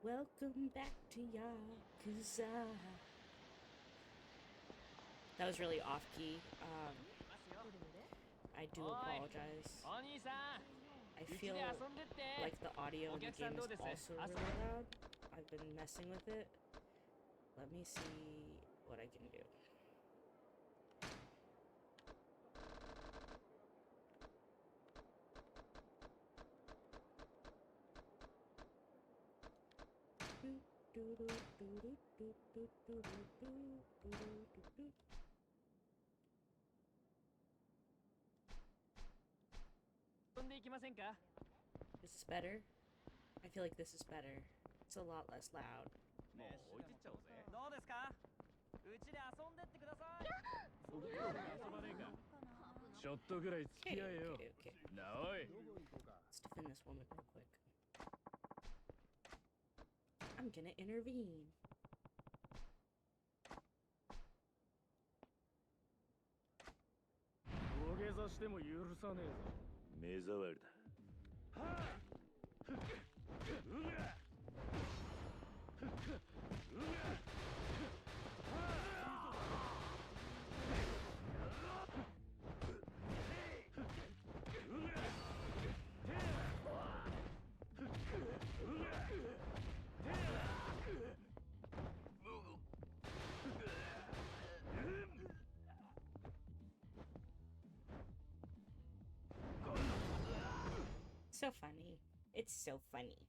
Welcome back to Yakuza. That was really off-key. I do apologize. I feel like the audio in the game is also really loud. I've been messing with it. Let me see what I can do. Is this better? I feel like this is better. It's a lot less loud. Okay. Let's defend this woman real quick. I'm gonna intervene. So funny. It's so funny.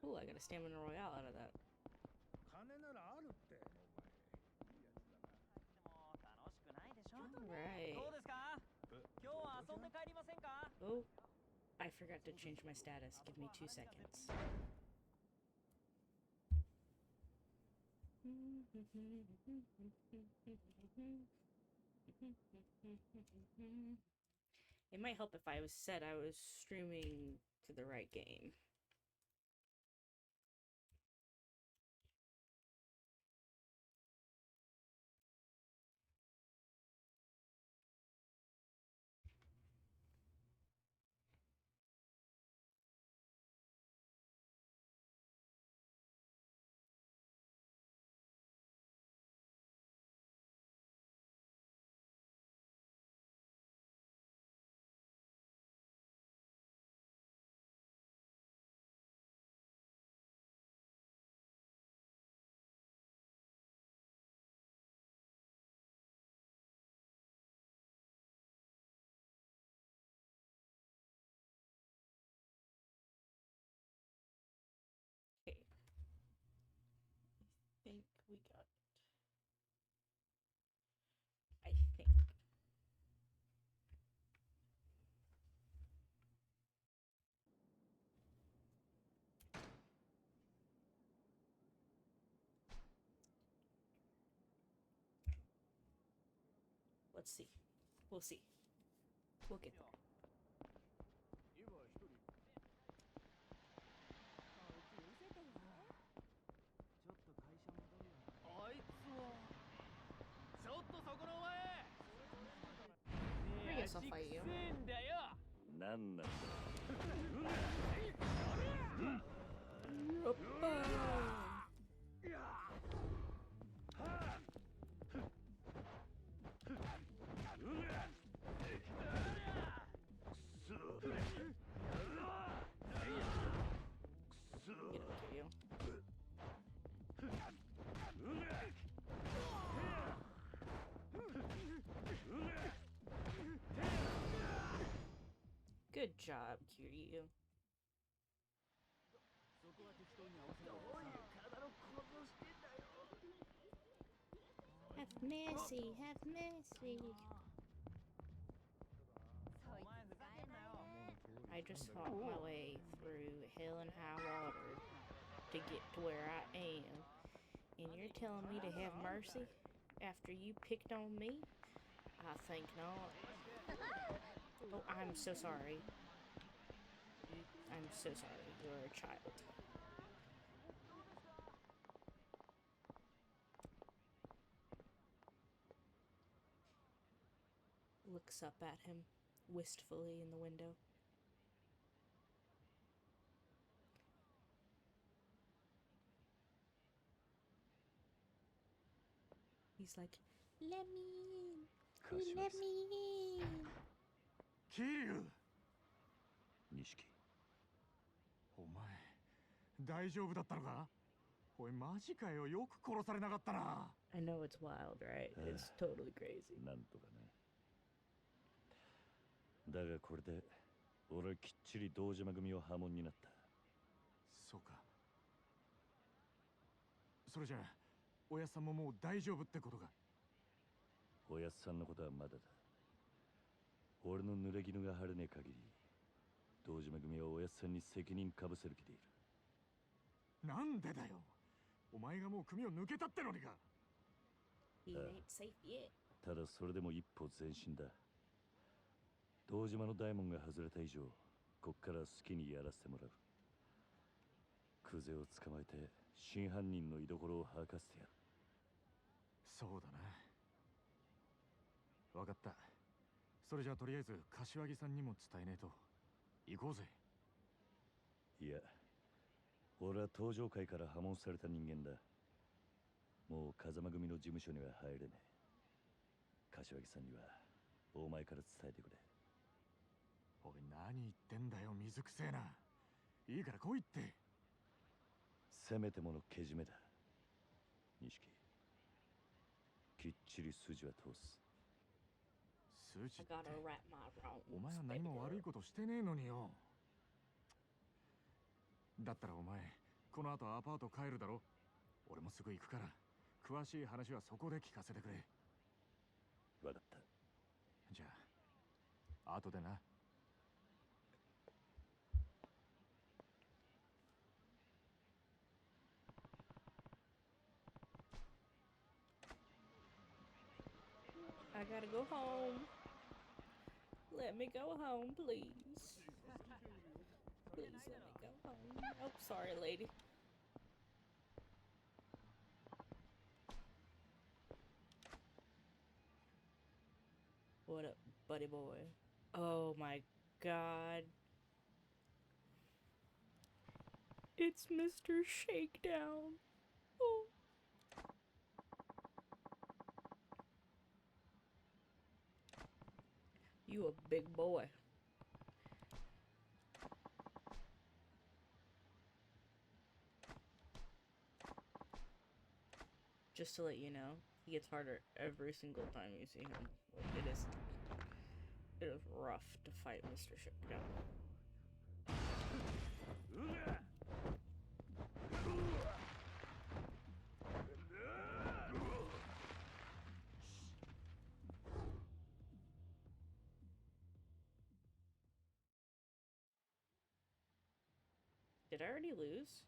Ooh, I got a stamina royale out of that. Alright. Oh, I forgot to change my status. Give me 2 seconds. It might help if I said I was streaming to the right game. Okay. I think we got it. I think. Let's see. We'll see. We'll get there. I guess I'll fight you. Good job, Kiryu. Have mercy, have mercy. I just fought my way through hell and high water to get to where I am. And you're telling me to have mercy after you picked on me? I think not. Oh, I'm so sorry. I'm so sorry. You're a child. looks up at him wistfully in the window. He's like, let me in. Let me in. 桐生錦お前大丈夫だったのかおいマジかよよく殺されなかったな I know it's wild, right? It's totally crazy. なんとかな。だがこれで俺はきっちり堂島組を破門になった。そうかそれじゃあおやっさんももう大丈夫ってことかおやっさんのことはまだだ。俺の濡れ衣が晴れねえ限り堂島組はおやっさんに責任かぶせる気でいる。なんでだよお前がもう組を抜けたってのにか He ain't safe yet. ただそれでも一歩前進だ。堂島の大門が外れた以上こっから好きにやらせてもらう。クゼを捕まえて真犯人の居所を吐かせてやる。そうだな分かったそれじゃあとりあえず柏木さんにも伝えねえと行こうぜいや俺は登場界から破門された人間だ。もう風間組の事務所には入れねえ。柏木さんにはお前から伝えてくれ。おい何言ってんだよ水くせえないいから来いってせめてものけじめだ錦。きっちり筋は通す。数字 I って gotta wrap my wrongs. お前は何も悪いことしてねえのによだったらお前この後アパート帰るだろ俺もすぐ行くから詳しい話はそこで聞かせてくれわかった。じゃあ後でなI gotta go home. Let me go home, please. Please let me go home. Oh, sorry, lady. What up, buddy boy? Oh my god. It's Mr. Shakedown. Oh. You a big boy. Just to let you know, he gets harder every single time you see him. Like, it is rough to fight Mr. Shakedown. Did I already lose?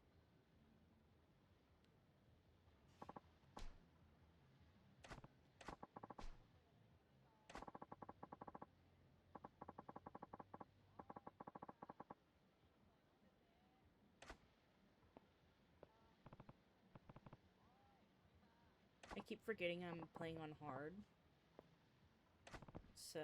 I keep forgetting I'm playing on hard. So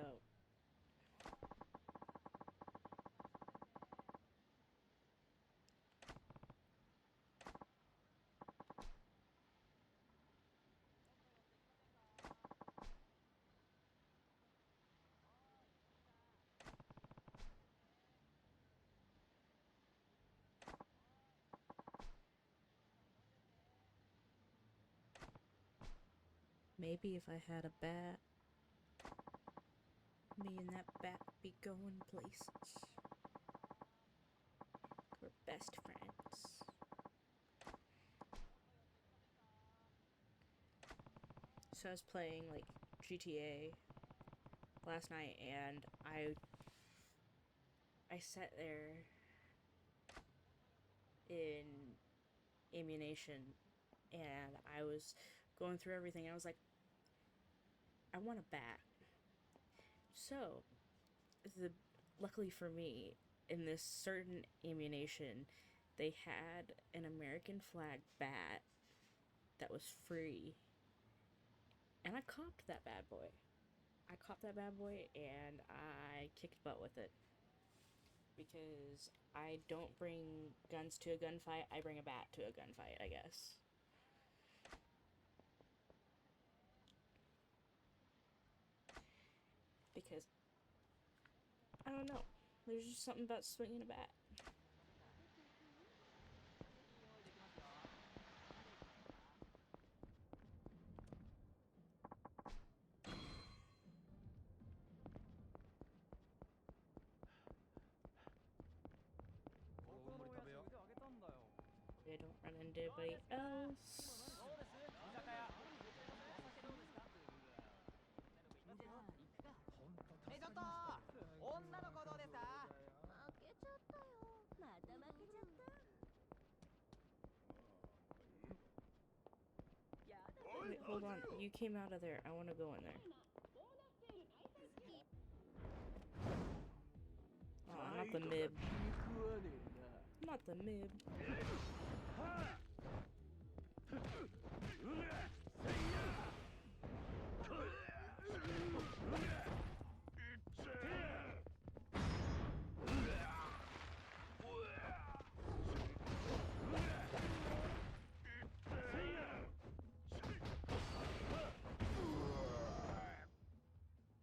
maybe if I had a bat, me and that bat be going places. We're best friends. So I was playing like GTA last night and I sat there in ammunition and I was going through everything. I was like, I want a bat. So, luckily for me, in this certain ammunition, they had an American flag bat that was free. And I copped that bad boy. I caught that bad boy and I kicked butt with it. Because I don't bring guns to a gunfight, I bring a bat to a gunfight, I guess. Because, I don't know, there's just something about swinging a bat. I don't run into anybody else. Wait, hold on. You came out of there. I want to go in there. Oh, not the mib. Not the mib.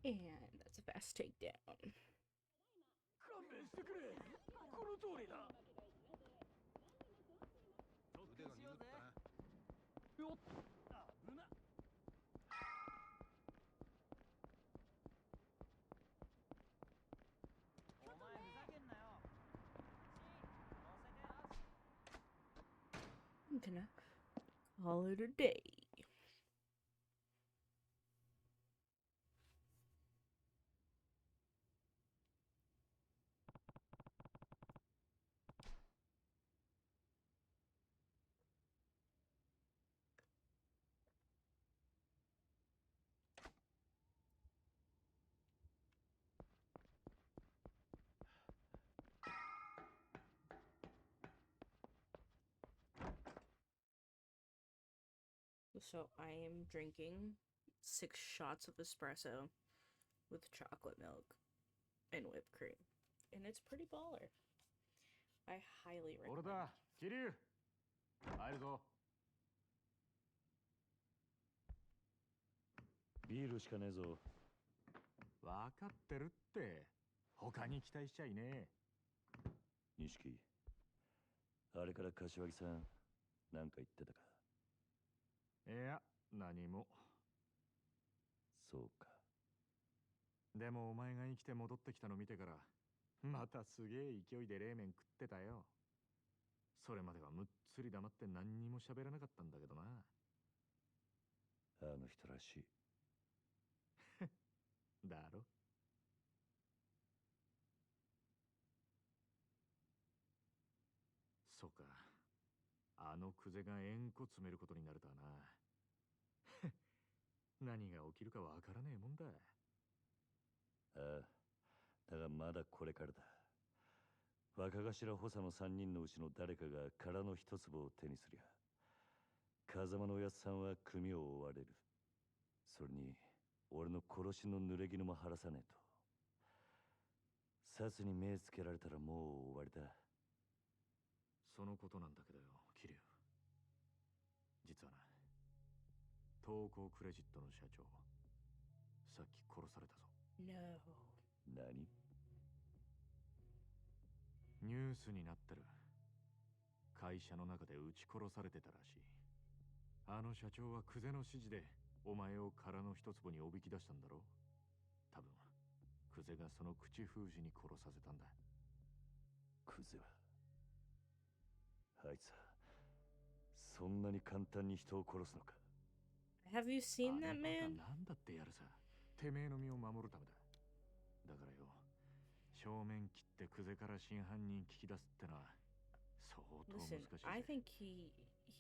And that's a fast takedown. I'm gonna call it a day. So I am drinking 6 shots of espresso with chocolate milk and whipped cream. And it's pretty baller. I highly recommend it. 俺だ、桐生。入るぞ。ビールしかねえぞ。わかってるって。他に期待しちゃいねえ。錦、あれから柏木さん、なんか言ってたか。いや、何も。そうか。でもお前が生きて戻ってきたの見てから、またすげえ勢いで冷麺食ってたよ。それまではむっつり黙って何にも喋らなかったんだけどな。あの人らしい。だろ。そうか。あのクゼが円弧詰めることになるとはな。何が起きるかわからねえもんだ。ああ、だがまだこれからだ。若頭補佐の3人のうちの誰かが殻の一粒を手にすりゃ、風間のおやつさんは組を追われる。それに俺の殺しの濡れ衣も晴らさねえと。殺に目つけられたらもう終わりだ。そのことなんだけどよ、桐生。実はな、東光クレジットの社長、さっき殺されたぞ。No. 何？ニュースになってる。会社の中で撃ち殺されてたらしい。あの社長はクゼの指示でお前を殻の一粒におびき出したんだろう。多分クゼがその口封じに殺させたんだ。クゼはあいつはそんなに簡単に人を殺すのか。 Have you seen that man? なんだってやるさ。てめえの身を守るためだ。だからよ、正面切ってクゼから真犯人聞き出すってのは相当難しい。 Listen, I think he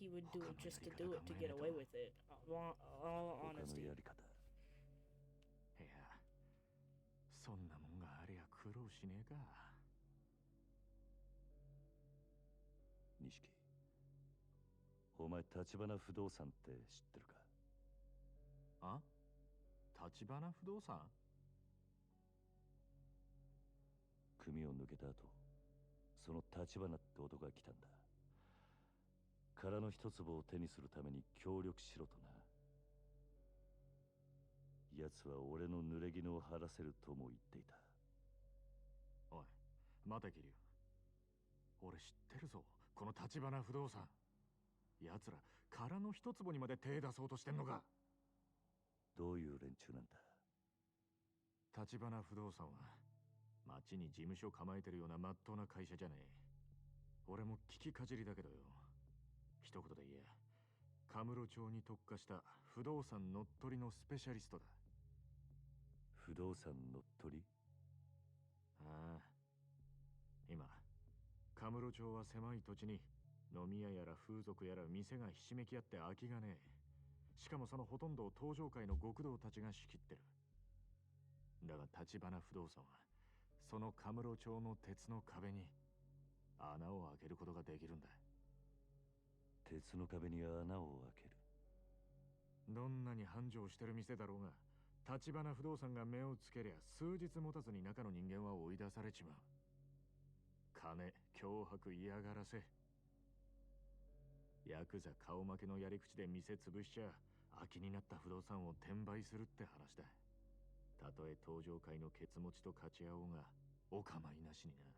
would do it just to do it to get away with it. All 他の honesty. やり方。いや、そんなもんがありゃ苦労しねえか。錦、お前立花不動産って知ってるか？あ？立花不動産？組を抜けた後、その立花って男が来たんだ。殻の一粒を手にするために協力しろとな。奴は俺の濡れ衣を晴らせるとも言っていた。おい、待て桐生。俺知ってるぞ、この立花不動産。奴ら殻の一粒にまで手出そうとしてんのか。どういう連中なんだ？立花不動産は町に事務所構えてるような真っ当な会社じゃねえ。俺も聞きかじりだけどよ、一言で言え、カムロ町に特化した不動産乗っ取りのスペシャリストだ。不動産乗っ取り？ああ、今カムロ町は狭い土地に飲み屋やら風俗やら店がひしめき合って空きがねえ。しかもそのほとんどを東上界の極道たちが仕切ってる。だが立花不動産はそのカムロ町の鉄の壁に穴を開けることができるんだ。鉄の壁に穴を開ける？どんなに繁盛してる店だろうが、立花不動産が目をつけりゃ数日持たずに中の人間は追い出されちまう。金、脅迫、嫌がらせ。ヤクザ顔負けのやり口で店潰しちゃ空きになった不動産を転売するって話だ。たとえ東上界のケツ持ちと勝ち合おうがお構いなしにな。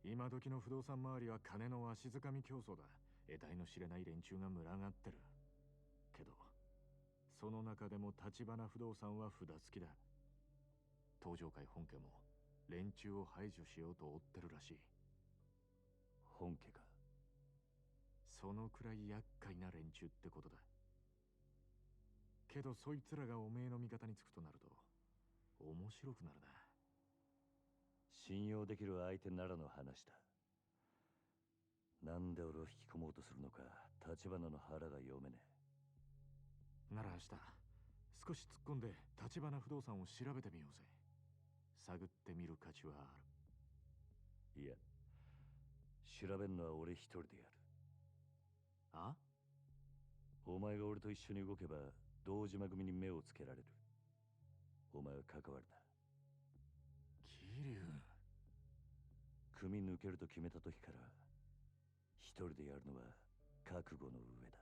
今時の不動産周りは金のわしづかみ競争だ。得体の知れない連中が群がってる。けどその中でも立花不動産は札付きだ。東上界本家も連中を排除しようと追ってるらしい。本家か？そのくらい厄介な連中ってことだ。けどそいつらがおめえの味方につくとなると面白くなるな。信用できる相手ならの話だ。なんで俺を引き込もうとするのか立花の腹が読めねえ。なら明日少し突っ込んで立花不動産を調べてみようぜ。探ってみる価値はある。いや、調べんのは俺一人でやる。あ？お前が俺と一緒に動けば堂島組に目をつけられる。お前は関わるな。桐生。組抜けると決めた時から一人でやるのは覚悟の上だ。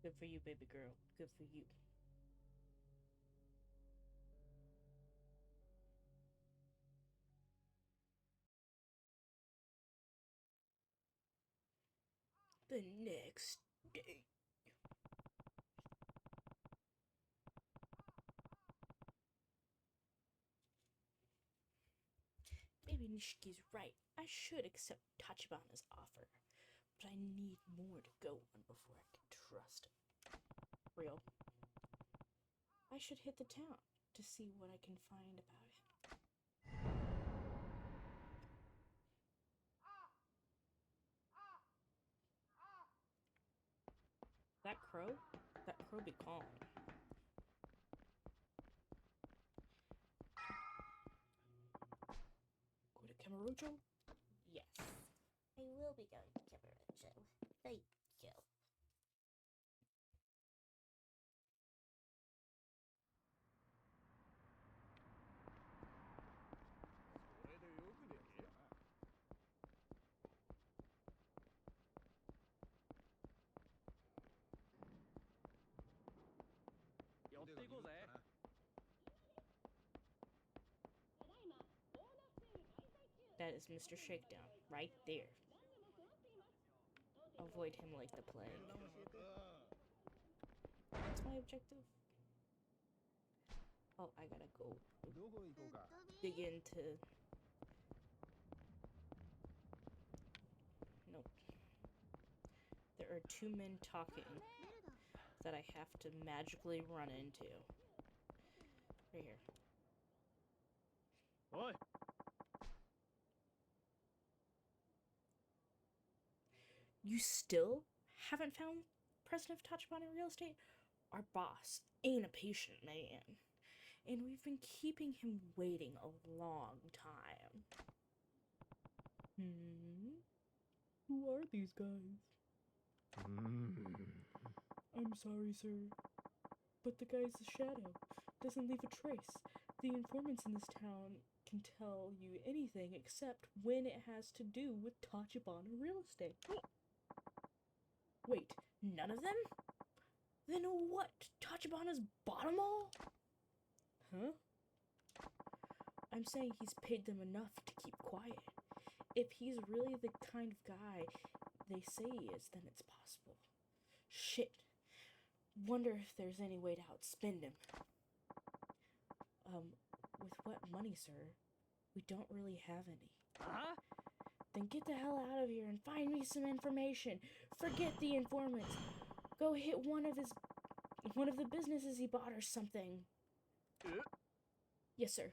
Good for you, baby girl. Good for you. The next day. Maybe Nishiki's right. I should accept Tachibana's offer. But I need more to go on before I can trust him. Real. I should hit the town to see what I can find about him. That crow? That crow be calling. Go to Kamurocho? Yes. I will be going to Kamurocho. Thank you. That is Mr. Shakedown, right there. Avoid him like the plague. What's my objective? Oh, I gotta go dig into... Nope. There are two men talking that I have to magically run into. Right here. Oi! You still haven't found President of Tachibana Real Estate? Our boss ain't a patient man. And we've been keeping him waiting a long time. Who are these guys? I'm sorry, sir, but the guy's a shadow. Doesn't leave a trace. The informants in this town can tell you anything except when it has to do with Tachibana real estate. Wait, none of them? Then what? Tachibana's bottom all? Huh? I'm saying he's paid them enough to keep quiet. If he's really the kind of guy they say he is, then it's possible. Shit. Wonder if there's any way to outspend him. With what money, sir? We don't really have any. Huh? Then get the hell out of here and find me some information. Forget the informants. Go hit one of the businesses he bought or something. Yes, sir.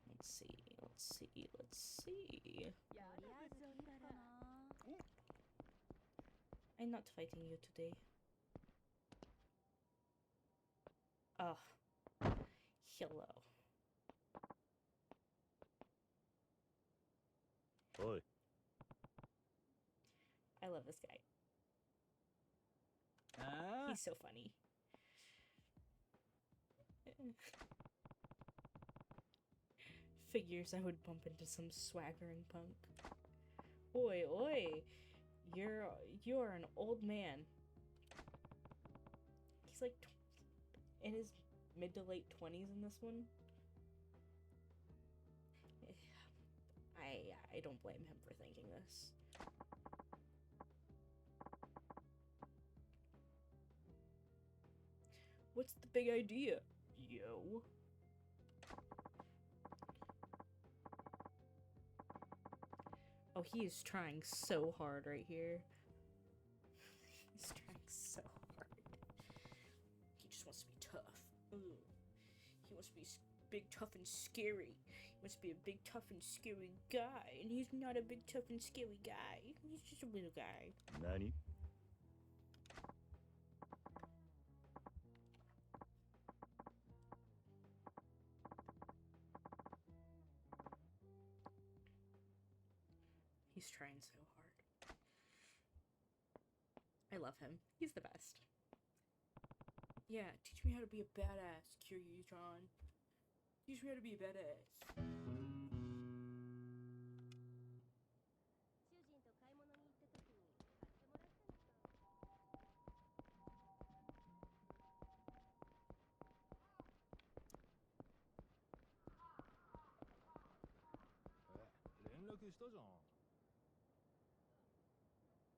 Let's see. I'm not fighting you today. Oh. Hello. Oi. I love this guy. He's so funny. Figures I would bump into some swaggering punk. Oi, oi. You're an old man. He's like in his mid to late 20s in this one. I don't blame him for thinking this. What's the big idea, yo? Oh, he is trying so hard right here. He's trying so hard. He just wants to be tough. Ooh. He wants to be big, tough, and scary. He wants to be a big, tough, and scary guy. And he's not a big, tough, and scary guy. He's just a little guy. Nani? He's trying so hard. I love him. He's the best. Yeah, teach me how to be a badass, Kiryu-chan. Teach me how to be a badass.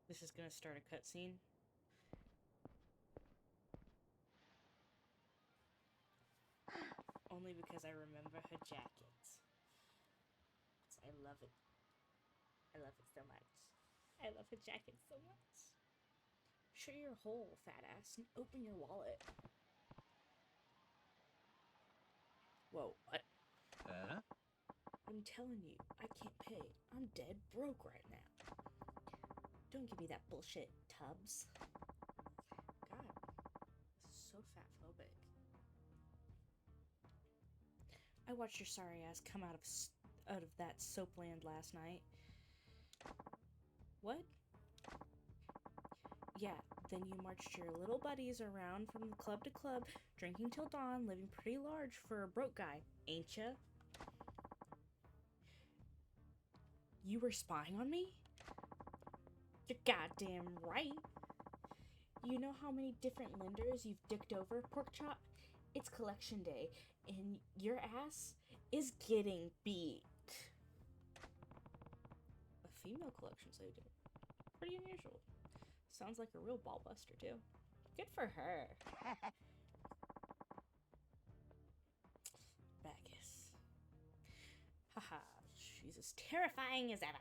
This is gonna start a cutscene. Only because I remember her jackets. I love it. I love it so much. I love her jacket so much. Show your hole, fat ass, and open your wallet. Whoa, what? I'm telling you, I can't pay. I'm dead broke right now. Don't give me that bullshit, Tubbs. God, this is so fat-phobic. I watched your sorry ass come out of that soap land last night. What? Yeah, then you marched your little buddies around from club to club, drinking till dawn, living pretty large for a broke guy, ain't ya? You were spying on me? You're goddamn right. You know how many different lenders you've dicked over, pork chop? It's collection day, and your ass is getting beat. A female collections lady. Pretty unusual. Sounds like a real ball buster, too. Good for her. Bacchus. Haha, she's as terrifying as ever.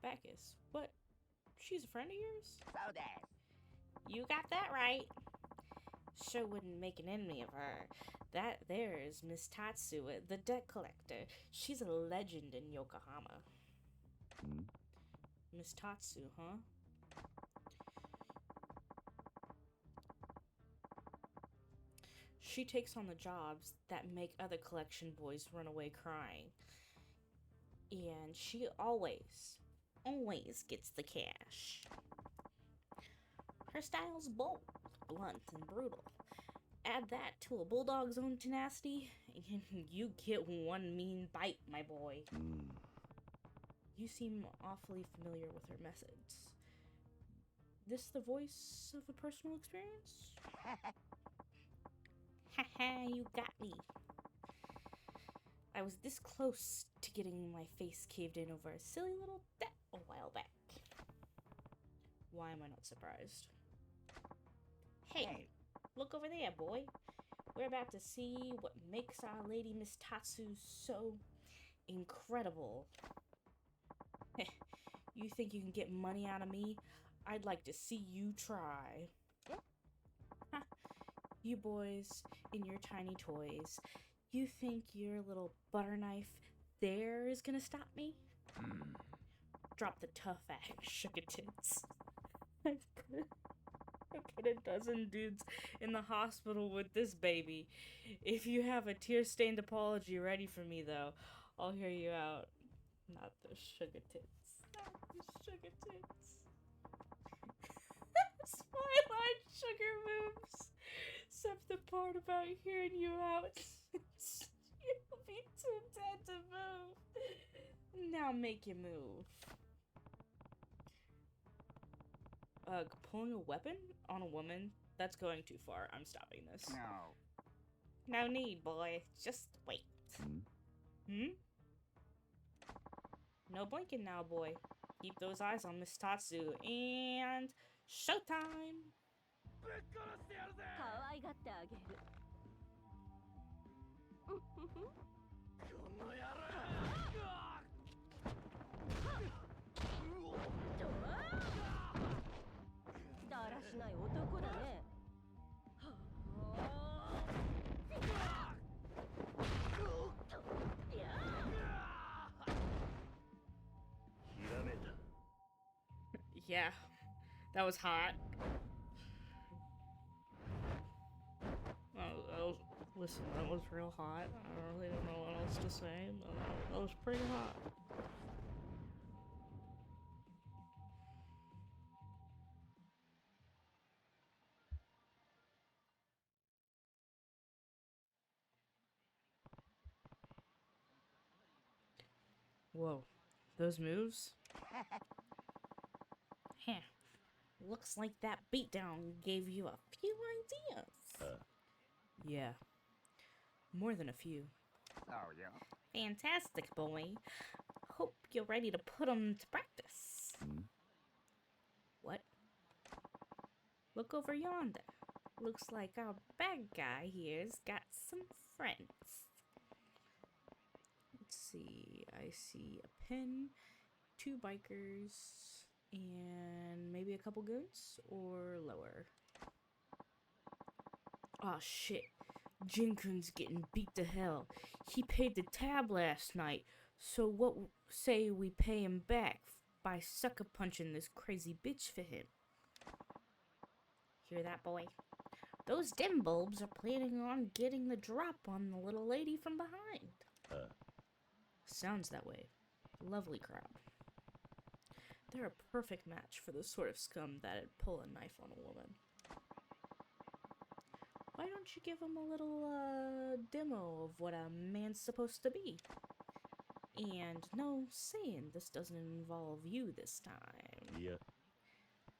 Bacchus, what? She's a friend of yours? VODS. You got that right. Sure wouldn't make an enemy of her. That there is Miss Tatsu, the debt collector. She's a legend in Yokohama. Miss Tatsu, huh? She takes on the jobs that make other collection boys run away crying. And she always gets the cash. Her style's bold, blunt, and brutal. Add that to a bulldog's own tenacity, and you get one mean bite, my boy. You seem awfully familiar with her methods. This the voice of a personal experience? Haha, you got me. I was this close to getting my face caved in over a silly little debt a while back. Why am I not surprised? Hey, look over there, boy. We're about to see what makes our lady Miss Tatsu so incredible. You think you can get money out of me? I'd like to see you try. Ha, you boys and your tiny toys. You think your little butter knife there is gonna stop me? Drop the tough ass sugar tits. I put a dozen dudes in the hospital with this baby. If you have a tear-stained apology ready for me, though, I'll hear you out. Not the sugar tits. Not the sugar tits. Spyline sugar moves. Except the part about hearing you out. You'll be too dead to move. Now make you move. Pulling a weapon on a woman? That's going too far. I'm stopping this. No need, boy. Just wait. No blinking now, boy. Keep those eyes on Miss Tatsu, and showtime! Yeah, that was hot. Listen, that was real hot. I really don't know what else to say, but that was pretty hot. Whoa, those moves? Heh. Looks like that beatdown gave you a few ideas. Yeah. More than a few. Oh, yeah. Fantastic, boy. Hope you're ready to put them to practice. What? Look over yonder. Looks like our bad guy here's got some friends. Let's see. I see a pin, 2 bikers, and maybe a couple goons, or lower. Aw, shit. Jinkun's getting beat to hell. He paid the tab last night, so what say we pay him back by sucker punching this crazy bitch for him? Hear that, boy? Those dim bulbs are planning on getting the drop on the little lady from behind. Sounds that way. Lovely crowd. They're a perfect match for the sort of scum that'd pull a knife on a woman. Why don't you give them a little, demo of what a man's supposed to be? And no saying this doesn't involve you this time. Yeah.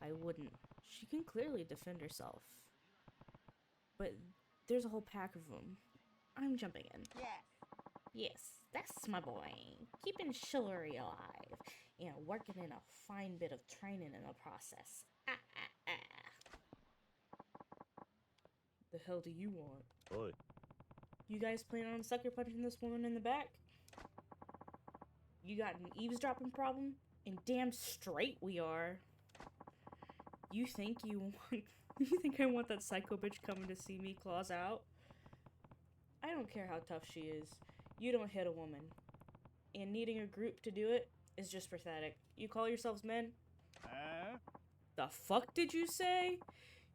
I wouldn't. She can clearly defend herself. But there's a whole pack of them. I'm jumping in. Yes, that's my boy. Keeping chivalry alive and working in a fine bit of training in the process. The hell do you want? Oi. You guys plan on sucker punching this woman in the back? You got an eavesdropping problem? And damn straight we are. You think I want that psycho bitch coming to see me claws out? I don't care how tough she is. You don't hit a woman. And needing a group to do it is just pathetic. You call yourselves men? The fuck did you say?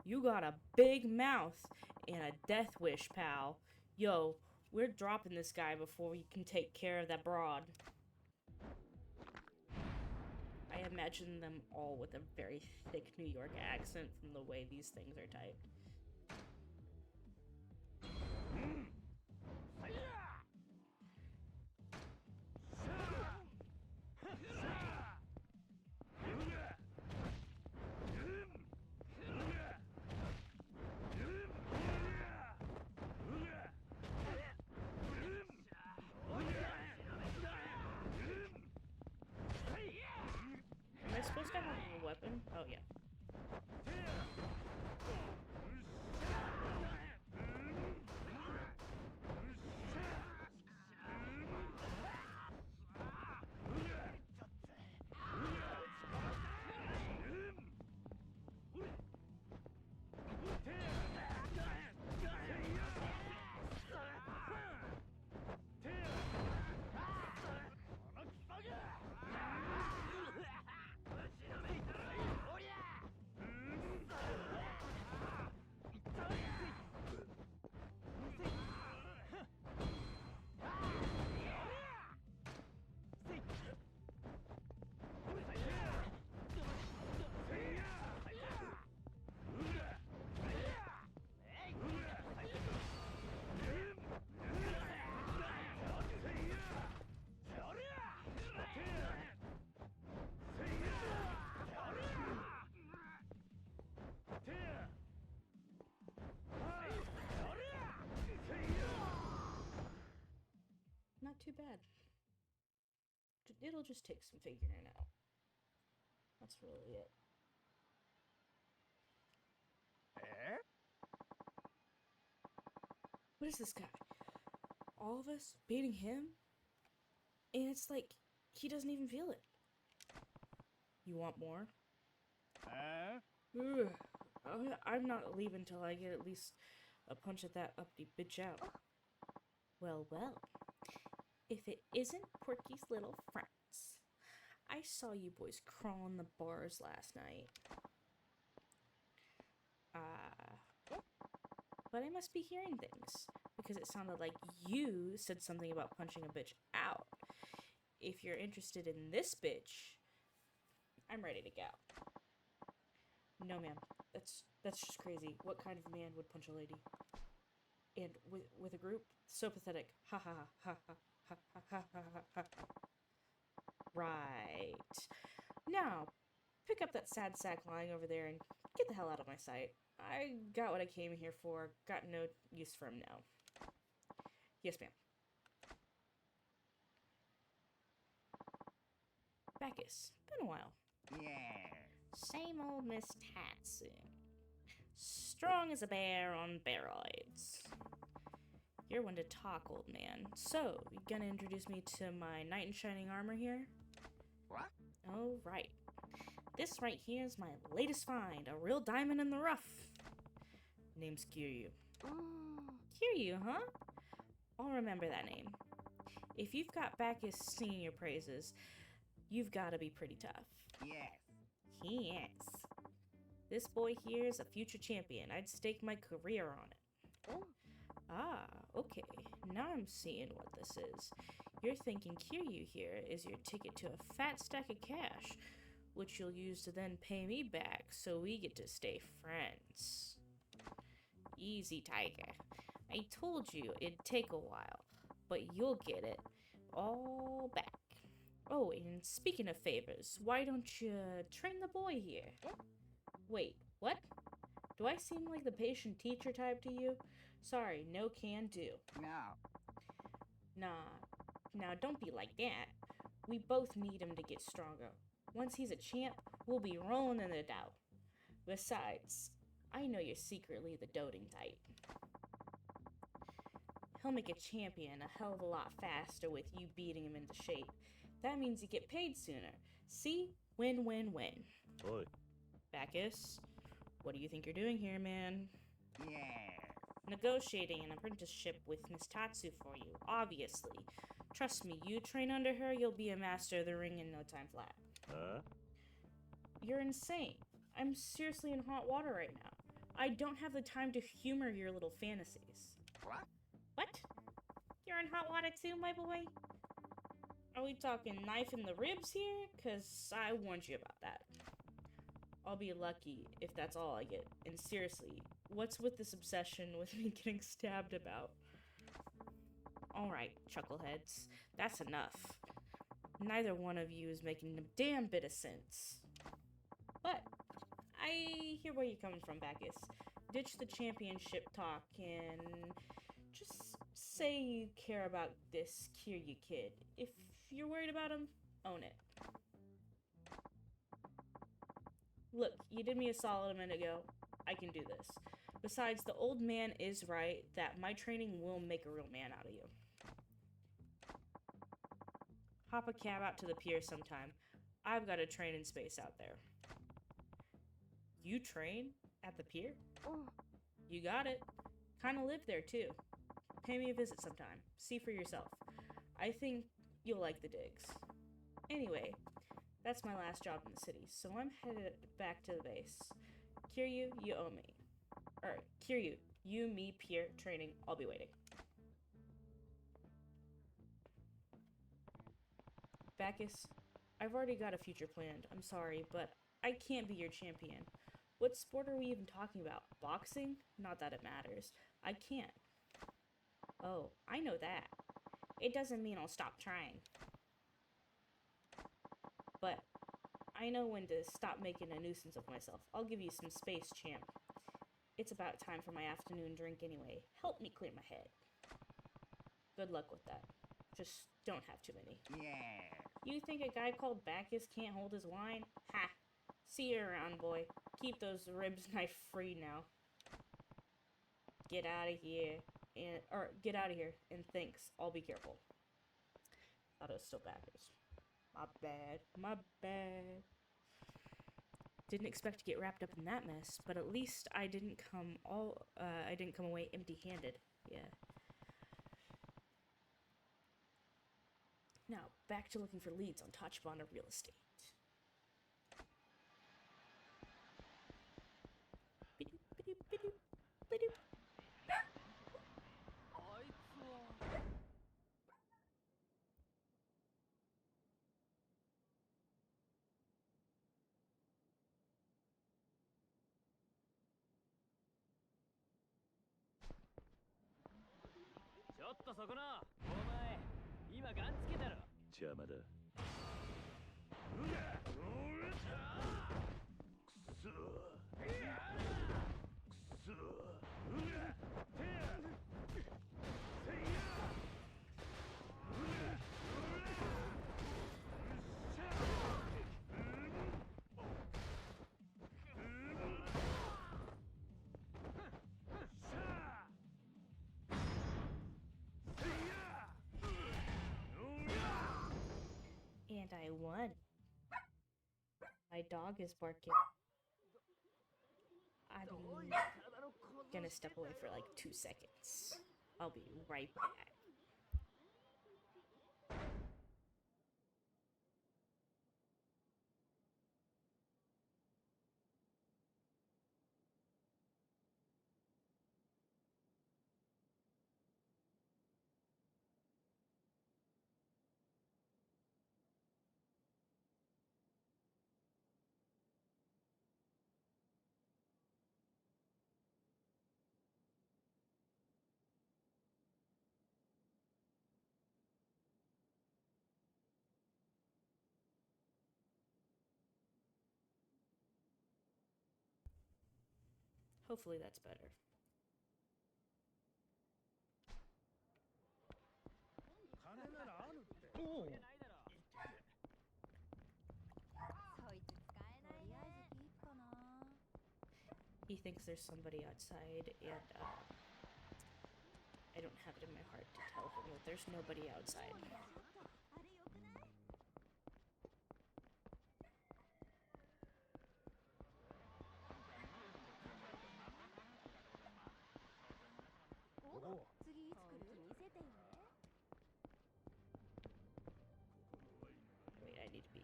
You got a big mouth and a death wish, pal. Yo, we're dropping this guy before we can take care of that broad. I imagine them all with a very thick New York accent from the way these things are typed. Am I supposed to have a weapon? Oh, yeah. Not too bad. It'll just take some figuring out. That's really it. What is this guy? All of us beating him? And it's like, he doesn't even feel it. You want more? Ugh. I'm not leaving till I get at least a punch at that uppity bitch out. Well, well. If it isn't Porky's little friends. I saw you boys crawling the bars last night. But I must be hearing things. Because it sounded like you said something about punching a bitch out. If you're interested in this bitch, I'm ready to go. No, ma'am. That's just crazy. What kind of man would punch a lady? And with a group? So pathetic. Ha ha ha ha ha ha ha ha ha ha. Right. Now, pick up that sad sack lying over there and get the hell out of my sight. I got what I came here for. Got no use for him now. Yes, ma'am. Bacchus. Been a while. Yeah. Same old Miss Tatsu. Strong as a bear on steroids. You're one to talk, old man. So, you gonna introduce me to my knight in shining armor here? What? Oh, right. This right here is my latest find, a real diamond in the rough. Name's Kiryu. Kiryu, huh? I'll remember that name. If you've got Bacchus singing your praises, you've gotta be pretty tough. Yes. Yes. This boy here is a future champion. I'd stake my career on it. Oh. Ah, okay. Now I'm seeing what this is. You're thinking Kiryu here is your ticket to a fat stack of cash, which you'll use to then pay me back so we get to stay friends. Easy, Tiger. I told you it'd take a while, but you'll get it all back. Oh, and speaking of favors, why don't you train the boy here? Wait, what? Do I seem like the patient teacher type to you? Sorry, no can do. No. Nah, don't be like that. We both need him to get stronger. Once he's a champ, we'll be rolling in the dough. Besides, I know you're secretly the doting type. He'll make a champion a hell of a lot faster with you beating him into shape. That means you get paid sooner. See? Win, win, win. Oi. Bacchus, what do you think you're doing here, man? Yeah. Negotiating an apprenticeship with Miss Tatsu for you, obviously. Trust me, you train under her, you'll be a master of the ring in no time flat. Huh? You're insane. I'm seriously in hot water right now. I don't have the time to humor your little fantasies. What? What? You're in hot water too, my boy? Are we talking knife in the ribs here? Because I warned you about that. I'll be lucky if that's all I get. And seriously, what's with this obsession with me getting stabbed about? Alright, chuckleheads. That's enough. Neither one of you is making a damn bit of sense. But I hear where you're coming from, Bacchus. Ditch the championship talk and just say you care about this Kiryu kid. If you're worried about him, own it. Look, you did me a solid a minute ago. I can do this. Besides, the old man is right that my training will make a real man out of you. Hop a cab out to the pier sometime. I've got to train in space out there. You train at the pier? You got it. Kinda live there too. Pay me a visit sometime. See for yourself. I think you'll like the digs. Anyway, that's my last job in the city, so I'm headed back to the base. Kiryu, you owe me. Kiryu, you, me, pier, training. I'll be waiting. Bacchus, I've already got a future planned. I'm sorry, but I can't be your champion. What sport are we even talking about? Boxing? Not that it matters. I can't. Oh, I know that. It doesn't mean I'll stop trying. But I know when to stop making a nuisance of myself. I'll give you some space, champ. It's about time for my afternoon drink anyway. Help me clear my head. Good luck with that. Just don't have too many. Yeah. You think a guy called Bacchus can't hold his wine? Ha! See you around, boy. Keep those ribs knife free now. Get out of here. Get out of here. And thanks. I'll be careful. Thought it was still Bacchus. My bad. My bad. Didn't expect to get wrapped up in that mess, but at least I didn't come away empty-handed. Yeah. Now, back to looking for leads on Tachibana real estate.邪魔だ。And I won. My dog is barking. I'm gonna step away for like 2 seconds. I'll be right back. Hopefully that's better. He thinks there's somebody outside, and I don't have it in my heart to tell him that there's nobody outside. Wait, I need to be...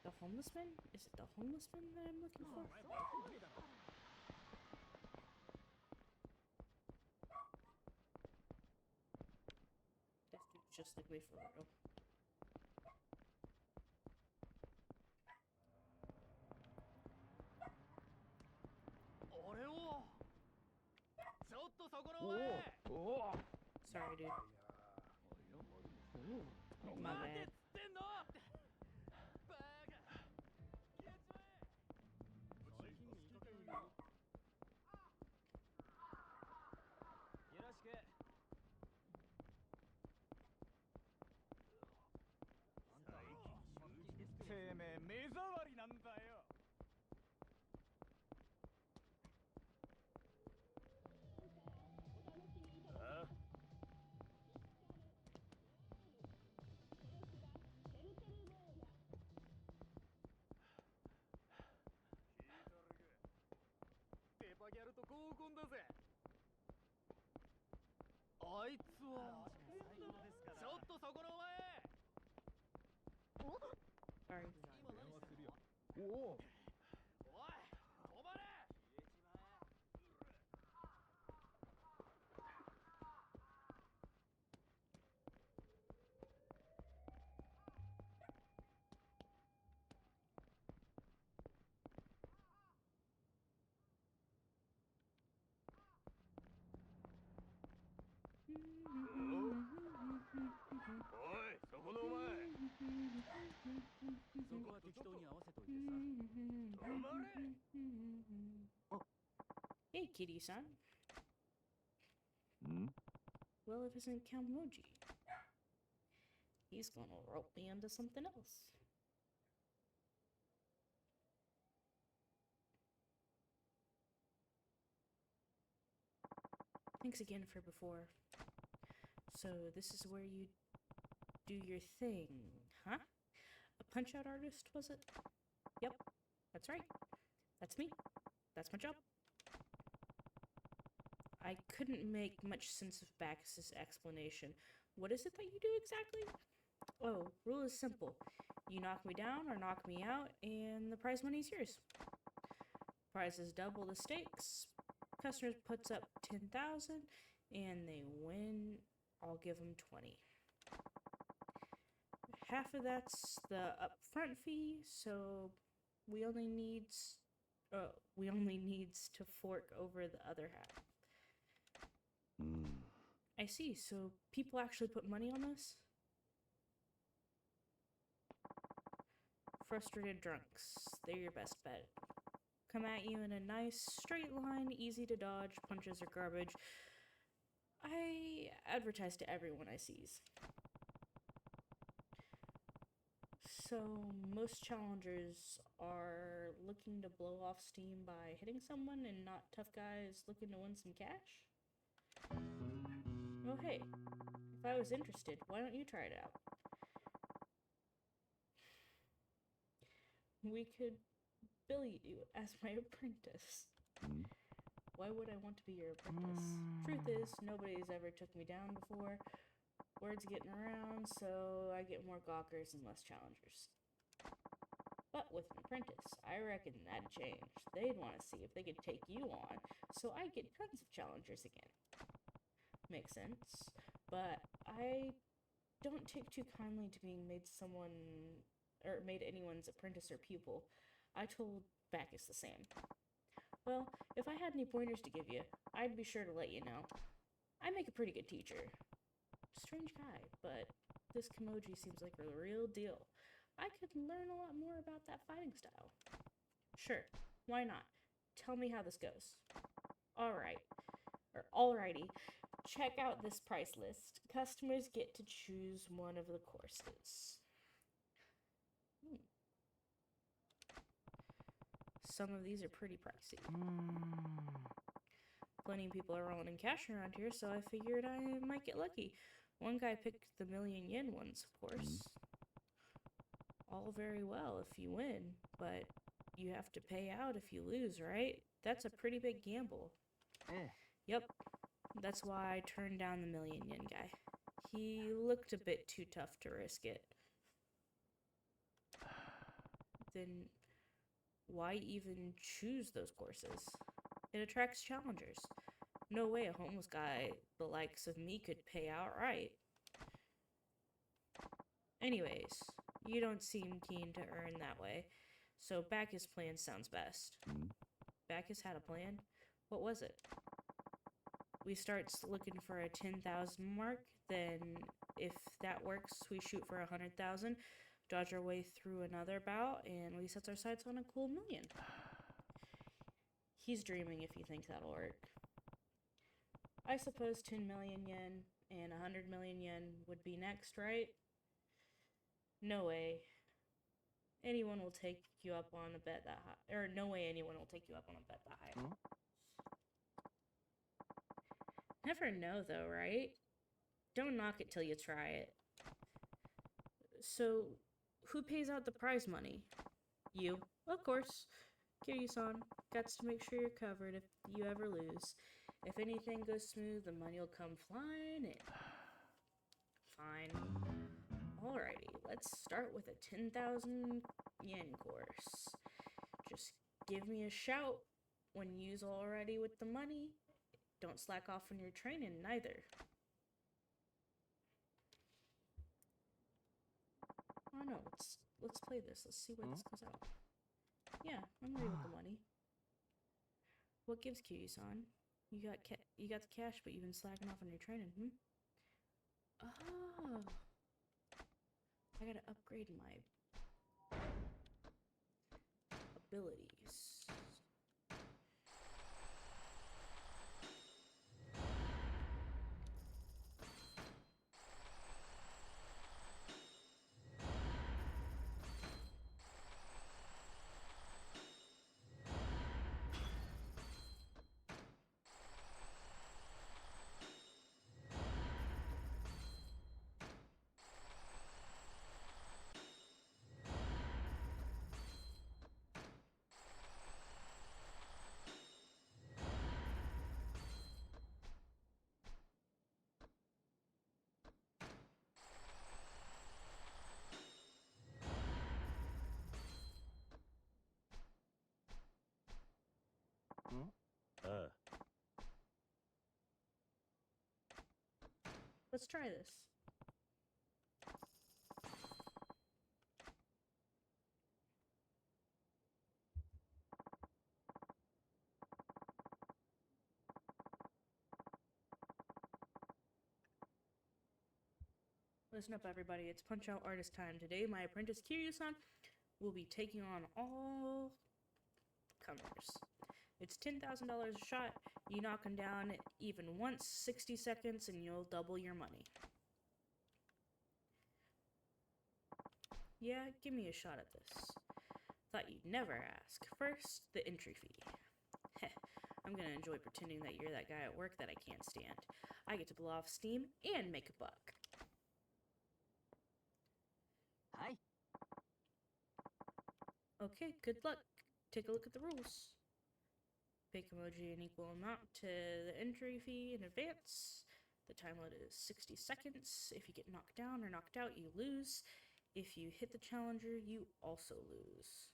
The homeless man? Is it the homeless man that I'm looking for? Just like me for real. 俺をちょっとそこのお前 Sorry, dude. My 待てっ bad. つってんのバカ消えちまえ最近見かけないよよろしくてめえ目障りなんだよ デパギャルと合コンだぜあいつはちょっとそこのお前 Sorry. 今何してるよおい止まれ おい、そこのお前。そこは適当に合わせといてさ止まれ Hey, kitty-san. ん Well, if it isn't Kamoji. He's gonna rope me into something else. Thanks again for before. So, this is where you do your thing, huh? A punch-out artist, was it? Yep, that's right. That's me. That's my job. I couldn't make much sense of Bacchus's explanation. What is it that you do exactly? Oh, rule is simple. You knock me down or knock me out, and the prize money's yours. Prizes double the stakes. Customer puts up 10,000, and they win. I'll give them 20. Half of that's the upfront fee, so we only needs to fork over the other half. I see. So people actually put money on this? Frustrated drunks. They're your best bet. Come at you in a nice straight line, easy to dodge, punches are garbage. I advertise to everyone I seize. So most challengers are looking to blow off steam by hitting someone and not tough guys looking to win some cash? Oh hey, if I was interested, why don't you try it out? We could bill you as my apprentice. Why would I want to be your apprentice? Truth is, nobody's ever took me down before. Word's getting around, so I get more gawkers and less challengers. But with an apprentice, I reckon that'd change. They'd want to see if they could take you on, so I'd get tons of challengers again. Makes sense, but I don't take too kindly to being made anyone's apprentice or pupil. I told Bacchus the same. Well, if I had any pointers to give you, I'd be sure to let you know. I make a pretty good teacher. Strange guy, but this Kamoji seems like a real deal. I could learn a lot more about that fighting style. Sure, why not? Tell me how this goes. Alrighty. Check out this price list. Customers get to choose one of the courses. Some of these are pretty pricey. Plenty of people are rolling in cash around here, so I figured I might get lucky. One guy picked the million yen ones, of course. All very well if you win, but you have to pay out if you lose, right? That's a pretty big gamble. Yep, that's why I turned down the million yen guy. He looked a bit too tough to risk it. Then why even choose those courses? It attracts challengers. No way a homeless guy the likes of me could pay outright. Anyways, you don't seem keen to earn that way, so Bacchus' plan sounds best. Hmm? Bacchus had a plan? What was it? We start looking for a 10,000 mark, then if that works, we shoot for 100,000, dodge our way through another bout, and we set our sights on a cool million. He's dreaming if you think that'll work. I suppose 10 million yen and 100 million yen would be next, right? No way. Anyone will take you up on a bet that high. Or no way anyone will take you up on a bet that high. Never know though, right? Don't knock it till you try it. So, who pays out the prize money? You, of course. Kiryu-san, got to make sure you're covered if you ever lose. If anything goes smooth, the money will come flying in. Fine. Alrighty, let's start with a 10,000 yen course. Just give me a shout when you's all ready with the money. Don't slack off on your training, neither. Oh no, let's play this. Let's see where this goes out. Yeah, I'm ready with the money. What gives, Kiryu-san? You got the cash, but you've been slacking off on your training, Oh. I gotta upgrade my abilities. Let's try this. Listen up, everybody. It's Punch-Out Artist time. Today, my apprentice Kiryu-san will be taking on all comers. It's $10,000 a shot. You knock him down even once, 60 seconds, and you'll double your money. Yeah, give me a shot at this. Thought you'd never ask. First, the entry fee. Heh, I'm gonna enjoy pretending that you're that guy at work that I can't stand. I get to blow off steam and make a buck. Hi. Okay, good luck. Take a look at the rules. Pick emoji an equal amount to the entry fee in advance. The time limit is 60 seconds. If you get knocked down or knocked out, you lose. If you hit the challenger, you also lose.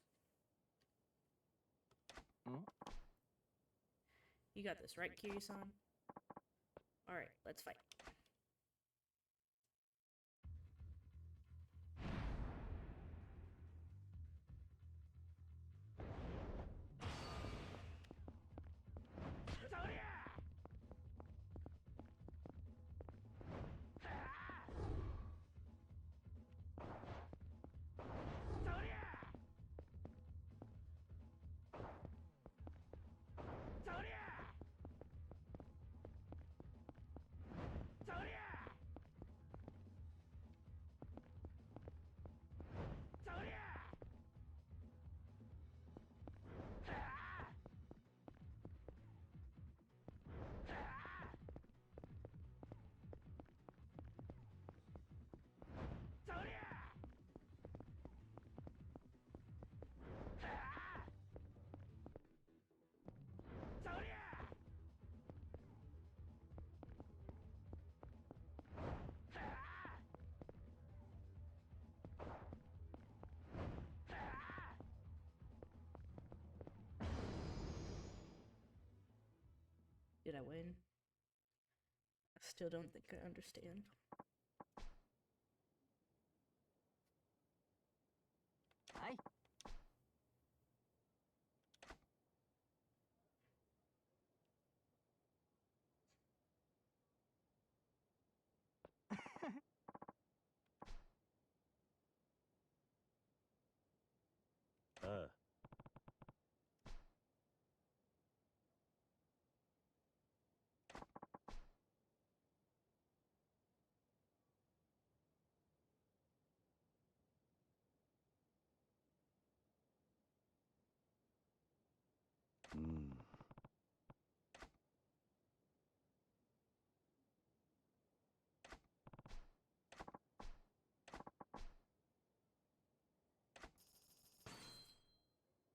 You got this, right, Kiryu-san? Alright, let's fight. Did I win? I still don't think I understand. うん。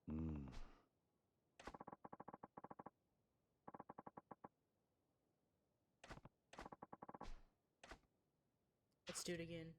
うん。 Let's do it again.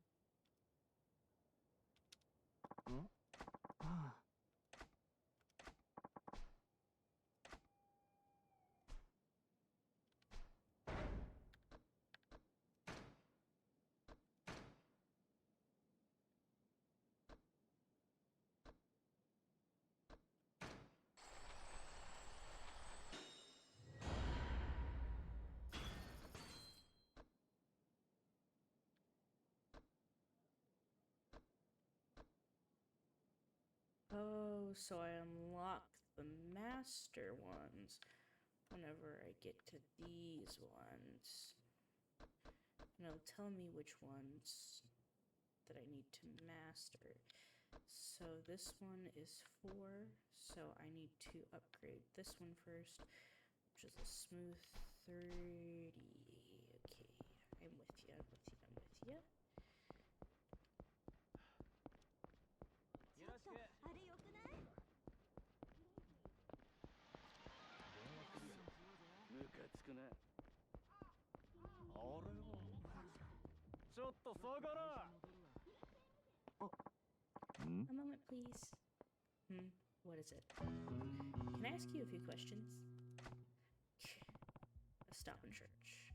Oh, so I unlock the master ones whenever I get to these ones. No, tell me which ones that I need to master. So this one is 4, so I need to upgrade this one first, which is a smooth 30. Okay, I'm with you, I'm with you, I'm with you. よろしく。あれよくない？ムカつくな。あれは。ちょっと下がら。 うん？ A moment, please. What is it? Can I ask you a few questions? A stop in church.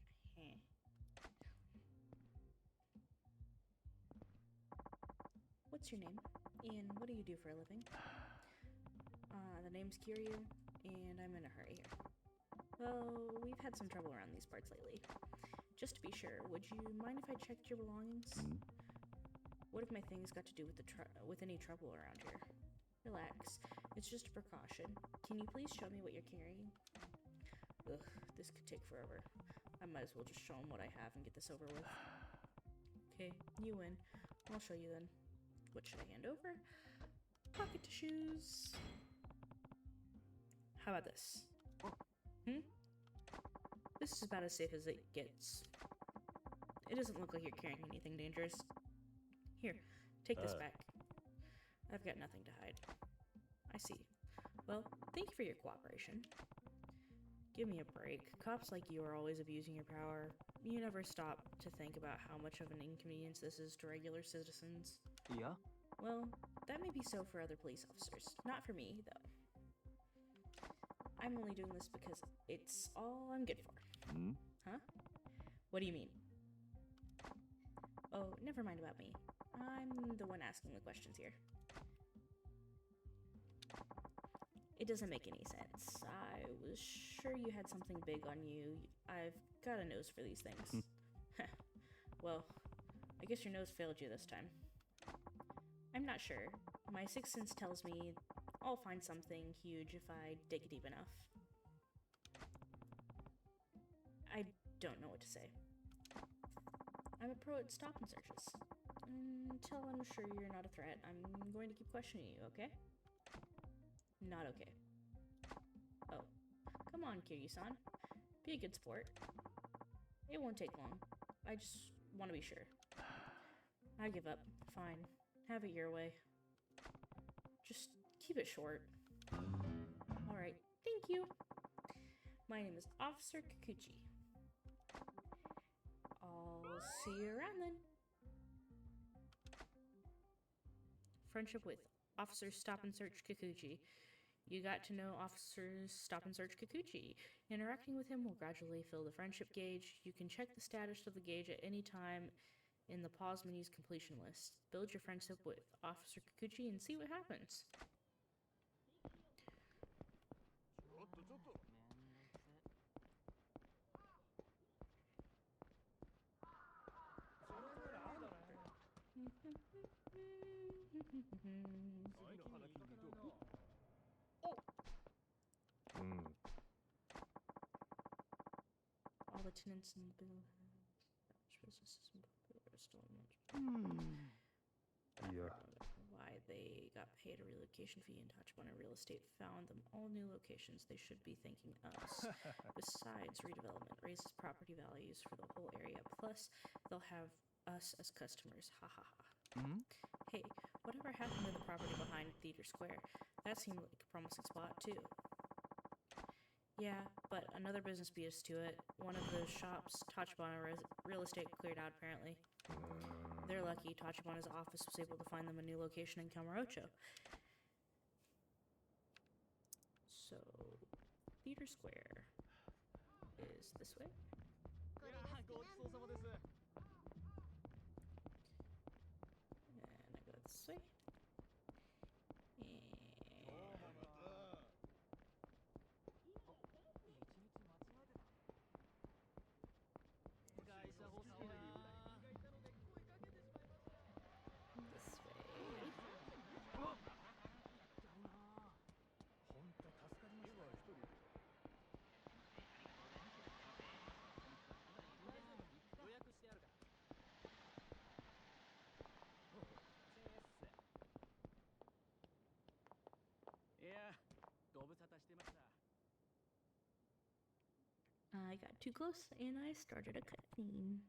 What's your name? And what do you do for a living? The name's Kiryu, and I'm in a hurry here. Well, we've had some trouble around these parts lately. Just to be sure, would you mind if I checked your belongings? What if my things got to do with any trouble around here? Relax. It's just a precaution. Can you please show me what you're carrying? Ugh, this could take forever. I might as well just show him what I have and get this over with. Okay, you win. I'll show you then. What should I hand over? Pocket tissues. How about this? This is about as safe as it gets. It doesn't look like you're carrying anything dangerous. Here, take this back. I've got nothing to hide. I see. Well, thank you for your cooperation. Give me a break. Cops like you are always abusing your power. You never stop to think about how much of an inconvenience this is to regular citizens. Yeah? Well, that may be so for other police officers. Not for me, though. I'm only doing this because it's all I'm good for. Huh? What do you mean? Oh, never mind about me. I'm the one asking the questions here. It doesn't make any sense. I was sure you had something big on you. I've got a nose for these things. Well, I guess your nose failed you this time. I'm not sure. My sixth sense tells me I'll find something huge if I dig deep enough. I don't know what to say. I'm a pro at stop and searches. Until I'm sure you're not a threat, I'm going to keep questioning you, okay? Not okay. Oh, come on, Kiryu-san. Be a good sport. It won't take long. I just want to be sure. I give up. Fine. Have it your way. Just keep it short. Alright, thank you. My name is Officer Kikuchi. I'll see you around then. Friendship with Officer Stop and Search Kikuchi. You got to know Officer Stop and Search Kikuchi. Interacting with him will gradually fill the friendship gauge. You can check the status of the gauge at any time in the pause menu's completion list. Build your friendship with Officer Kikuchi and see what happens. All the tenants in the bill businesses in Bill are still in much. Yeah. Why they got paid a relocation fee, and Tachibana Real Estate found them all new locations. They should be thanking us. Besides, redevelopment raises property values for the whole area. Plus, they'll have us as customers. Ha ha ha. Hmm? Hey, whatever happened to the property behind Theater Square? That seemed like a promising spot, too. Yeah, but another business beat us to it. One of the shops Tachibana Real Estate cleared out, apparently. They're lucky Tachibana's office was able to find them a new location in Kamurocho. So, Theater Square is this way? いやーごちそうさまです。 And I go this way. And 会社欲しいなー。がいたので声かけてしまいました。 this way. ほんと助かりました。今一人で。予約してあるから。いや、ご無沙汰してました。 I got too close and I started a cutscene.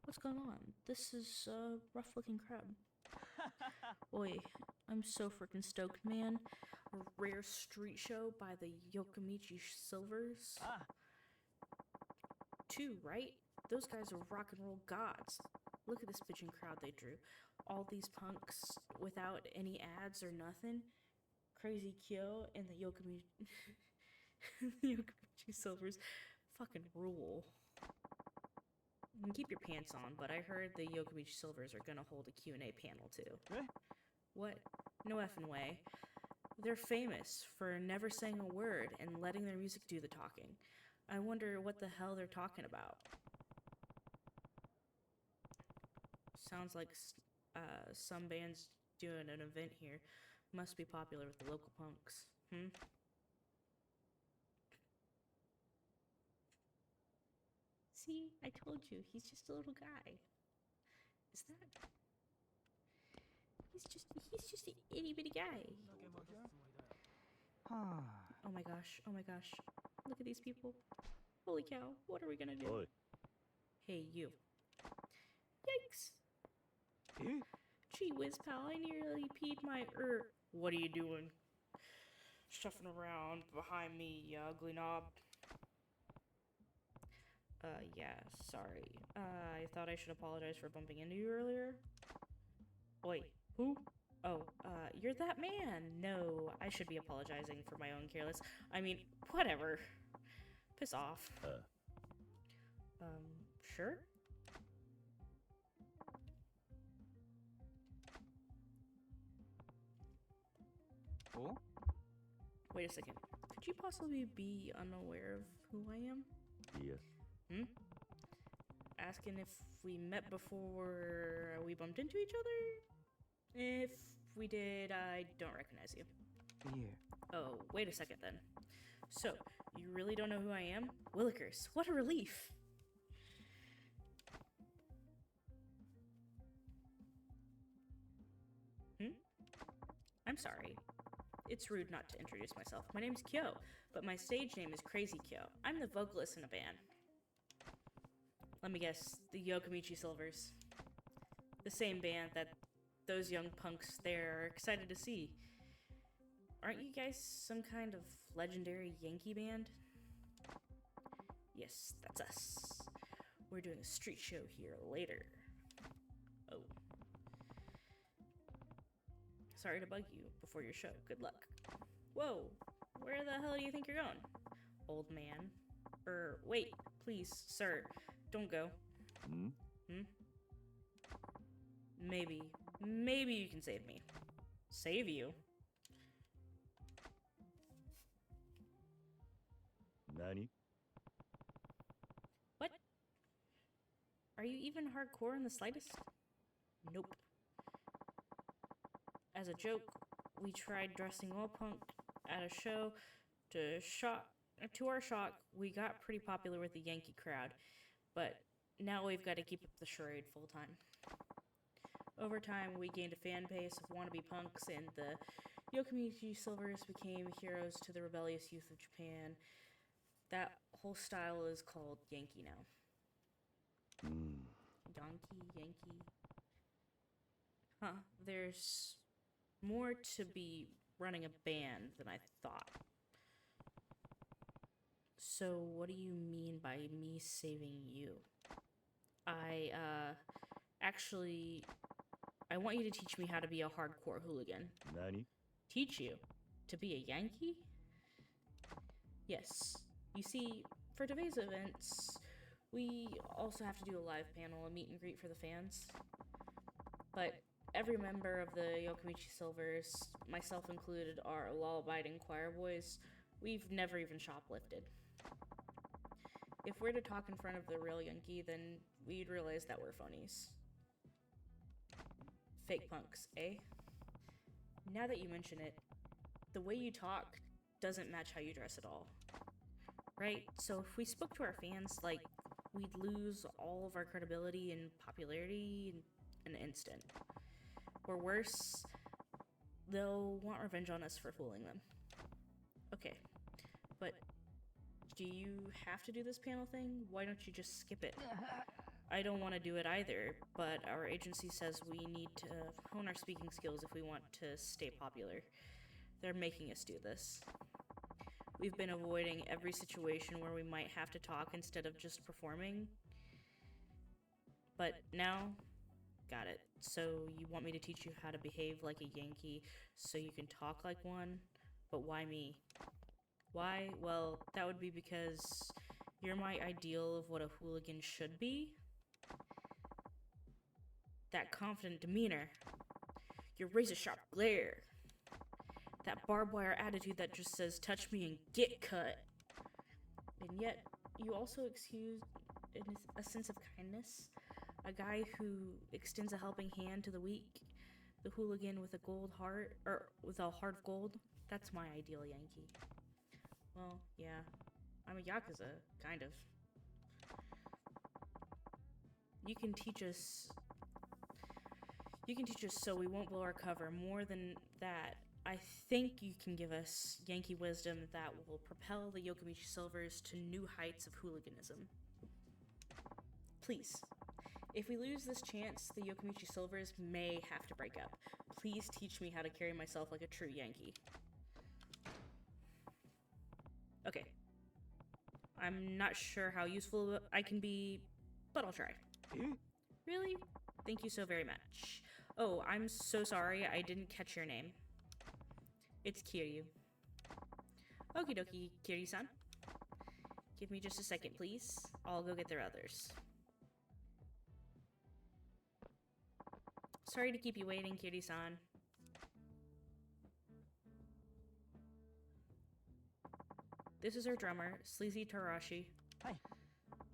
What's going on? This is a rough looking crowd. Oi, I'm so freaking stoked, man. A rare street show by the Yokomichi Silvers. Ah, 2, right? Those guys are rock and roll gods. Look at this bitchin' crowd they drew. All these punks without any ads or nothing. Crazy Kyo and the Yokomichi Yokomichi Silvers fucking rule. You can keep your pants on, but I heard the Yokomichi Silvers are gonna hold a Q&A panel too. Eh? What? No effing way. They're famous for never saying a word and letting their music do the talking. I wonder what the hell they're talking about. Sounds like some band's doing an event here. Must be popular with the local punks. See, I told you, he's just a little guy. Is that? He's just an itty bitty guy. Oh my gosh, oh my gosh. Look at these people. Holy cow, what are we gonna do? Oi. Hey, you. Yikes! eh? Gee whiz, pal, I nearly peed my What are you doing? Shuffling around behind me, you ugly knob. Yeah, sorry. I thought I should apologize for bumping into you earlier. Oi, who? Oh, you're that man. No, I should be apologizing for my own careless. I mean, whatever. Piss off. Sure? Oh? Wait a second. Could you possibly be unaware of who I am? Yeah. Asking if we met before we bumped into each other? If we did, I don't recognize you. Yeah. Oh, wait a second then. So, you really don't know who I am? Willikers, what a relief! I'm sorry. It's rude not to introduce myself. My name's Kyo, but my stage name is Crazy Kyo. I'm the vocalist in a band. Let me guess, the Yokomichi Silvers. The same band that those young punks there are excited to see. Aren't you guys some kind of legendary Yankee band? Yes, that's us. We're doing a street show here later. Oh. Sorry to bug you before your show. Good luck. Whoa, where the hell do you think you're going? Old man. Wait, please, sir, don't go. Maybe you can save me. Save you? Nani? What? Are you even hardcore in the slightest? Nope. As a joke, we tried dressing all punk at a show. To our shock, we got pretty popular with the Yankee crowd, but now we've got to keep up the charade full time. Over time, we gained a fan base of wannabe punks, and the Yokomichi Silvers became heroes to the rebellious youth of Japan. That whole style is called Yankee now. Yankee. Huh, there's more to be running a band than I thought. So, what do you mean by me saving you? Actually, I want you to teach me how to be a hardcore hooligan. Nani? Teach you? To be a Yankee? Yes. You see, for today's events, we also have to do a live panel, a meet and greet for the fans. But every member of the Yokomichi Silvers, myself included, are law-abiding choir boys. We've never even shoplifted. If we're to talk in front of the real Yankee, then we'd realize that we're phonies. Fake punks, eh? Now that you mention it, the way you talk doesn't match how you dress at all. Right? So if we spoke to our fans, like, we'd lose all of our credibility and popularity in an instant. Or worse, they'll want revenge on us for fooling them. Okay, but do you have to do this panel thing? Why don't you just skip it? I don't want to do it either, but our agency says we need to hone our speaking skills if we want to stay popular. They're making us do this. We've been avoiding every situation where we might have to talk instead of just performing. But now, got it. So you want me to teach you how to behave like a Yankee so you can talk like one? But why me? Why? Well, that would be because you're my ideal of what a hooligan should be. That confident demeanor. Your razor-sharp glare. That barbed wire attitude that just says, touch me and get cut. And yet, you also exude a sense of kindness. A guy who extends a helping hand to the weak. The hooligan with a gold heart, or with a heart of gold. That's my ideal Yankee. Well, yeah, I'm a Yakuza, kind of. You can teach us so we won't blow our cover. More than that, I think you can give us Yankee wisdom that will propel the Yokomichi Silvers to new heights of hooliganism. Please, if we lose this chance, the Yokomichi Silvers may have to break up. Please teach me how to carry myself like a true Yankee. Okay. I'm not sure how useful I can be, but I'll try. Really? Thank you so very much. Oh, I'm so sorry I didn't catch your name. It's Kiryu. Okie dokie, Kiryu-san. Give me just a second, please. I'll go get their others. Sorry to keep you waiting, Kiryu-san. This is our drummer, Sleazy Tarashi. Hi.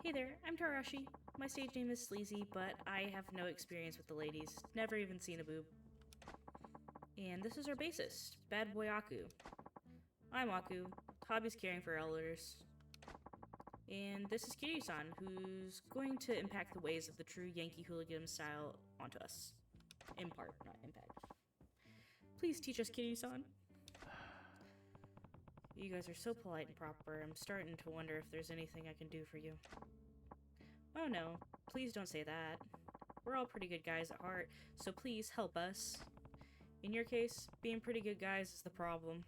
Hey there, I'm Tarashi. My stage name is Sleazy, but I have no experience with the ladies. Never even seen a boob. And this is our bassist, Bad Boy Aku. I'm Aku. Hobby's caring for elders. And this is Kiryu-san, who's going to impact the ways of the true Yankee hooligan style onto us. Impart, not impact. Please teach us, Kiryu-san. You guys are so polite and proper, I'm starting to wonder if there's anything I can do for you. Oh no, please don't say that. We're all pretty good guys at heart, so please help us. In your case, being pretty good guys is the problem.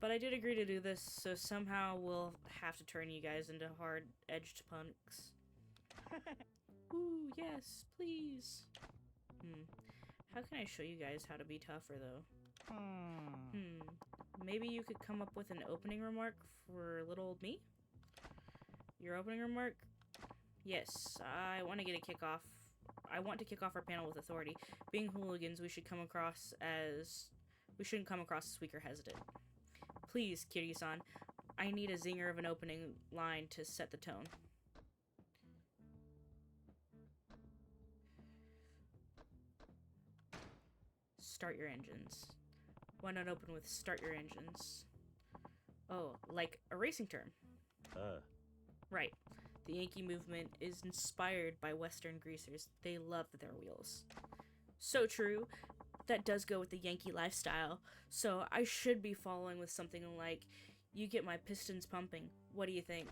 But I did agree to do this, so somehow we'll have to turn you guys into hard-edged punks. Ooh, yes, please. How can I show you guys how to be tougher, though? Maybe you could come up with an opening remark for little old me? Your opening remark? Yes, I want to get a kickoff. I want to kick off our panel with authority. Being hooligans, we shouldn't come across as weak or hesitant. Please, Kiryu-san, I need a zinger of an opening line to set the tone. Start your engines. Why not open with start your engines? Oh, like a racing term. Right. The Yankee movement is inspired by Western greasers. They love their wheels. So true. That does go with the Yankee lifestyle. So I should be following with something like, you get my pistons pumping. What do you think?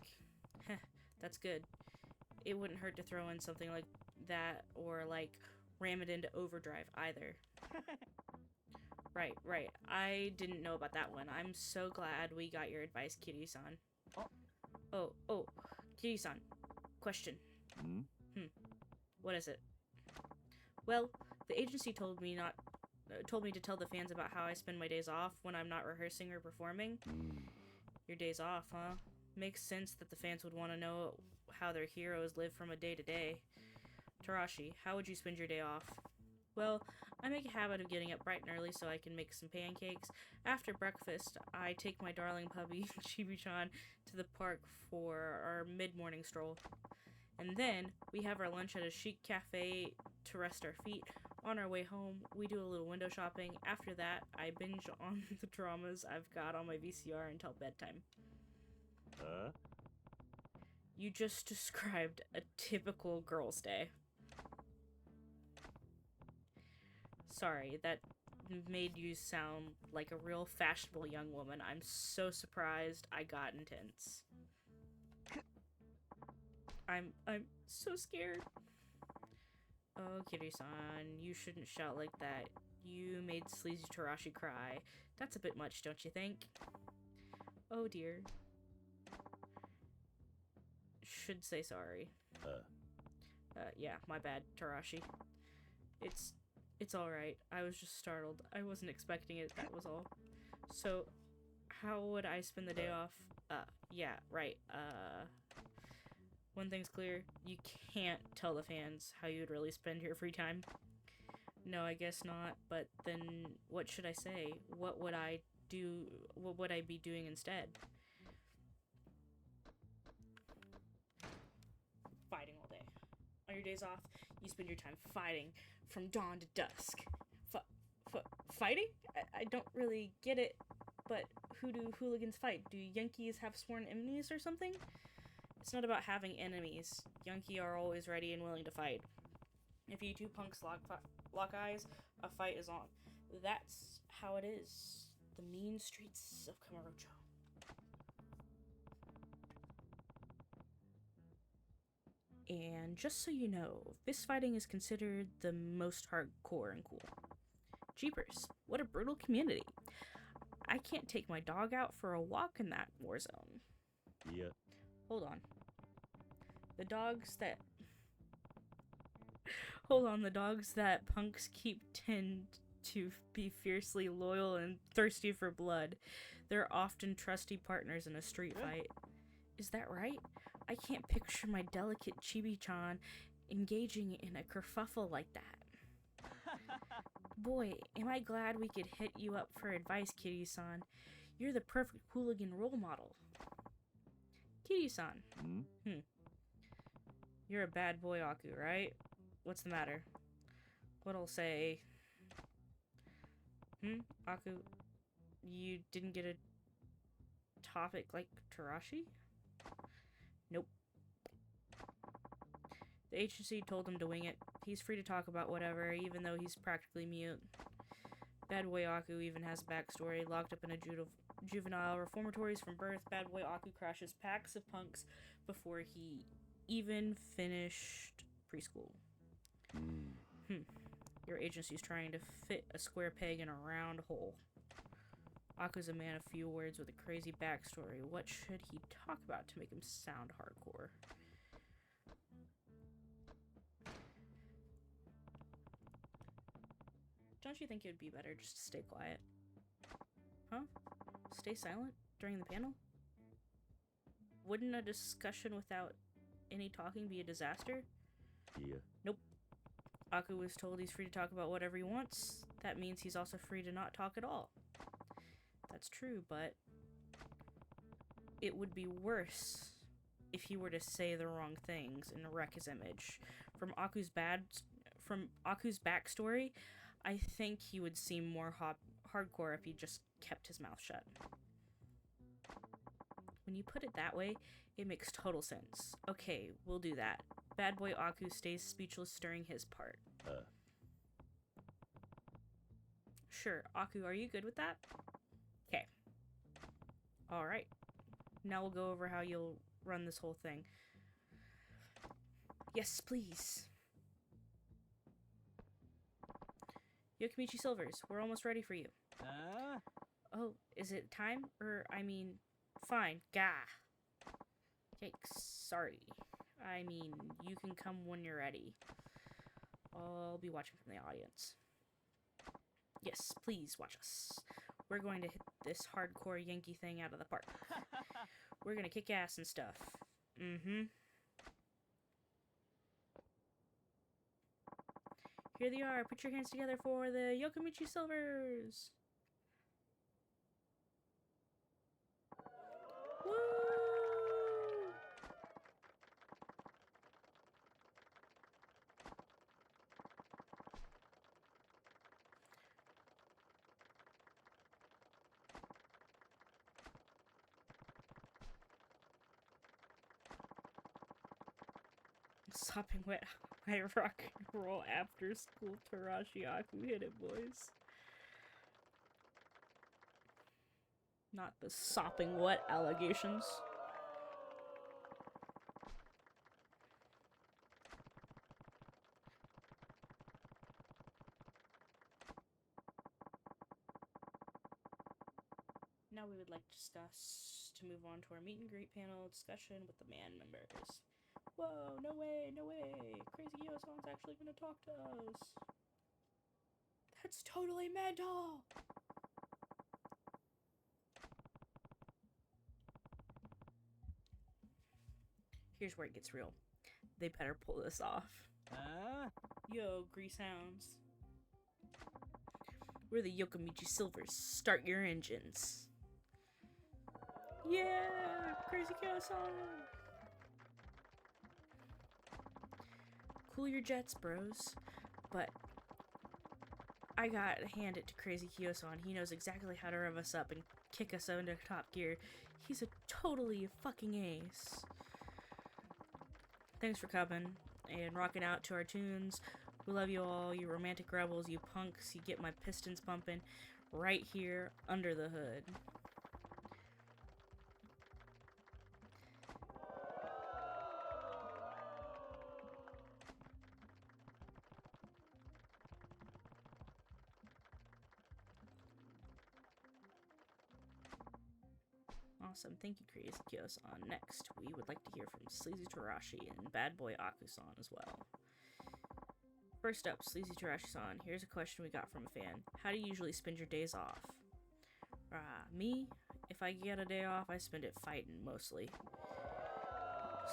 Heh, that's good. It wouldn't hurt to throw in something like that, or like ram it into overdrive either. Right. I didn't know about that one. I'm so glad we got your advice, Kitty-san. Oh, Kitty-san. Question. What is it? Well, the agency told me to tell the fans about how I spend my days off when I'm not rehearsing or performing. Your days off, huh? Makes sense that the fans would want to know how their heroes live from a day to day. Tarashi, how would you spend your day off? Well, I make a habit of getting up bright and early so I can make some pancakes. After breakfast, I take my darling puppy, Chibi-chan, to the park for our mid-morning stroll. And then, we have our lunch at a chic cafe to rest our feet. On our way home, we do a little window shopping. After that, I binge on the dramas I've got on my VCR until bedtime. You just described a typical girl's day. Sorry, that made you sound like a real fashionable young woman. I'm so surprised I got intense. I'm so scared. Oh, Kitty-san, you shouldn't shout like that. You made sleazy Tarashi cry. That's a bit much, don't you think? Oh dear. Should say sorry. Yeah, my bad, Tarashi. It's alright. I was just startled. I wasn't expecting it, that was all. So, how would I spend the day off? Yeah, right. One thing's clear. You can't tell the fans how you'd really spend your free time. No, I guess not. But then, what should I say? What would I do? What would I be doing instead? Fighting all day. On your days off, you spend your time fighting from dawn to dusk. Fighting? I don't really get it, but who do hooligans fight? Do Yankees have sworn enemies or something? It's not about having enemies. Yankee are always ready and willing to fight. If you two punks lock eyes, a fight is on. That's how it is. The mean streets of Kamurocho. And just so you know, fistfighting is considered the most hardcore and cool. Jeepers, what a brutal community. I can't take my dog out for a walk in that war zone. Yeah. Hold on. The dogs that punks keep tend to be fiercely loyal and thirsty for blood. They're often trusty partners in a street fight. Is that right? I can't picture my delicate Chibi-chan engaging in a kerfuffle like that. Boy, am I glad we could hit you up for advice, Kitty-san. You're the perfect hooligan role model. Kitty-san. You're a bad boy, Aku, right? What's the matter? What'll say? Aku, you didn't get a topic like Tarashi? Nope. The agency told him to wing it. He's free to talk about whatever, even though he's practically mute. Bad Boy Aku even has a backstory. Locked up in a juvenile reformatories from birth, Bad Boy Aku crashes packs of punks before he even finished preschool. Your agency's trying to fit a square peg in a round hole. Aku's a man of few words with a crazy backstory. What should he talk about to make him sound hardcore? Don't you think it would be better just to stay quiet? Huh? Stay silent during the panel? Wouldn't a discussion without any talking be a disaster? Yeah. Nope. Aku was told he's free to talk about whatever he wants. That means he's also free to not talk at all. That's true, but it would be worse if he were to say the wrong things and wreck his image. From Aku's backstory, I think he would seem more hardcore if he just kept his mouth shut. When you put it that way, it makes total sense. Okay, we'll do that. Bad Boy Aku stays speechless during his part. Sure. Aku, are you good with that? Okay. Alright. Now we'll go over how you'll run this whole thing. Yes, please. Yokimichi Silvers, we're almost ready for you. Oh, is it time? I mean, fine. Gah. Yikes. Sorry. I mean, you can come when you're ready. I'll be watching from the audience. Yes, please watch us. We're going to hit this hardcore Yankee thing out of the park. We're gonna kick ass and stuff. Mm-hmm. Here they are. Put your hands together for the Yokimichi Silvers. Woo! Sopping wet high rock and roll after school Tarashi Aku hit it, boys. Not the sopping wet allegations. Now we would like to move on to our meet and greet panel discussion with the man members. Whoa, no way, no way. Crazy Yo-san's actually gonna talk to us. That's totally mental! Here's where it gets real. They better pull this off. Yo, Grease Hounds. We're the Yokimichi Silvers. Start your engines. Yeah! Crazy Yo-san! Cool your jets, bros. But I gotta hand it to Crazy Kyo-san. He knows exactly how to rev us up and kick us into top gear. He's a totally fucking ace. Thanks for coming and rocking out to our tunes. We love you all, you romantic rebels, you punks. You get my pistons pumping right here under the hood. Awesome, thank you, Crazy Kyo-san. Next, we would like to hear from Sleazy Tarashi and Bad Boy Aku-san as well. First up, Sleazy Tarashi-san, here's a question we got from a fan. How do you usually spend your days off? Me? If I get a day off, I spend it fighting, mostly.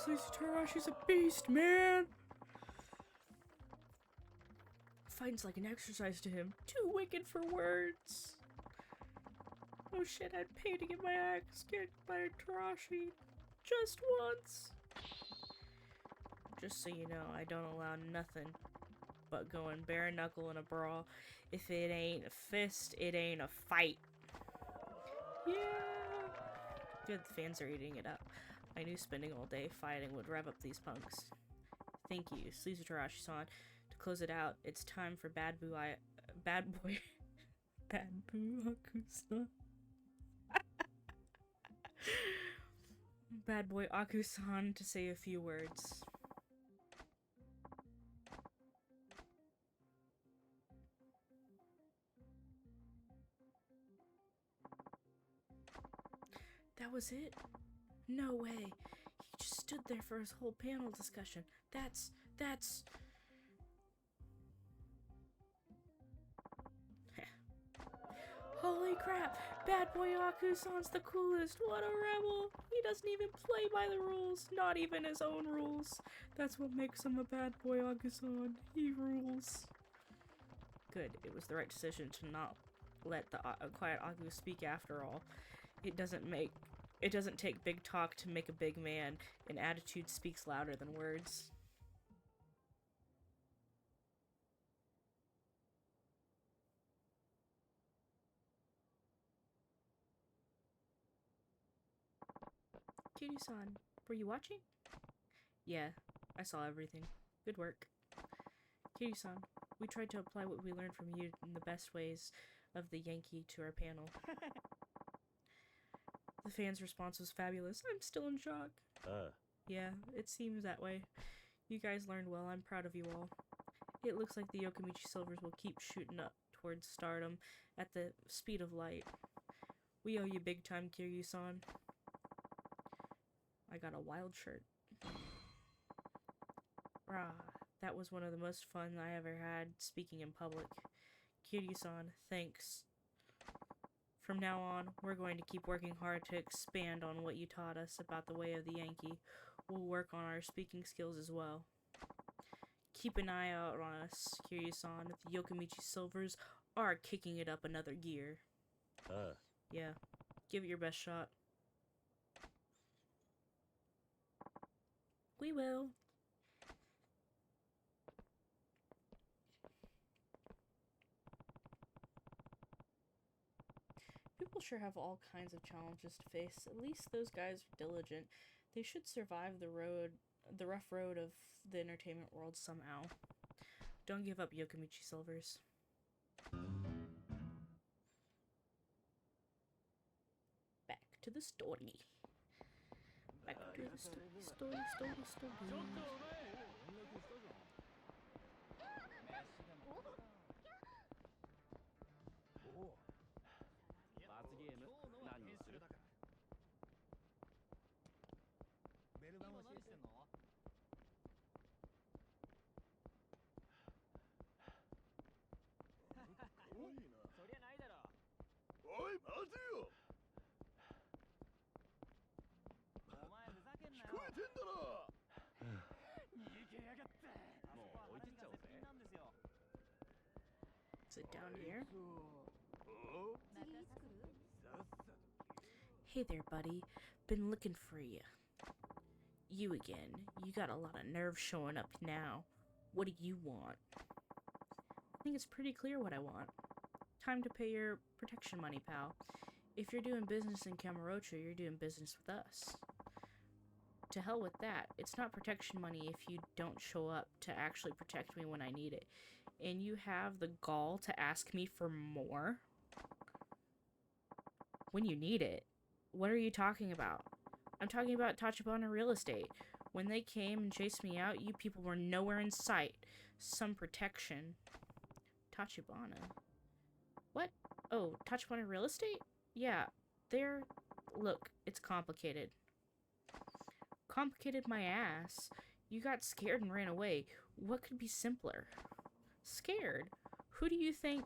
Sleazy Tarashi's a beast, man! Fighting's like an exercise to him. Too wicked for words. Oh shit, I'd pay to get my ass kicked by Tarashi. Just once. Just so you know, I don't allow nothing but going bare knuckle in a brawl. If it ain't a fist, it ain't a fight. Yeah! Good, the fans are eating it up. I knew spending all day fighting would rev up these punks. Thank you, Sleazy Tarashi-san. To close it out, it's time for Bad Boy Aku-san. Bad Boy Aku-san to say a few words. That was it? No way. He just stood there for his whole panel discussion. That's... Holy crap! Bad Boy Aku-san's the coolest! What a rebel! He doesn't even play by the rules, not even his own rules. That's what makes him a Bad Boy Aku-san. He rules. Good, it was the right decision to not let the quiet Aku speak after all. It doesn't take big talk to make a big man, and attitude speaks louder than words. Kiryu-san, were you watching? Yeah, I saw everything. Good work. Kiryu-san, we tried to apply what we learned from you in the best ways of the Yankee to our panel. The fans' response was fabulous. I'm still in shock. Yeah, it seems that way. You guys learned well. I'm proud of you all. It looks like the Yokomichi Silvers will keep shooting up towards stardom at the speed of light. We owe you big time, Kiryu-san. I got a wild shirt. Rah, that was one of the most fun I ever had speaking in public. Kiryu-san, thanks. From now on, we're going to keep working hard to expand on what you taught us about the way of the Yankee. We'll work on our speaking skills as well. Keep an eye out on us, Kiryu-san. The Yokomichi Silvers are kicking it up another gear. Yeah, give it your best shot. We will. People sure have all kinds of challenges to face. At least those guys are diligent. They should survive the rough road of the entertainment world somehow. Don't give up, Yokomichi Silvers. Back to the story. Back to the story. Is it down here? Hey there, buddy. Been looking for you. You again. You got a lot of nerve showing up now. What do you want? I think it's pretty clear what I want. Time to pay your protection money, pal. If you're doing business in Kamurocho, you're doing business with us. To hell with that. It's not protection money if you don't show up to actually protect me when I need it. And you have the gall to ask me for more? When you need it? What are you talking about? I'm talking about Tachibana Real Estate. When they came and chased me out, you people were nowhere in sight. Some protection. Tachibana? What? Oh, Tachibana Real Estate? Yeah, they're... Look, it's complicated. Complicated my ass. You got scared and ran away. What could be simpler? Scared? Who do you think?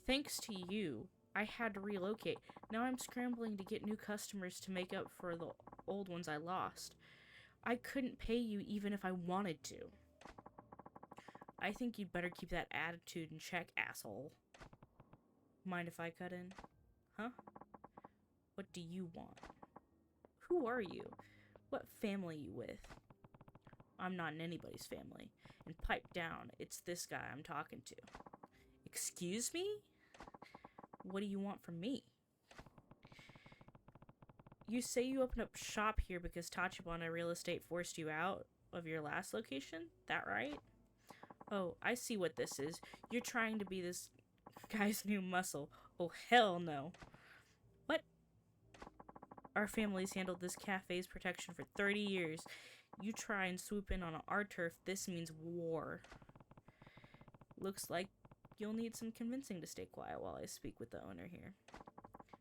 Thanks to you, I had to relocate. Now I'm scrambling to get new customers to make up for the old ones I lost. I couldn't pay you even if I wanted to. I think you'd better keep that attitude in check, asshole. Mind if I cut in? Huh? What do you want? Who are you? What family you with? I'm not in anybody's family. And pipe down, it's this guy I'm talking to. Excuse me? What do you want from me? You say you opened up shop here because Tachibana Real Estate forced you out of your last location? That right? Oh, I see what this is. You're trying to be this guy's new muscle. Oh, hell no. What? Our family's handled this cafe's protection for 30 years. You try and swoop in on our turf, this means war. Looks like you'll need some convincing to stay quiet while I speak with the owner here.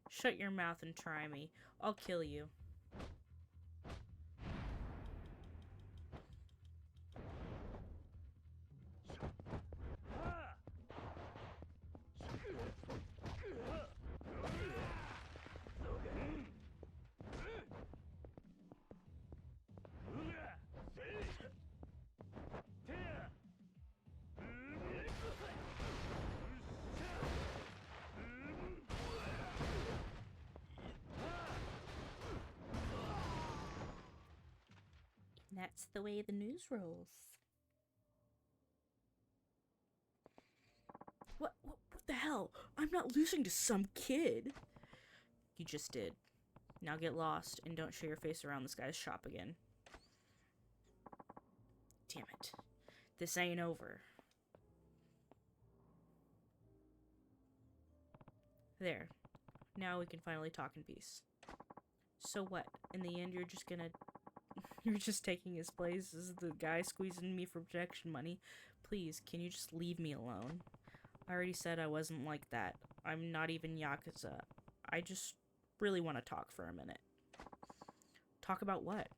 Shut your mouth and try me. I'll kill you. That's the way the news rolls. What the hell? I'm not losing to some kid. You just did. Now get lost and don't show your face around this guy's shop again. Damn it. This ain't over. There. Now we can finally talk in peace. So what? In the end, you're just gonna... You're just taking his place as the guy squeezing me for protection money. Please, can you just leave me alone? I already said I wasn't like that. I'm not even Yakuza. I just really want to talk for a minute. Talk about what?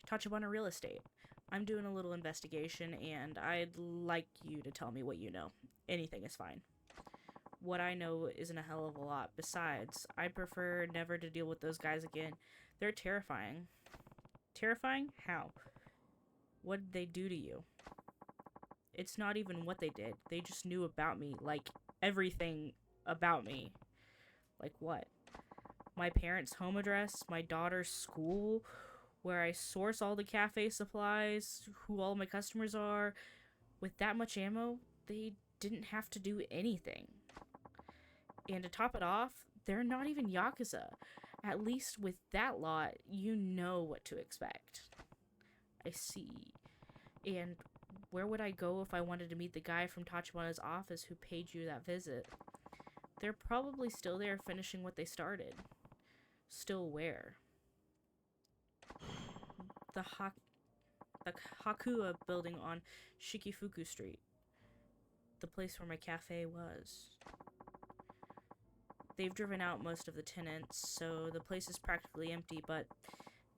Touch upon a real estate. I'm doing a little investigation, and I'd like you to tell me what you know. Anything is fine. What I know isn't a hell of a lot. Besides, I'd prefer never to deal with those guys again. They're terrifying. Terrifying? How? What did they do to you? It's not even what they did. They just knew about me. Like, everything about me. Like what? My parents' home address, my daughter's school, where I source all the cafe supplies, who all my customers are. With that much ammo, they didn't have to do anything. And to top it off, they're not even Yakuza. At least with that lot, you know what to expect. I see. And where would I go if I wanted to meet the guy from Tachibana's office who paid you that visit? They're probably still there finishing what they started. Still where? The Hakua building on Shikifuku Street. The place where my cafe was. They've driven out most of the tenants, so the place is practically empty, but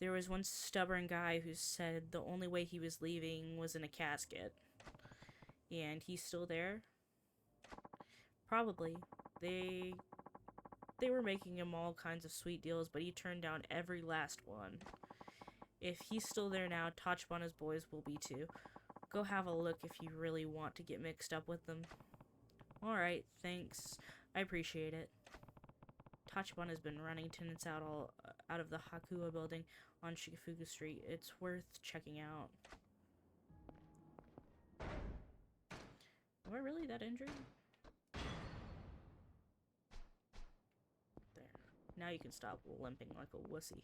there was one stubborn guy who said the only way he was leaving was in a casket. And he's still there? Probably. They were making him all kinds of sweet deals, but he turned down every last one. If he's still there now, Tachibana's boys will be too. Go have a look if you really want to get mixed up with them. Alright, thanks. I appreciate it. Tachibana's been running tenants out of the Hakua building on Shikifuku Street. It's worth checking out. Am I really that injured? There. Now you can stop limping like a wussy.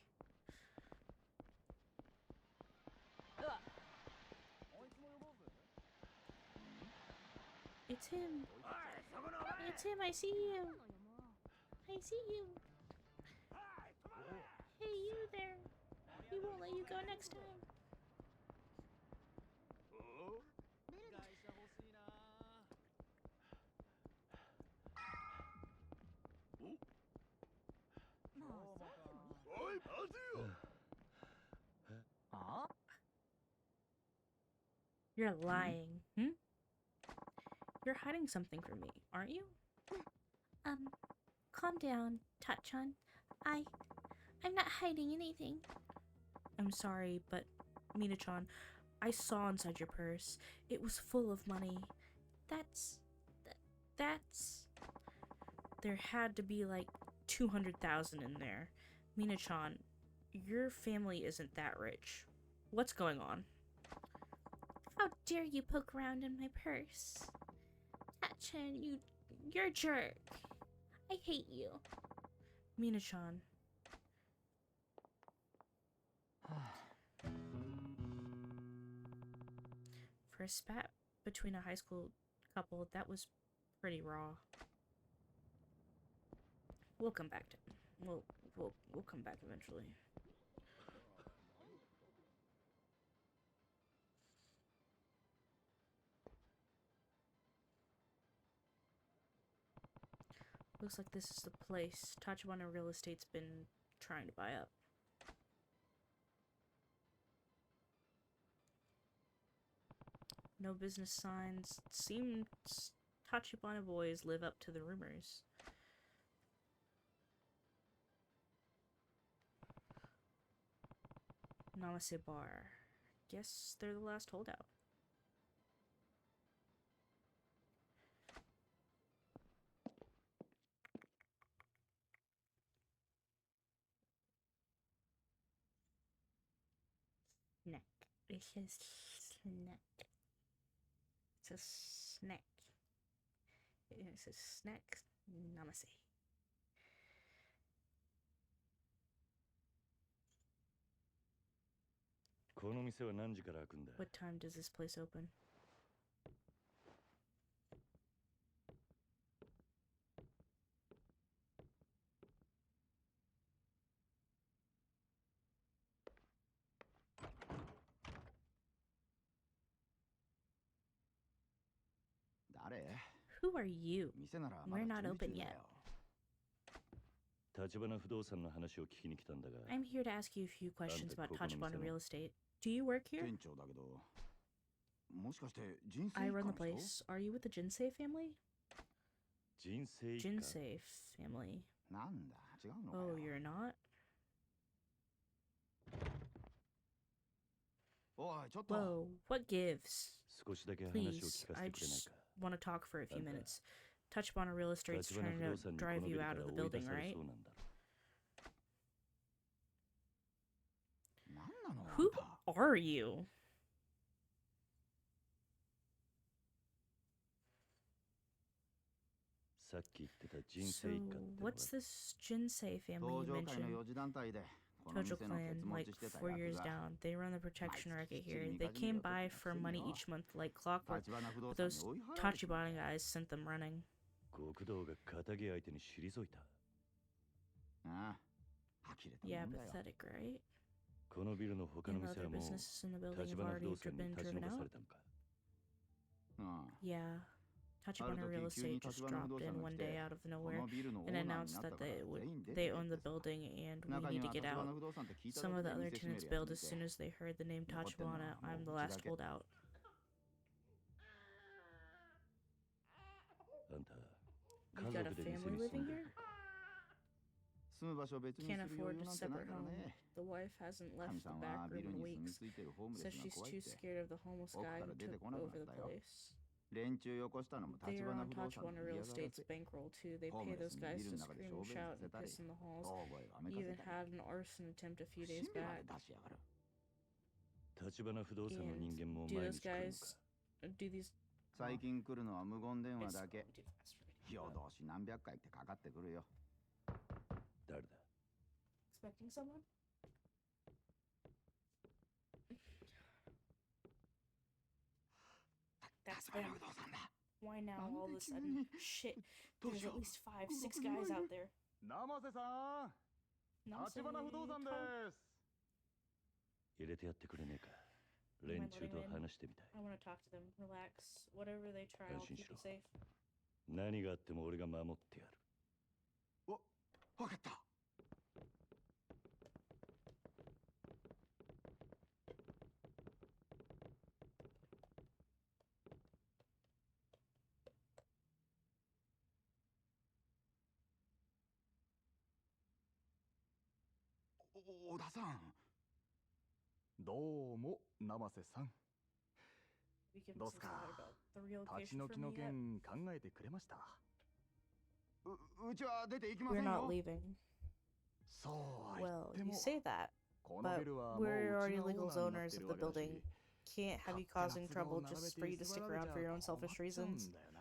It's him. It's him. I see you. I see you. Hey, you there. He won't let you go next time. You're lying, You're hiding something from me, aren't you? Calm down, Tachan. I'm not hiding anything. I'm sorry, but Mina-chan, I saw inside your purse. It was full of money. That's... There had to be like 200,000 in there. Mina-chan, your family isn't that rich. What's going on? How dare you poke around in my purse? Tachan, you're a jerk. I hate you. Mina-chan. For a spat between a high school couple, that was pretty raw. We'll come back to him. We'll come back eventually. Looks like this is the place Tachibana Real Estate's been trying to buy up. No business signs. Seems Tachibana boys live up to the rumors. Namase Bar. Guess they're the last holdout. Snack. It says snack. It's a snack. It says snack. Namase. What time does this place open? Who are you? 店ならま We're だ not 準 open 備中だ yet. よ。立花不動産の話を聞きに来たんだが、 I'm here to ask you a few questions about Anta Tachibana Kokono real estate. Do you work here? 店長だけど、もしかして人生 I 一家 run の the 人？ place. Are you with the Jinsei family? 人生一家 Jinsei family. なんだ、違うのか Oh, よ。 you're not? おい、ちょっと。 Whoa, what gives? 少しだけ話を Please, 聞かせ I てくれない just か。 want to talk for a few Anta, minutes. Tachibana real estate's 立花 trying 不動 to 産にこ drive のビ you ルか out ら of the 追い出 building, され right? そうなんだ。なんなの Who あんた are you? さっき言ってた人 So, 生一家ってのは what's this Jinsei family 登 you 場会の mentioned? 4次団体でこの Tojo 店のケ clan, ツ持 like ちしてた 4 years ヤクザ down. They run the protection Nice. racket here. Chiri They came Mikazumi by got for the money same each month like clockwork. 立花不動 But 産 those に追い払われてる Tachibana guys sent them running. 極道が仇相手に退いた。ああ、呆れた Yeah, もんだよ。 pathetic, right? このビルの他の And 店 other はもう businesses in the building 立 have 花不 already 動産に been 立ち driven 退か out. れたのか。うん。 Yeah. Tachibana real estate just dropped in one day out of こ nowhere のビルのオー and ナーに announced なった that から they would 全員出て they け own っ the てさ。 building and we 中に need to は get 立 out. 花不動産って聞いた Some だ of け the で other 店閉め tenants るやつ bailed い as て soon as they heard the name 残ってんのは Tachibana. もう I'm the うち last だけ。 holdout. あんた、 You've 家 got a 族で店 family に住 living んで here? る。住む場所を別にす Can't る afford 余裕 a なんてない separate から home. ね。 The wife hasn't 神 left さ the ん back はビ room ル in に住み weeks. 着いてるホームレ Says スが she's 怖い too って。 scared of the homeless Oku guy kara who dete took kona over the katta yo. place. 連中よこしたのも They 立 are 花 on 不動産の Tachibana real 嫌がらせ。 estate's bankroll too. They ホー pay ムレ those スに guys ビル to の中で scream 小 and 便 shout させ and たり、 piss in the halls. 大声をあめかせ Even たり、 had an arson attempt a few 新 days 聞まで back. 出しやがる。立花不動産の And 人間も do 毎 those 日来るの guys か。 do these 最近来るのは無言電話 It's だけ。 going too fast for me to keep 夜 up. 通し何百回ってかかってくるよ。誰だ。 Expecting someone? That's 立花 them. 不動産だ。 Why now なん all で of a 急 sudden? に Shit. どう There's しよ at う。 least 5, 動 6 きない guys out there. 生瀬さん、 Namaste, 立花不動産で Tom. す。入れてやってくれねえか。 Am 連 I 中 letting と them in? 話してみたい。 I want to talk to them. Relax. Whatever they try, I'll安心 keep し you ろ。 safe. 何があっても俺が守ってやる。わかった。小田さん。どうも生瀬さん。 We give どう us す a か。 thought about the 立ち relocation 退 for きの me yet? 件考えてくれました。うちは出て行きませ We're ん not よ。 leaving. そうは言 Well, って you も、 say that, この but ビルはもう we're う already ちがオー legal ナーになっ owners て of る the わけだ building. し、 Can't have you 勝手 causing な都合 trouble 並べ just て for you 居 to 座 stick られ around ちゃ for your own 困っ selfish ちゃうん reasons. だよな。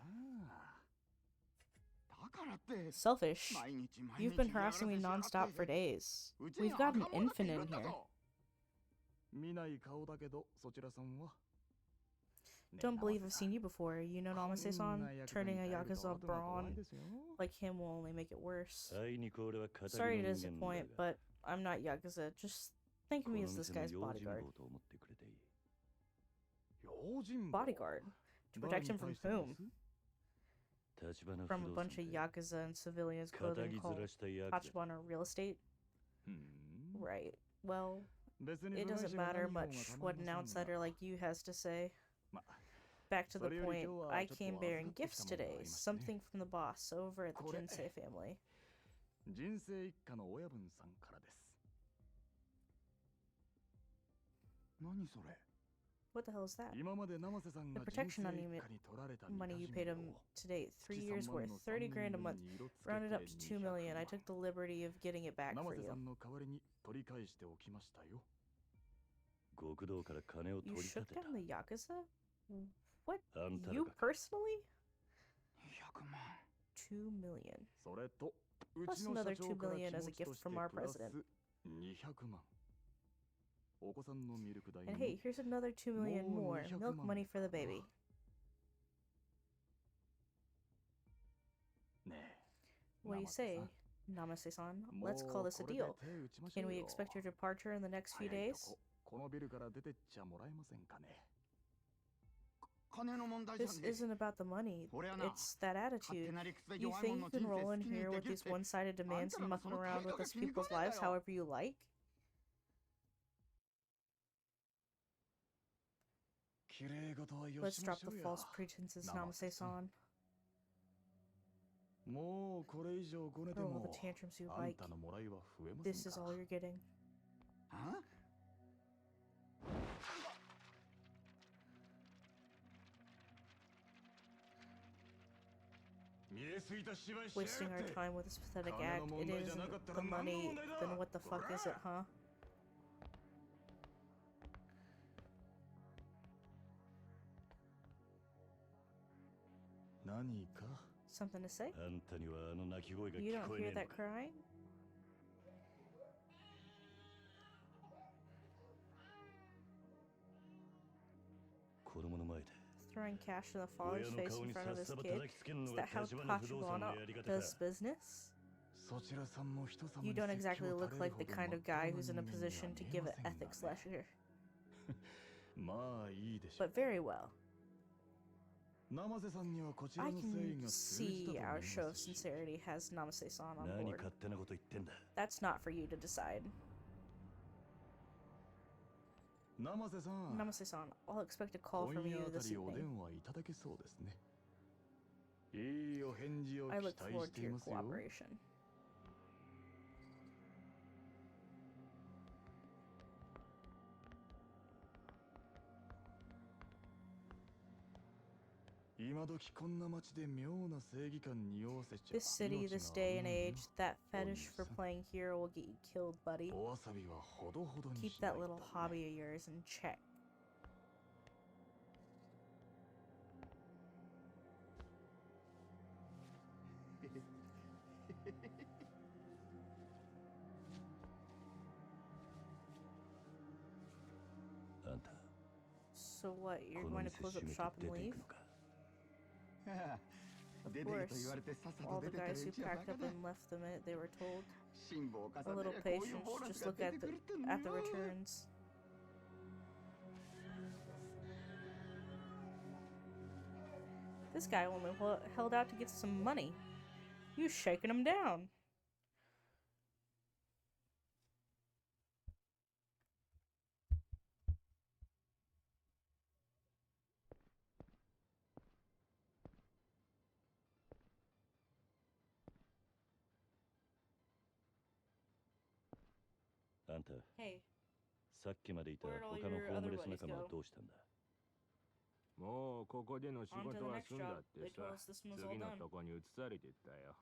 だからって。 Selfish? 毎日毎 You've 日 been 嫌がらせ harassing me しやがって nonstop for days. うちに We've は got an 赤者だって infant い in るんだ here. ぞ。見ない顔だけど、そちらさんは。 Don't believe I've seen you before. You know Namaste-san? Turning a Yakuza brawn like him will only make it worse. あいにく俺は仇の Sorry to 人間だ disappoint, が、 but I'm not Yakuza. Just think こ of の me as this 店の guy's 用心 bodyguard. 棒と思ってくれていい。用心棒。 Bodyguard? To protect him from whom? 立花不 From a 動産 bunch of で Yakuza and civilians 仇 clothing ず called らしたヤクザ。 Tachibana Real Estate? ふん。 Right. Well, 別に it 部外 doesn't 者が matter 何言おうが much 構 what い an ませんが。 outsider like you has to say. ま、 Back to the それより point, 今日は I ちょっと came 預か bearing ってき gifts たものがあ today. りましてね。 Something from the boss over at the これ、 Jinsei family. 人生一家の親分さんからです。何それ。 What the hell is that? 今まで生瀬さんが The 人 protection 生 on 一 you, 家に取られた money you み paid か him じめを to date, 月 3 years 3 worth, 万の 30 3 grand a 分 month, に色つけ rounded て up to 2 200 million. I 万。 took the liberty of getting it back 生 for 瀬さ you. んの代わりに取り返しておきましたよ。極道から金を取 You り shook 立てた。 down the Yakuza? What? あんたら You が personally? 200万。 2 million. それと、う Plus ちの another 社長 2から million 気 as 持 a ちと gift して from our プラス president. 200万。お子さんのミルク代 And に hey, here's another 2 million More more. 200 Milk 万 money for the かな。 baby. ねえ、 What do you 生瀬 say, さん。 Namaste-san? も Let's call う this a これで deal. 手打ちましょ Can う we よ。 expect your departure in the next few 早いと days? こ、このビルから出てっちゃもらえませんかね。金の問題じゃ This ねえ。 isn't about the money. 俺はな、 It's that 勝 attitude. 手な理屈で You 弱い think 者 you の can 人生 roll 好 in きに here で with きるっ these て。 one-sided あん demands た and らのそ mucking の around 態度 with が us 気に食 people's わねえん lives だよ。 however you like? 綺麗事はよ Let's しま drop し the ょうや。 false pretenses, Namaste-san. もうこれ以上ごねて Throw all も the tantrums you あん like. たのもらいは増えません This is か all you're getting. あ？ Wasting our time with this pathetic act. It isn't the money, then what the fuck is it, huh? Something to say? あんたにはあの泣き声が You 聞 don't こえね hear えの that か。 crying? Throwing cash in the father's face in front of his kid? Is that how Tachibana does business? You don't exactly look like the kind of guy who's in a position to give an ethics lecture. But very well. I can see our show of sincerity has Namaste-san on 何 board. 勝手なこと言ってんだ。 That's not for you to decide. 生瀬さん、 Namaste-san, I'll expect a call 今 from 夜 you あた this りお evening. 電話いただけそうですね。いいお返事を I 期 look 待 forward し to てい your ますよ。 cooperation. This city, this day and age, that fetish for playing hero will get you killed, buddy. Keep that little hobby of yours in check. So what, you're going to close up shop and leave? Of course. All the guys who packed up and left the minute they were told. A little patience, just look at the returns. This guy only held out to get some money. You shaking him down. Hey, さっきまでいた where'd all 他の your ホーム other レス buddies 仲間は go? どうしたんだ。もうここでの仕 On to 事 the は next 済んだ job. って They さ told us this one was all 次の done. とこに移されてったよ。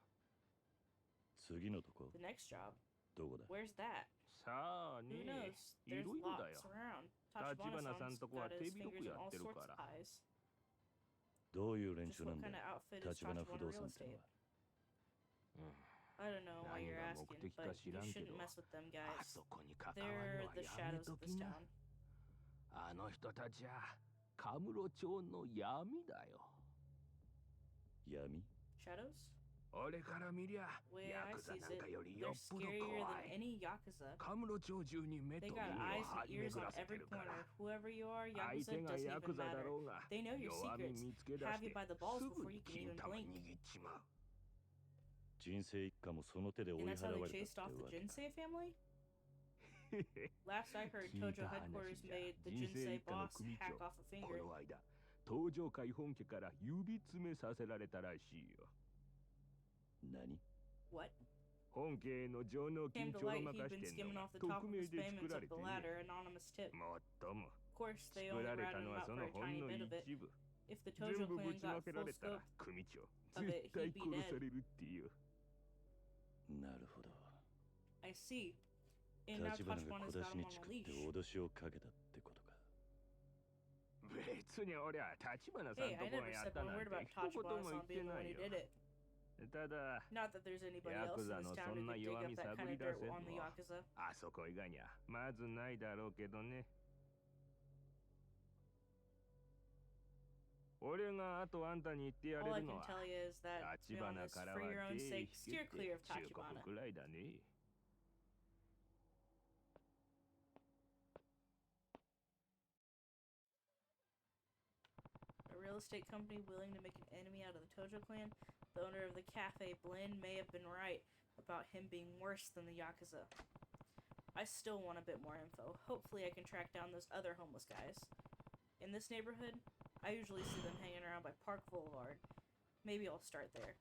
次のとこ The next job? どこだ。 Where's that? さあ Who ね knows? い There's ろいろだよ。 lots around. 橘さん Tachibana-san's とこは got 手 his 広 fingers く in やっ all てる sorts か of ら。 pies. どういう連 Just 中な what んだ kind of outfit is 立花不 Tachibana 動 Real 産っての Estate? は。I don't know why you're 何が目 asking, 的か but 知 you らんけ shouldn't ど、 mess with them あ guys. そこに関わるの They're は the やめ shadows と of き this な。 town. あの人たちはカムロ町の闇だよ。闇 Shadows? 俺から見りゃ Way ヤ I クザ sees なん it, かより they're よっぽど scarier 怖 than い。 any Yakuza. カムロ町中に目と They 耳 got を eyes 張 and り ears 巡 on らせて every るから。 corner. Whoever you are, 相 Yakuza 手が doesn't ヤク even ザだ matter. ろうが、 They know your 弱み secrets, 見つけ出 have し you て by the balls すぐ before に you can 金 even 玉 blink. 握っちまう。人生一家もその手で追い And that's how 払 they われたって chased off the わけか。 Jinsei family? Last I heard, 聞い Tojo た話 headquarters じゃ、 made the 人生 Jinsei 一家の boss 組 hack 長、 off a こ finger. の間、東上会本家から指詰めさせられたらしいよ。何 What? 本家への上納 Came 金 to ちょろ light ま he'd かし been てん skimming のが off the top 匿 of 名 his で payments 作ら of れ the てね。 latter, anonymous tip. もっとも、 Of course, they 作 only られ ratted たの him は out そ for の a ほん tiny の bit of it. 一部。 If the 全 Tojo 部ぶ clan ちま got けら full れたら scope 組長 of 絶 it, 対 he'd be 殺 dead. されるっていう。なるほど。 I see. And now 立花が Tachibana's 小出 got し him に on チ a クって leash. 脅しをかけたってことか。別に俺は立花さん Hey, と I こ never がやっ said た one なん word て about 一言も Tachibana-san 言って being the な one い who よ。 did it. ただ、 Not that there's anybody ヤ else ク in ザ this の town そ who んな could dig 弱 up み that 探 kind り of 出 dirt せん on the のは Yakuza. あそこ以外にはまずないだろうけどね。俺があとあんたに言ってや All れ I る can のは tell you is that, to be 立花 honest, から for は your 手 own 引 sake, け steer って clear of 忠告 Tachibana. くらいだね。A real real estate company willing to make an enemy out of the Tojo clan, the owner of the cafe, Blinn, may have been right about him being worse than the Yakuza. I still want a bit more info. Hopefully I can track down those other homeless guys. In this neighborhood, I usually see them hanging around by Park Boulevard. Maybe I'll start there.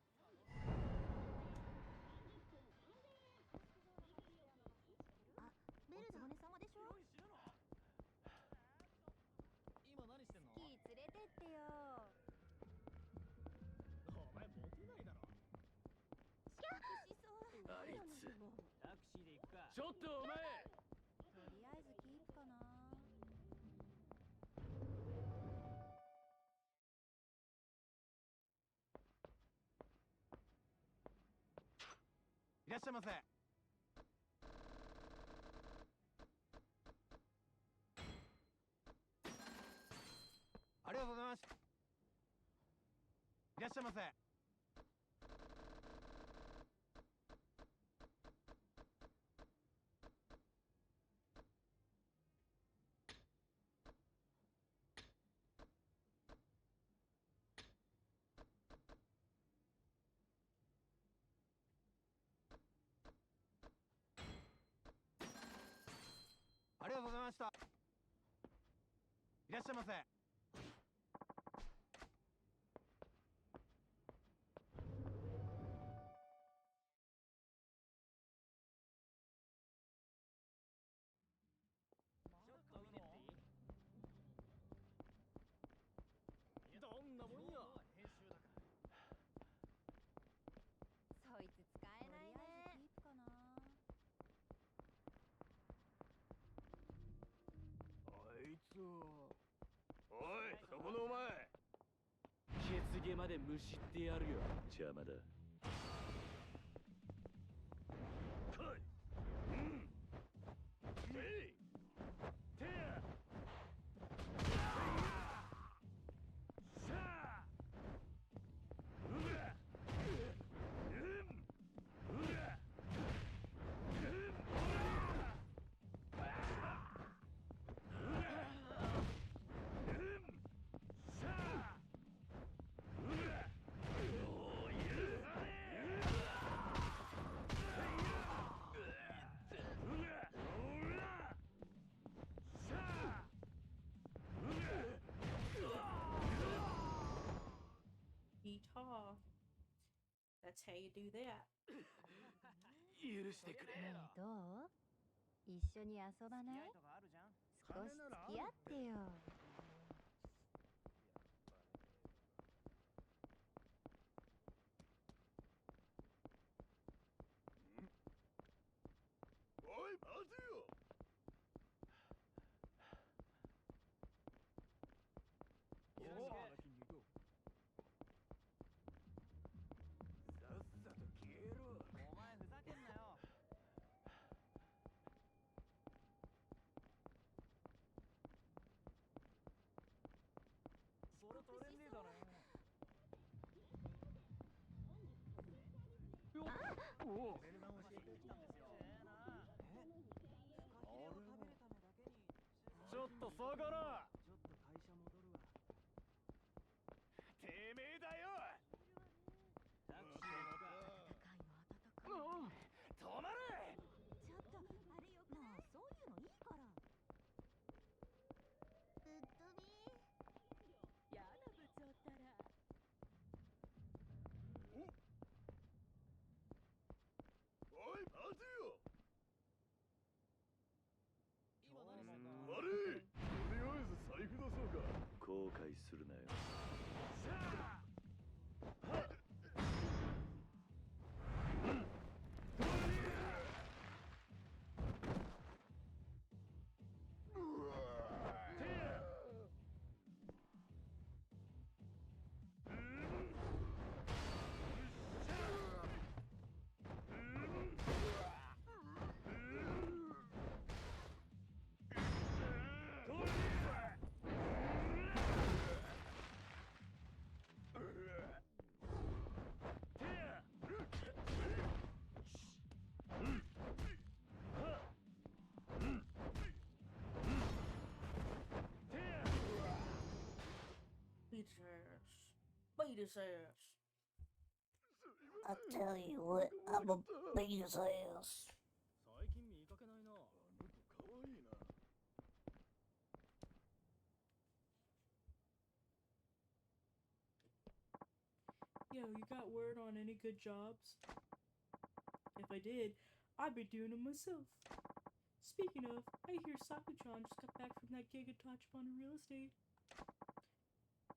邪魔だ。Yeehaw. That's how you do that. どう？一緒に遊ばない？少し付き合ってよ。おい、待てよ。ちょっと下がら。てめえだよ。止まれ。ちょっとあれよ。まあそういうのいいから。ぶっ飛び。やだ部長ったら。おい、待てよ。悪い。とりあえず財布出そうか。後悔するなよ。beat his ass. I tell you what, I'm a beat his ass. 最近見かけないな。かわいいな。 Yo, you got word on any good jobs? If I did, I'd be doing them myself. Speaking of, I hear Saku-chan just got back from that gig at Tachibana Real Estate.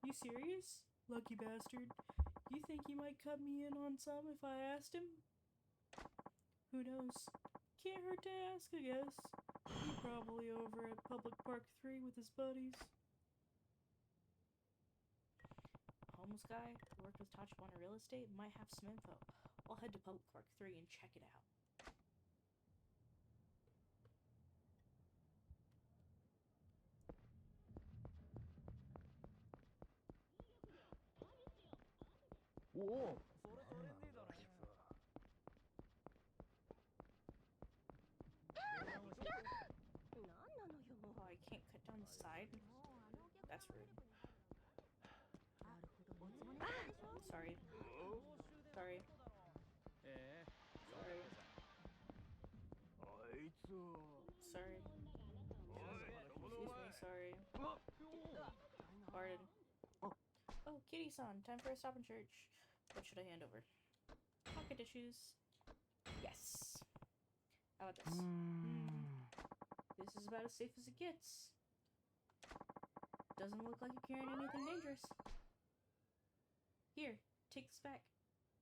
You serious? Lucky bastard. You think he might cut me in on some if I asked him? Who knows? Can't hurt to ask, I guess. He's probably over at Public Park 3 with his buddies. Homeless guy who worked with Tachibana Real Estate might have some info. I'll head to Public Park 3 and check it out. Oh, それ取れんねえだろ。Oh, I can't cut down the side? That's rude. Sorry. Sorry. Sorry. Sorry. Excuse me, sorry. Pardon. Oh, Kitty-san, time for a stop in church. What should I hand over? Pocket tissues. Yes. How about this? This is about as safe as it gets. Doesn't look like you're carrying anything dangerous. Here, take this back.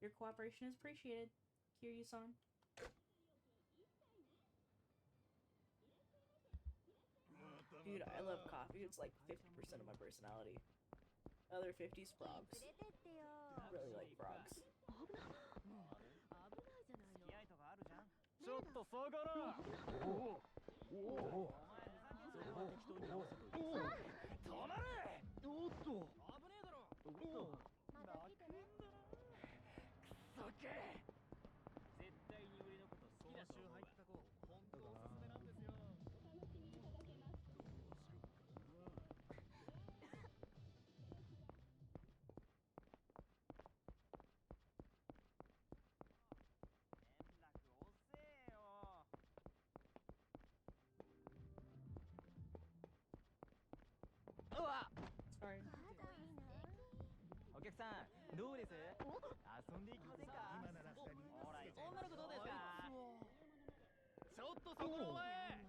Your cooperation is appreciated. Kiryu-san. Dude, I love coffee. It's like 50% of my personality. Other 50's frogs. Really like frogs. ちょっと下がら。おお。おお。それは適当に合わせといて。止まれ。おっと。危ねえだろ。おお。泣くんだ。くそけ。絶対に俺のこと好きだと思うわ。本当おすすめなんですよ。Sorry. お客さん、どうです？遊んでいきませんか？今なら2人。ほら、女の子どうですか？ちょっとそこのお前。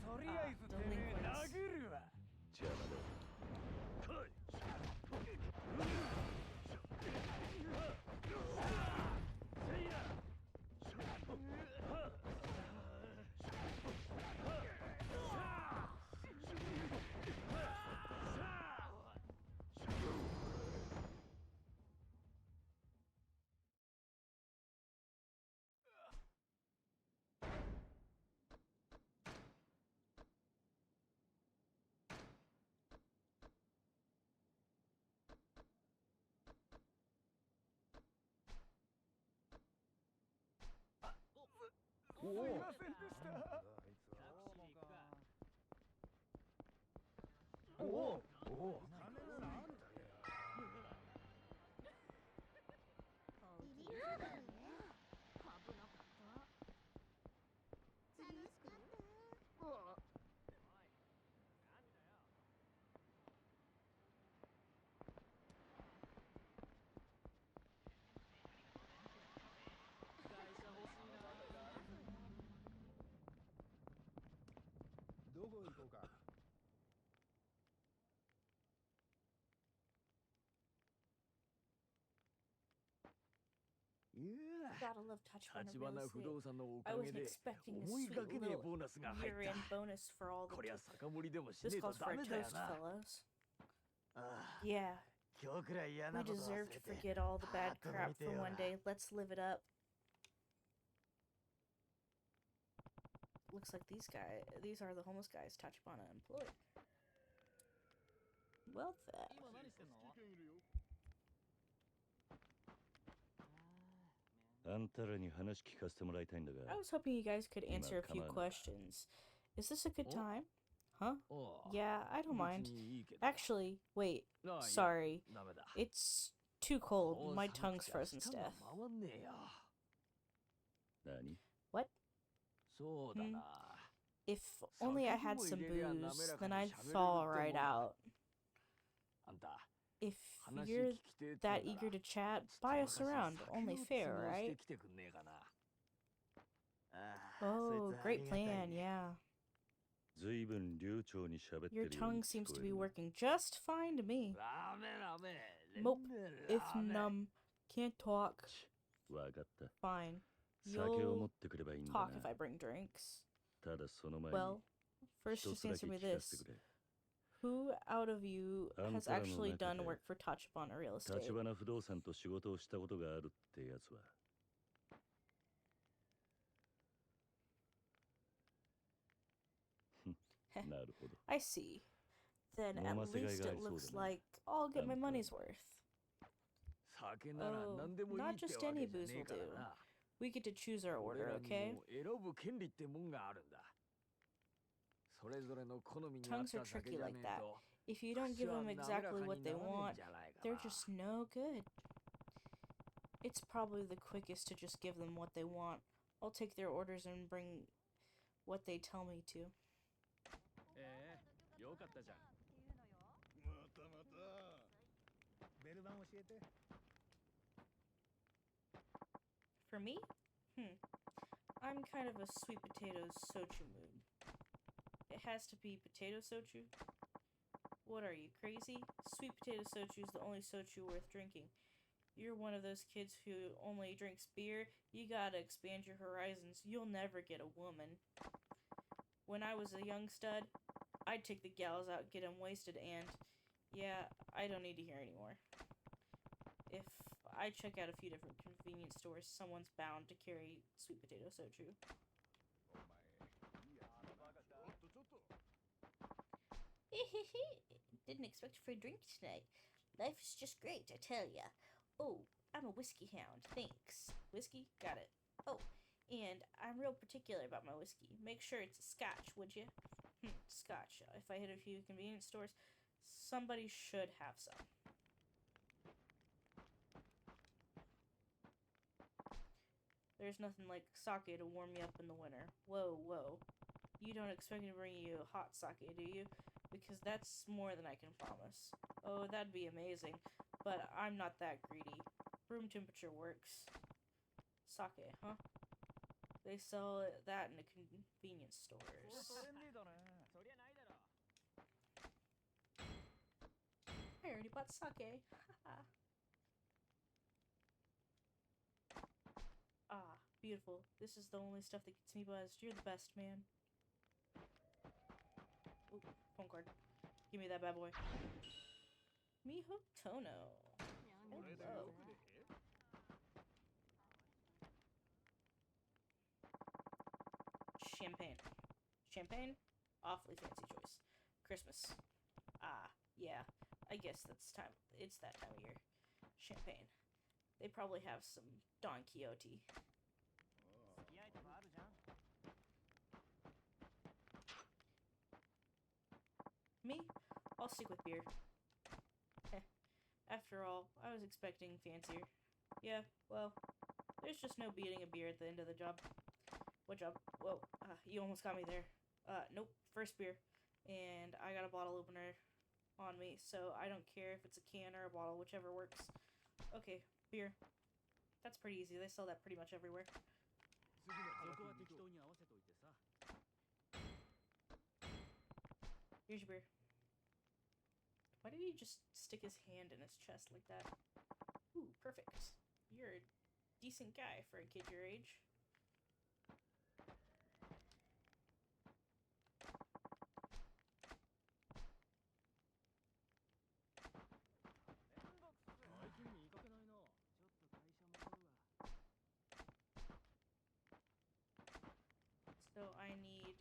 とりあえずてめえ殴るわ。邪魔だ。すいませんでした。おお。おお。どこ行こうか。Gotta love Tachibana Real 橘不 Estate. 動産のお I かげ wasn't で expecting this 思い sweet がけねえ little ボーナスが入っ year-end た。 bonus for all こりゃ the... 酒盛りでもし This ねえと calls ダ for a メだよ toast, な。 fellows. ああ、 Yeah, 今日くらい嫌 we なこと忘 deserve れ to て。 forget all the bad あーっと crap 飲みてえ for よ one な。 day. Let's live it up. Looks like these are the homeless guys Tachibana employed. Well then. 今何してんの？あんたらに話聞かせてもらいたいんだが。 I was hoping you guys could answer a few questions. Is this a good time? huh? Yeah, I don't mind. Actually, wait. Sorry. It's too cold. My tongue's frozen stiff. What? If only I had some booze, then I'd thaw right out. If you're that eager to chat, buy us around. Only fair, right? Oh, great plan, yeah. Your tongue seems to be working just fine to me. Mope, it's numb. Can't talk. Fine. You'll talk if I bring drinks. Well, first just answer me this. Who out of you has actually done work for Chap on a real estate? I see. Then at least it looks like I'll get my money's worth. Oh, not just any booze will do. We get to choose our order, okay? Tongues are tricky like that. If you don't give them exactly what they want, they're just no good. It's probably the quickest to just give them what they want. I'll take their orders and bring what they tell me to. For me? I'm kind of a sweet potato sochu mood. It has to be potato sochu? What are you, crazy? Sweet potato sochu is the only sochu worth drinking. You're one of those kids who only drinks beer. You gotta expand your horizons. You'll never get a woman. When I was a young stud, I'd take the gals out, get them wasted, and... yeah, I don't need to hear anymore. If I check out a few different convenience stores, someone's bound to carry sweet potato sochu. Didn't expect a free drink tonight. Life is just great, I tell ya. Oh, I'm a whiskey hound, thanks. Whiskey? Got it. Oh, and I'm real particular about my whiskey. Make sure it's a scotch, would you? Scotch. If I hit a few convenience stores, somebody should have some. There's nothing like sake to warm me up in the winter. Whoa, whoa. You don't expect me to bring you hot sake, do you? Because that's more than I can promise. Oh, that'd be amazing. But I'm not that greedy. Room temperature works. Sake, huh? They sell that in the convenience stores. I already bought sake. Ah, beautiful. This is the only stuff that gets me buzzed. You're the best, man. Ooh, phone card. Give me that bad boy. Miho Tono. Hello. Champagne. Champagne? Awfully fancy choice. Christmas. Ah, yeah. I guess it's that time of year. Champagne. They probably have some Don Quixote. Me? I'll stick with beer. After all, I was expecting fancier. Yeah, well, there's just no beating a beer at the end of the job. What job? Whoa, you almost got me there. Nope, first beer. And I got a bottle opener on me, so I don't care if it's a can or a bottle, whichever works. Okay, beer. That's pretty easy, they sell that pretty much everywhere. Here's your beer. Why did he just stick his hand in his chest like that? Ooh, perfect. You're a decent guy for a kid your age. So I need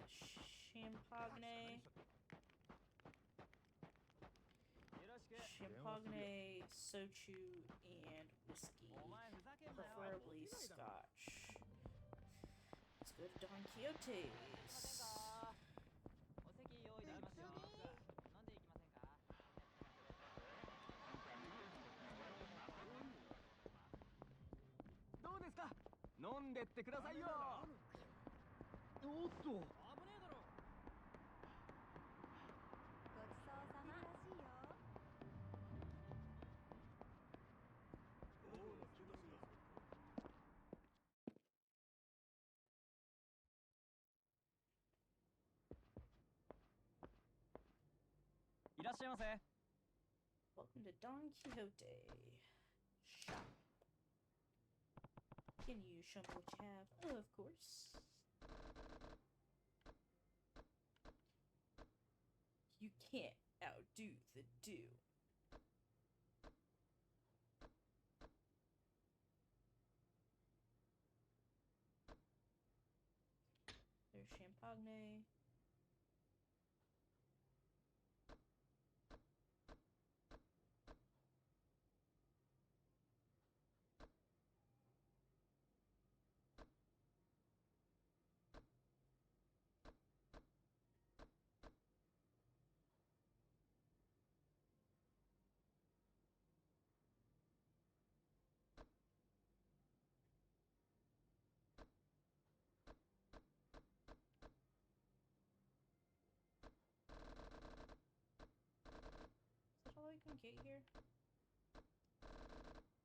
champagne, sochu, and whiskey. Preferably scotch. Let's go to Don Quixote's. んでってくださいよ。おっと。危ねえだろ。ごちそうさまらしいよ。いらっしゃいませ。 Welcome to Don Quixote shop. Can you show me what you have? Oh, of course. You can't outdo the do. There's Champagne. Is that all I can get here?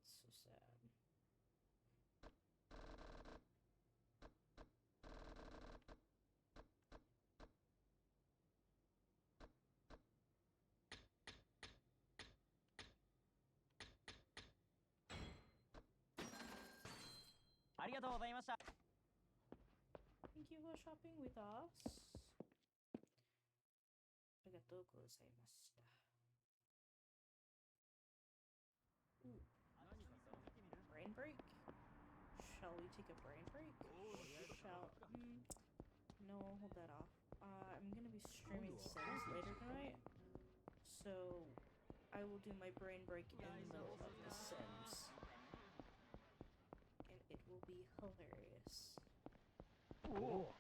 It's so sad. Thank you for shopping with us. Arigatou gozaimashita. Ooh. Brain break? Shall we take a brain break? No, hold that off. I'm gonna be streaming Sims later tonight, so I will do my brain break in the middle of the Sims, and it will be hilarious. Oh.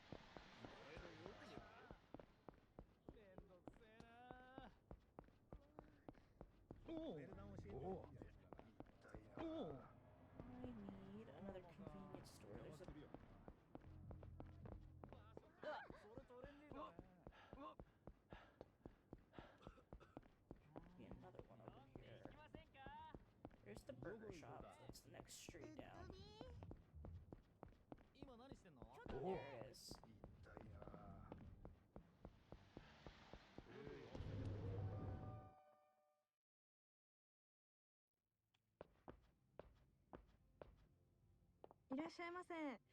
I need another convenience store. There's a... Be another one over here. There's the burger shop. That's the next street down. There it is.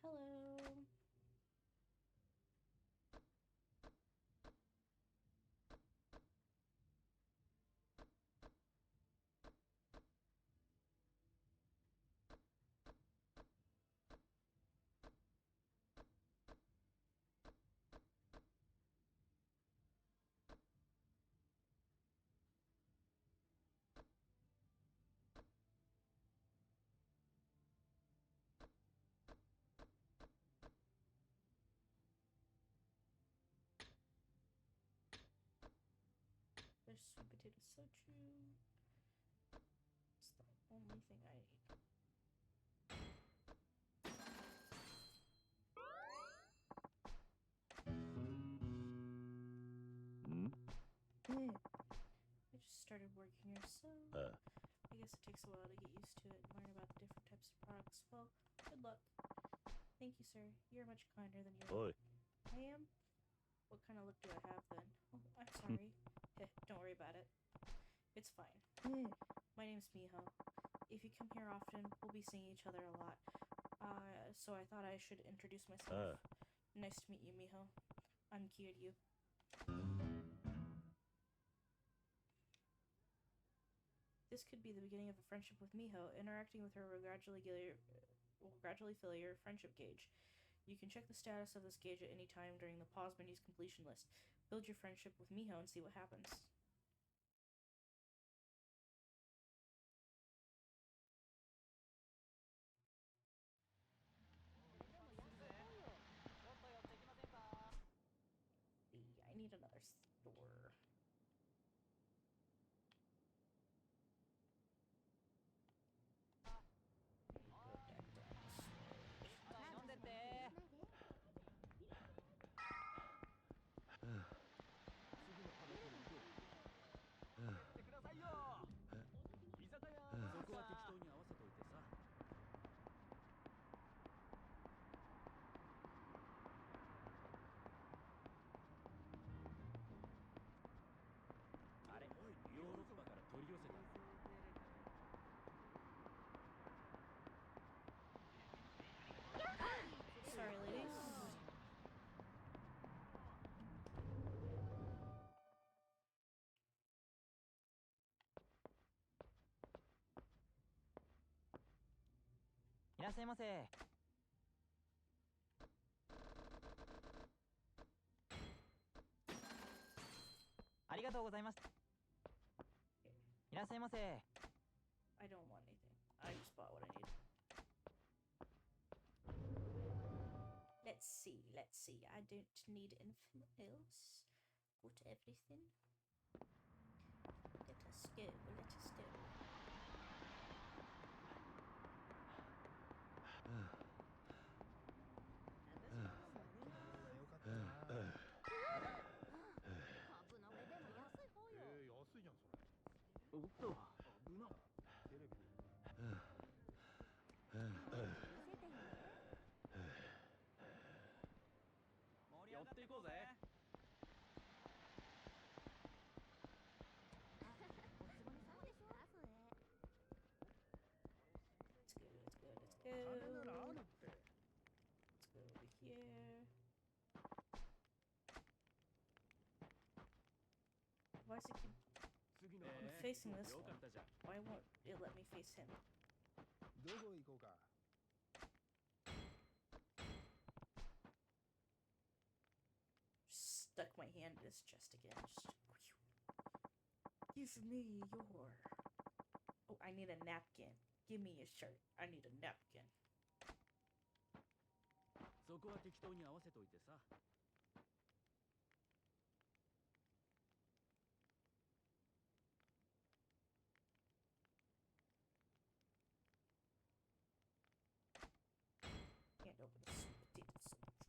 Hello. There's sweet potato soju. It's the only thing I need. I just started working here, so I guess it takes a while to get used to it and learn about the different types of products. Well, good luck. Thank you, sir. You're much kinder than you are. I am? What kind of look do I have then? Oh, I'm sorry. Don't worry about it. It's fine. My name's Miho. If you come here often, we'll be seeing each other a lot. So I thought I should introduce myself. Nice to meet you, Miho. I'm Kiryu. This could be the beginning of a friendship with Miho. Interacting with her will gradually fill your friendship gauge. You can check the status of this gauge at any time during the pause menu's completion list. Build your friendship with Miho and see what happens. I need another store. Go back down this way. らっしゃいませ。ありがとうございます。いらっしゃいませ。 I don't want anything. I just bought what I need. Let's see. I don't need anything else. Got everything. Let us go. Let's go. Let's go over here. Why is it keep... I'm facing this one. Why won't it let me face him? Stuck my hand in his chest again. Just... Give me your... Oh, I need a napkin. Give me a shirt. I need a napkin. そこは適当に合わせといてさ。 Can't open a sweet potato salad.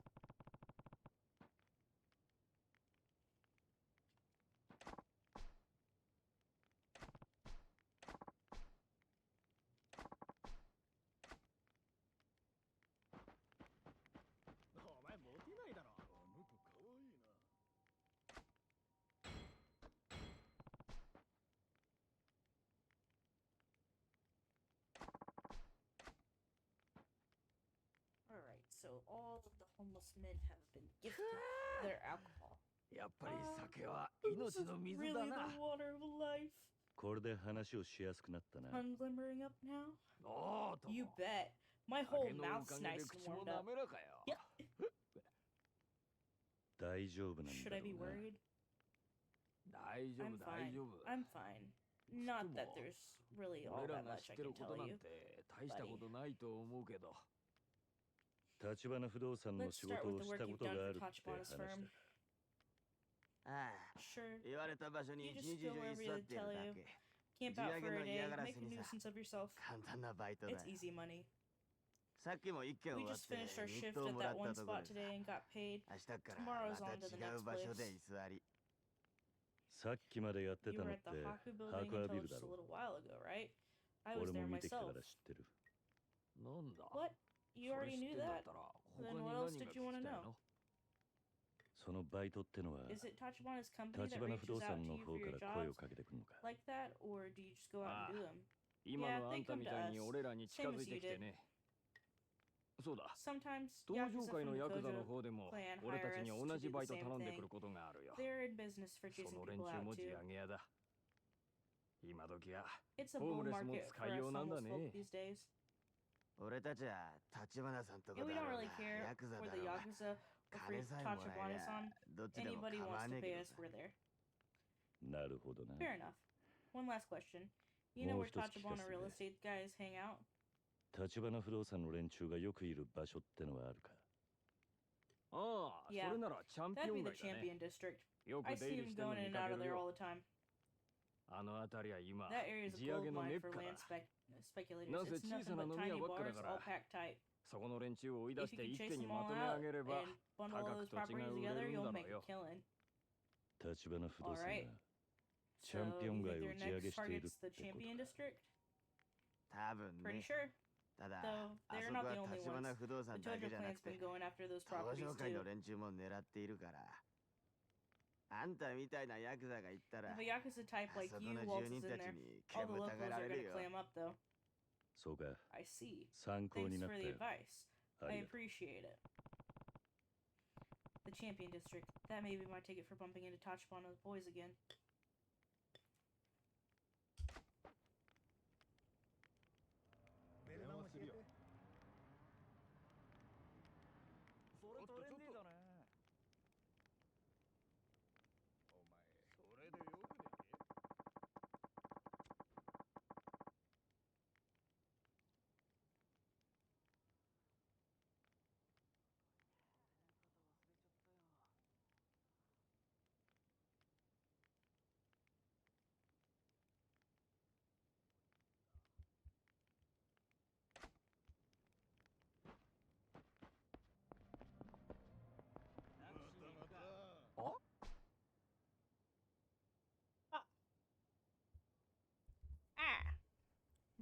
Alright, so all of the homeless men have been gifted their alcohol. やっぱり酒は This is really the water of life. これで話をしやすくなったな。 Tongue glimmering up now? You bet. My whole mouth's nice and warmed up. Yeah. 大丈夫なんだ Should ろ I be うな。 worried? 大丈 I'm 夫大 fine. 丈夫。 I'm fine. Not that there's really all 俺ら that が much 知 I ってる can こと tell なん you. て大したことないと思うけど。立花不動産の Let's 仕 start 事 with を the し work た you've ことが done あ for るって Tachibana's 話 firm. だ。ああ、 Sure. 言われた場所に You 一 just 日 go 中居 wherever 座っ they てる tell だ you. け。 Camp 地 out 上 for げ a の day. 嫌がら Make せ a にさ、 nuisance of yourself. 簡単なバイトだ。 It's easy money. さっきも一件 We 終わっ just て finished our 日 shift 当 at もら that った one ところ spot で today and got paid. 明日から Tomorrow's ま on た to the 違う next 場所 place. で居座り。さっきまでやって You たの were っ at て the Haku building ハクア until ビル just だ a ろ little while ago, right? I う。 was 俺 there も見てきたか myself. ら知ってる。なんだ What? You それ already 知っ knew てんだ that? ったら Then 他に what 何 else が did 聞き you want た to い know? の？そのバイトってのは Is it Tachibana's company 立 that 花不動 reaches out 産 to の you 方 for か your ら声を jobs かけてくるのか。 like that, or do you just go out and do them? 今 Yeah, のあ they んた come み to たいに us. 俺らに近 Same づ as いて you きて did. ね。そうだ。 Sometimes 登場 Yakuza 界 from の the ヤクザの Kojo 方でも clan 俺た hire ちに us 同 to じ do バ the イト same 頼んでく thing. ることがあるよ。 They're in business for そ chasing の連 people 中 out も地 too. 上げ屋だ。今時は It's a ホー bull ムレスも market 使 for いよ us うなんだ homeless ね。 folk these days. 俺たちは立花さんとこ And だ we ろ don't う really が care ヤクザ for だ the ろうが Yakuza or for 金さえもらえりゃ Tachibana-san. どっちでも Anybody 構わ wants ね to えけ pay ど us, さ。 we're there. なるほどな。 Fair enough. One last question. You know もう where 一つ聞か Tachibana せてく real れ。 estate guys hang out? 立花不動産の連中がよくいる場所ってのはあるか。ああ、 Yeah, それならチャンピ That'd オ be ン the 街だね。 Champion District. よ I く出 see 入り him してんの going 見 in か and け out of る there よ。 all the time. あの辺りは今 That area is a 地上げ gold の mine メッ for カだ。 land speculators. なぜ It's 小 nothing さな but 飲み tiny 屋ばっかだ bars か all ら、 packed tight. そこの連中を追い出 If し you て can 一 chase 手に them ま all とめ上 out げれば and bundle all 高 those く土地 properties が売れ together, るん you'll だろ make う a よ。 killing. 立花不動産 Alright. が So チャンピオン you 街 think を their 地上げ next している target's って the こと Champion か。 District? 多分 Pretty ね。 sure. ただ、 Though あ they're そ not こ the は only 立 ones. 花不動 The 産だ Tojo けじゃな clan's くて been going after those 登 properties 場界 too. の連中も狙っているから。あんたみたいなヤクザが言ったら If a Yakuza type あ like そこ you の住 waltzes 人 in たち there, に all the 煙 locals たがら are れ gonna るよ。 clam up though. そうか。 I see. 参考 Thanks になっ for た the よ。 advice. あ I りがとう。 appreciate it. The Champion District. That may be my ticket for bumping into Tachibana's boys again. 電話するよ。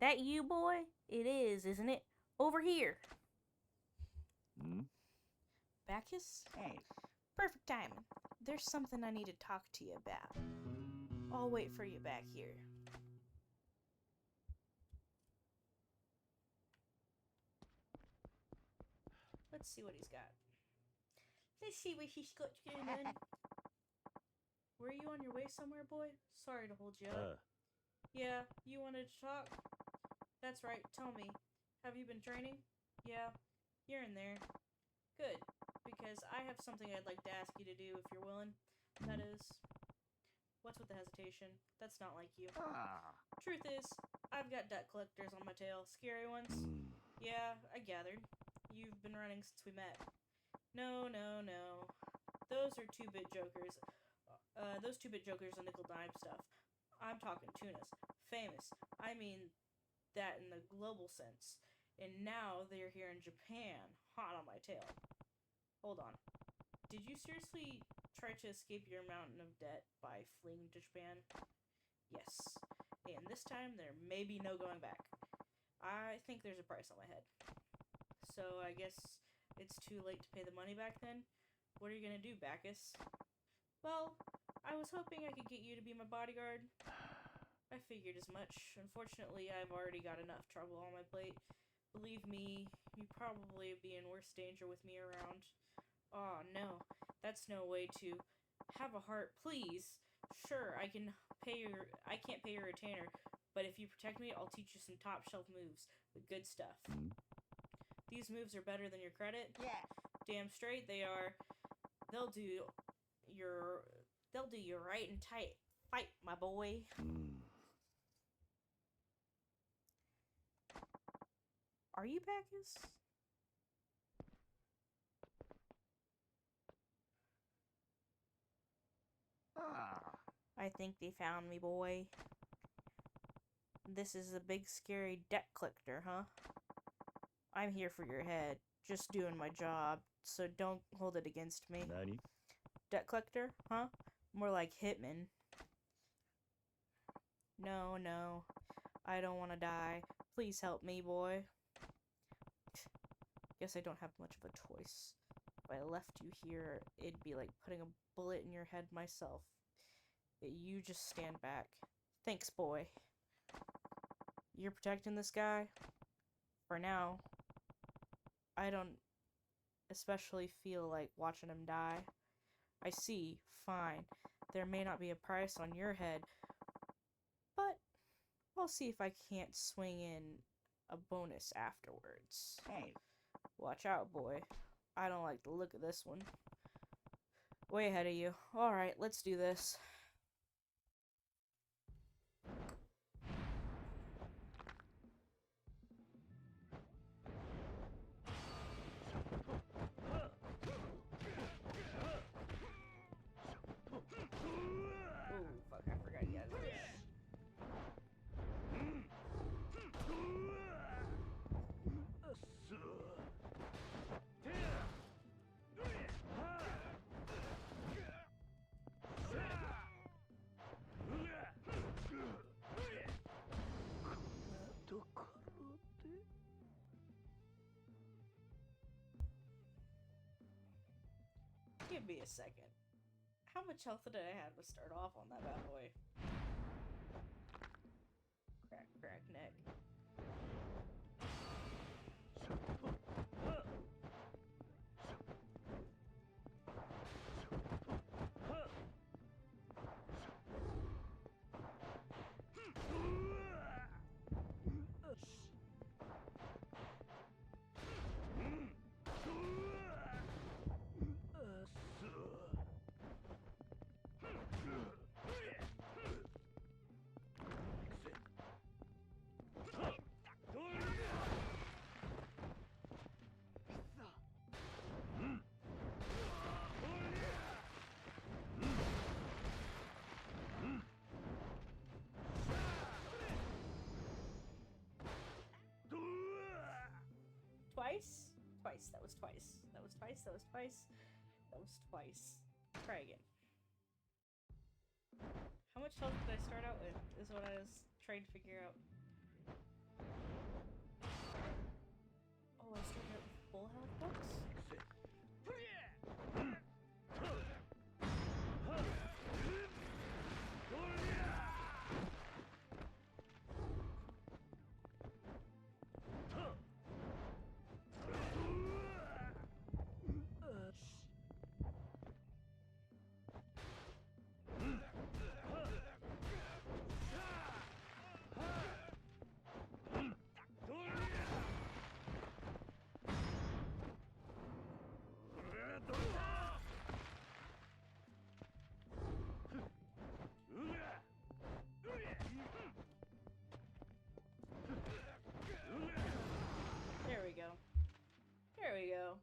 That you, boy? It is, isn't it? Over here. Hmm? Bacchus? Hey. Perfect timing. There's something I need to talk to you about. I'll wait for you back here. Let's see what he's got. Let's see what he's got going on. Were you on your way somewhere, boy? Sorry to hold you up. Yeah, you wanted to talk? That's right, tell me. Have you been training? Yeah, you're in there. Good, because I have something I'd like to ask you to do if you're willing. That is... What's with the hesitation? That's not like you. Truth is, I've got debt collectors on my tail. Scary ones? Yeah, I gathered. You've been running since we met. No. Those are 2-bit jokers. Those 2-bit jokers are nickel dime stuff. I'm talking tunas. Famous. I mean that in the global sense. And now they're here in Japan, hot on my tail. Hold on. Did you seriously try to escape your mountain of debt by fleeing to Japan? Yes. And this time there may be no going back. I think there's a price on my head. So I guess it's too late to pay the money back then? What are you gonna do, Bacchus? Well, I was hoping I could get you to be my bodyguard. I figured as much. Unfortunately, I've already got enough trouble on my plate. Believe me, you'd probably be in worse danger with me around. Oh, no. That's no way to... Have a heart, please. Sure, I can't pay your retainer, but if you protect me, I'll teach you some top-shelf moves with good stuff. These moves are better than your credit? Yeah. Damn straight they are. They'll do you right and tight. Fight, my boy. Are you Bacchus? I think they found me, boy. This is a big scary debt collector, huh? I'm here for your head. Just doing my job, so don't hold it against me. Nani? Debt collector, huh? More like hitman. No. I don't want to die. Please help me, boy. Guess I don't have much of a choice. If I left you here, it'd be like putting a bullet in your head myself. You just stand back. Thanks, boy. You're protecting this guy? For now. I don't especially feel like watching him die. I see. Fine. There may not be a price on your head, but I'll see if I can't swing in a bonus afterwards. Hey. Watch out, boy. I don't like the look of this one. Way ahead of you. Alright, let's do this. Oh, fuck, I forgot you guys did that. Give me a second. How much health did I have to start off on that bad boy? Crack neck. Twice? Twice. That was twice. That was twice. That was twice. That was twice. Try again. How much health did I start out with? Is what I was trying to figure out. Oh, I started out with full health books? There we go. There we go.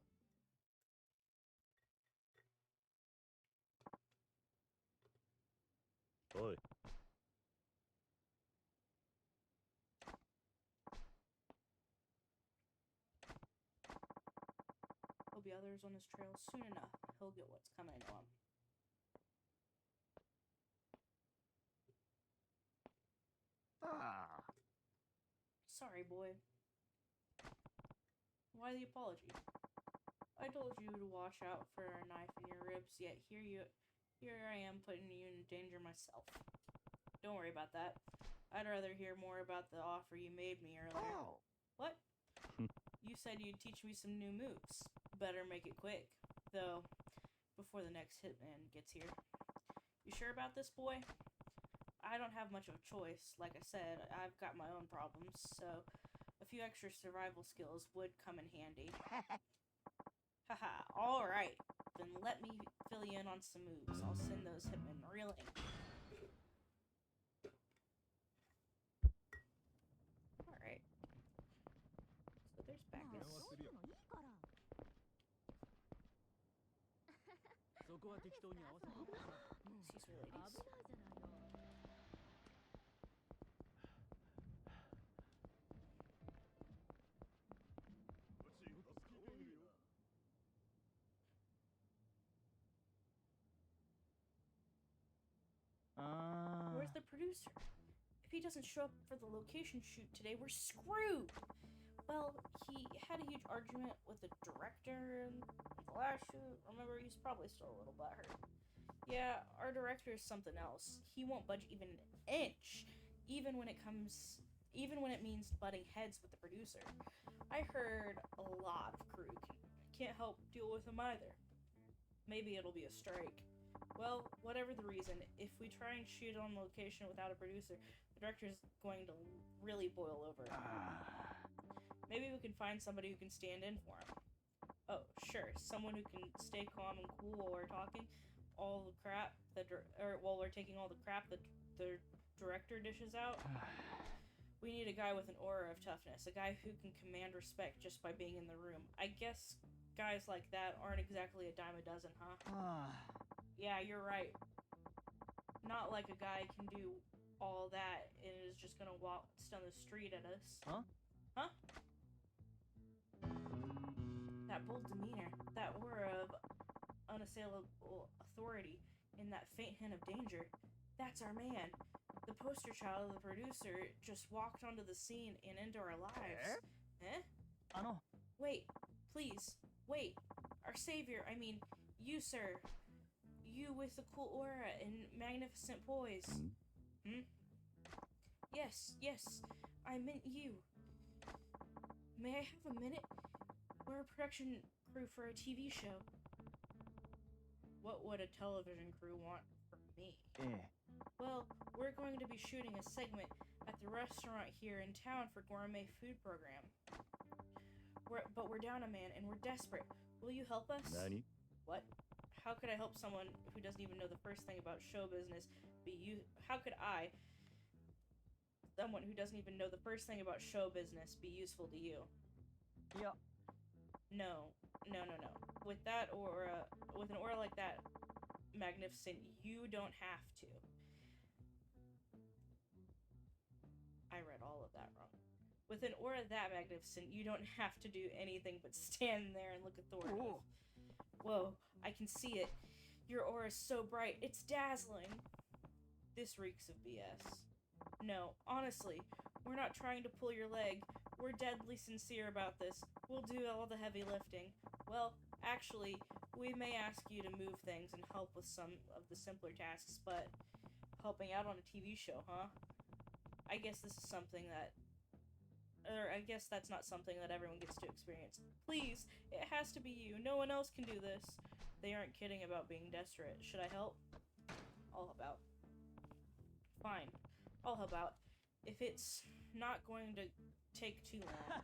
Oi. There'll be others on his trail soon enough. He'll get what's coming to him. Ah. Sorry, boy. Why the apology? I told you to watch out for a knife in your ribs, yet here I am putting you in danger myself. Don't worry about that. I'd rather hear more about the offer you made me earlier. Oh. What? You said you'd teach me some new moves. Better make it quick, though, before the next hitman gets here. You sure about this, boy? I don't have much of a choice. Like I said, I've got my own problems, so a few extra survival skills would come in handy. Haha, alright. Then let me fill you in on some moves. I'll send those hitmen reeling. Alright. So there's Bacchus. Excuse me, ladies. Where's the producer? If he doesn't show up for the location shoot today, we're screwed! Well, he had a huge argument with the director in the last shoot. Remember, he's probably still a little butthurt. Yeah, our director is something else. He won't budge even an inch, even when it means butting heads with the producer. I heard a lot of crew can't help deal with him either. Maybe it'll be a strike. Well, whatever the reason, if we try and shoot on location without a producer, the director's going to really boil over. Maybe we can find somebody who can stand in for him. Oh, sure, someone who can stay calm and cool while we're talking all the crap while we're taking all the crap that the director dishes out. We need a guy with an aura of toughness, a guy who can command respect just by being in the room. I guess guys like that aren't exactly a dime a dozen, huh? Yeah, you're right. Not like a guy can do all that and is just gonna walk down the street at us. Huh? Huh? That bold demeanor, that aura of unassailable authority, and that faint hint of danger, that's our man. The poster child of the producer just walked onto the scene and into our lives. Eh? Wait, please, wait. Our savior, I mean, you, sir. You with the cool aura and magnificent poise. Yes, I meant you. May I have a minute? We're a production crew for a TV show. What would a television crew want from me? Well, we're going to be shooting a segment at the restaurant here in town for gourmet food program. But we're down a man and we're desperate. Will you help us? Nani? What? How could I help someone who doesn't even know the first thing about show business How could I, someone who doesn't even know the first thing about show business, be useful to you? Yeah. No. With an aura like that, magnificent, you don't have to. I read all of that wrong. With an aura that magnificent, you don't have to do anything but stand there and look authoritative. Whoa, I can see it. Your aura is so bright, it's dazzling. This reeks of BS. No, honestly, We're not trying to pull your leg. We're deadly sincere about this. We'll do all the heavy lifting. Well, actually, we may ask you to move things and help with some of the simpler tasks, but helping out on a TV show, huh? I guess this is something that... Or I guess that's not something that everyone gets to experience. Please, it has to be you. No one else can do this. They aren't kidding about being desperate. Should I help? I'll help out. Fine. I'll help out. If it's not going to take too long.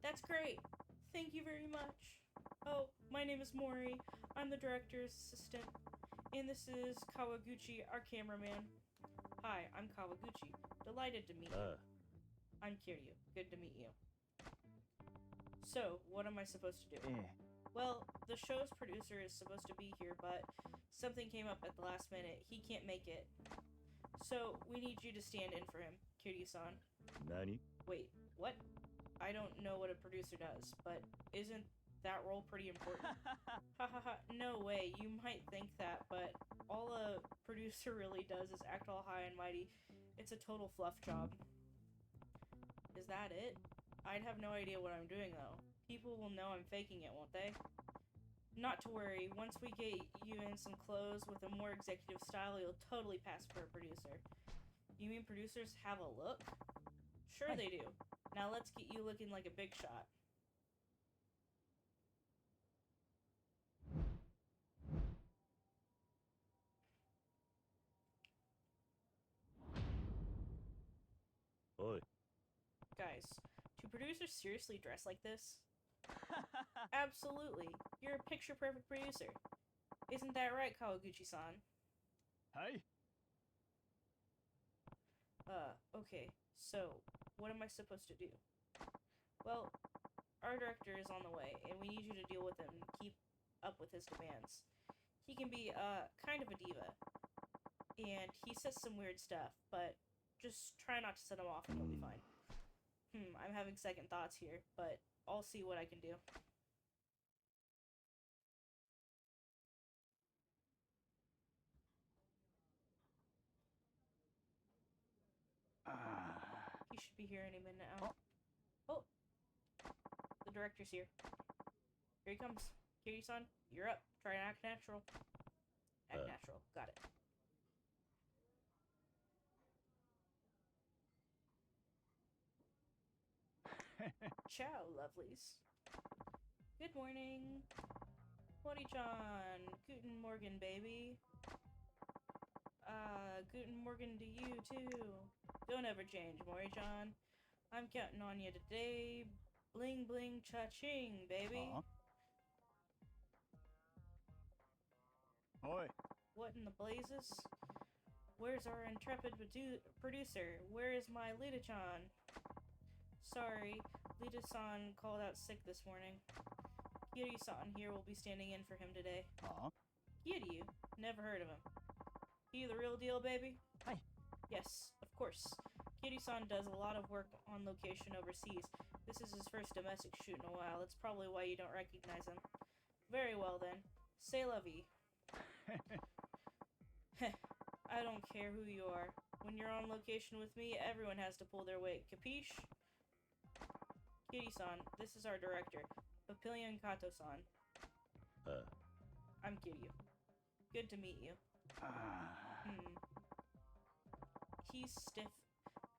That's great. Thank you very much. Oh, my name is Mori. I'm the director's assistant. And this is Kawaguchi, our cameraman. Hi, I'm Kawaguchi. Delighted to meet you. I'm Kiryu. Good to meet you. So, what am I supposed to do? Well, the show's producer is supposed to be here, but something came up at the last minute. He can't make it. So, we need you to stand in for him, Kiryu-san. Nani? Wait, what? I don't know what a producer does, but isn't that role pretty important? Hahaha, no way, you might think that, but all a producer really does is act all high and mighty. It's a total fluff job. Is that it? I'd have no idea what I'm doing, though. People will know I'm faking it, won't they? Not to worry, once we get you in some clothes with a more executive style, you'll totally pass for a producer. You mean producers have a look? Sure they do. Now let's get you looking like a big shot. Oi. Guys, do producers seriously dress like this? Absolutely. You're a picture-perfect producer. Isn't that right, Kawaguchi-san? Hey. Okay. So, what am I supposed to do? Well, our director is on the way, and we need you to deal with him and keep up with his demands. He can be, kind of a diva. And he says some weird stuff, but just try not to set him off and he'll be fine. I'm having second thoughts here, but I'll see what I can do. He should be here any minute now. Oh! The director's here. Here he comes. Kiryu-san, you're up. Try and act natural. Act natural. Got it. Ciao, lovelies. Good morning. Mori-chan. Guten Morgen, baby. Guten Morgen to you, too. Don't ever change, Mori-chan. I'm counting on you today. Bling, bling, cha-ching, baby. Oi. What in the blazes? Where's our intrepid producer? Where is my Lita-chan? Sorry, Lita-san called out sick this morning. Kiryu-san here will be standing in for him today. Kiryu? Never heard of him. He the real deal, baby? Hi. Yes, of course. Kiryu-san does a lot of work on location overseas. This is his first domestic shoot in a while. That's probably why you don't recognize him. Very well then. C'est la vie. I don't care who you are. When you're on location with me, everyone has to pull their weight. Capiche? Kiryu-san, this is our director, Papillion Kato-san. I'm Kiryu. Good to meet you. He's stiff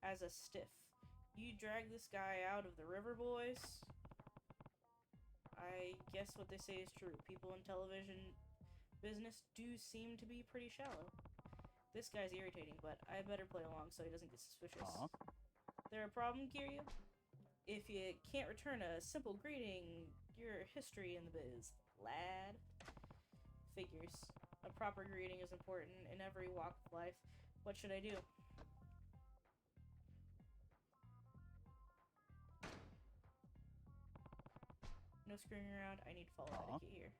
as a stiff. You drag this guy out of the river, boys? I guess what they say is true. People in television business do seem to be pretty shallow. This guy's irritating, but I better play along so he doesn't get suspicious. There a problem, Kiryu? If you can't return a simple greeting, you're history in the biz, lad. Figures. A proper greeting is important in every walk of life. What should I do? No screwing around. I need to follow etiquette here.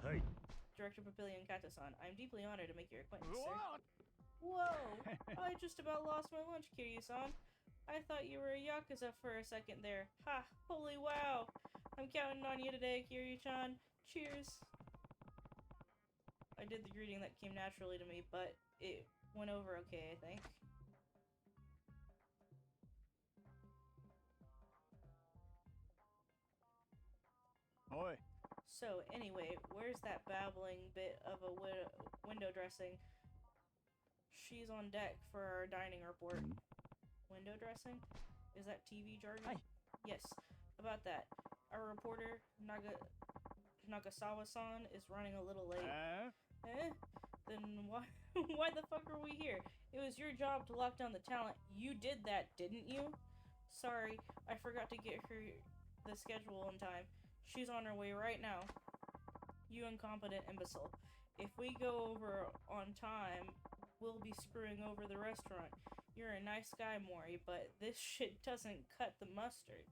Hey. Director Papillion Kato-san, I'm deeply honored to make your acquaintance, sir. Whoa! I just about lost my lunch, Kiryu-san. I thought you were a Yakuza for a second there. Ha! Holy wow! I'm counting on you today, Kiryu-chan. Cheers! I did the greeting that came naturally to me, but it went over okay, I think. Oi. So, anyway, where's that babbling bit of a window dressing? She's on deck for our dining report. Window dressing? Is that TV jargon? Hi. Yes, about that. Our reporter, Nagasawa-san, is running a little late. Then why why the fuck are we here? It was your job to lock down the talent. You did that, didn't you? Sorry, I forgot to get her the schedule in time. She's on her way right now. You incompetent imbecile. If we go over on time, we'll be screwing over the restaurant. You're a nice guy, Mori, but this shit doesn't cut the mustard.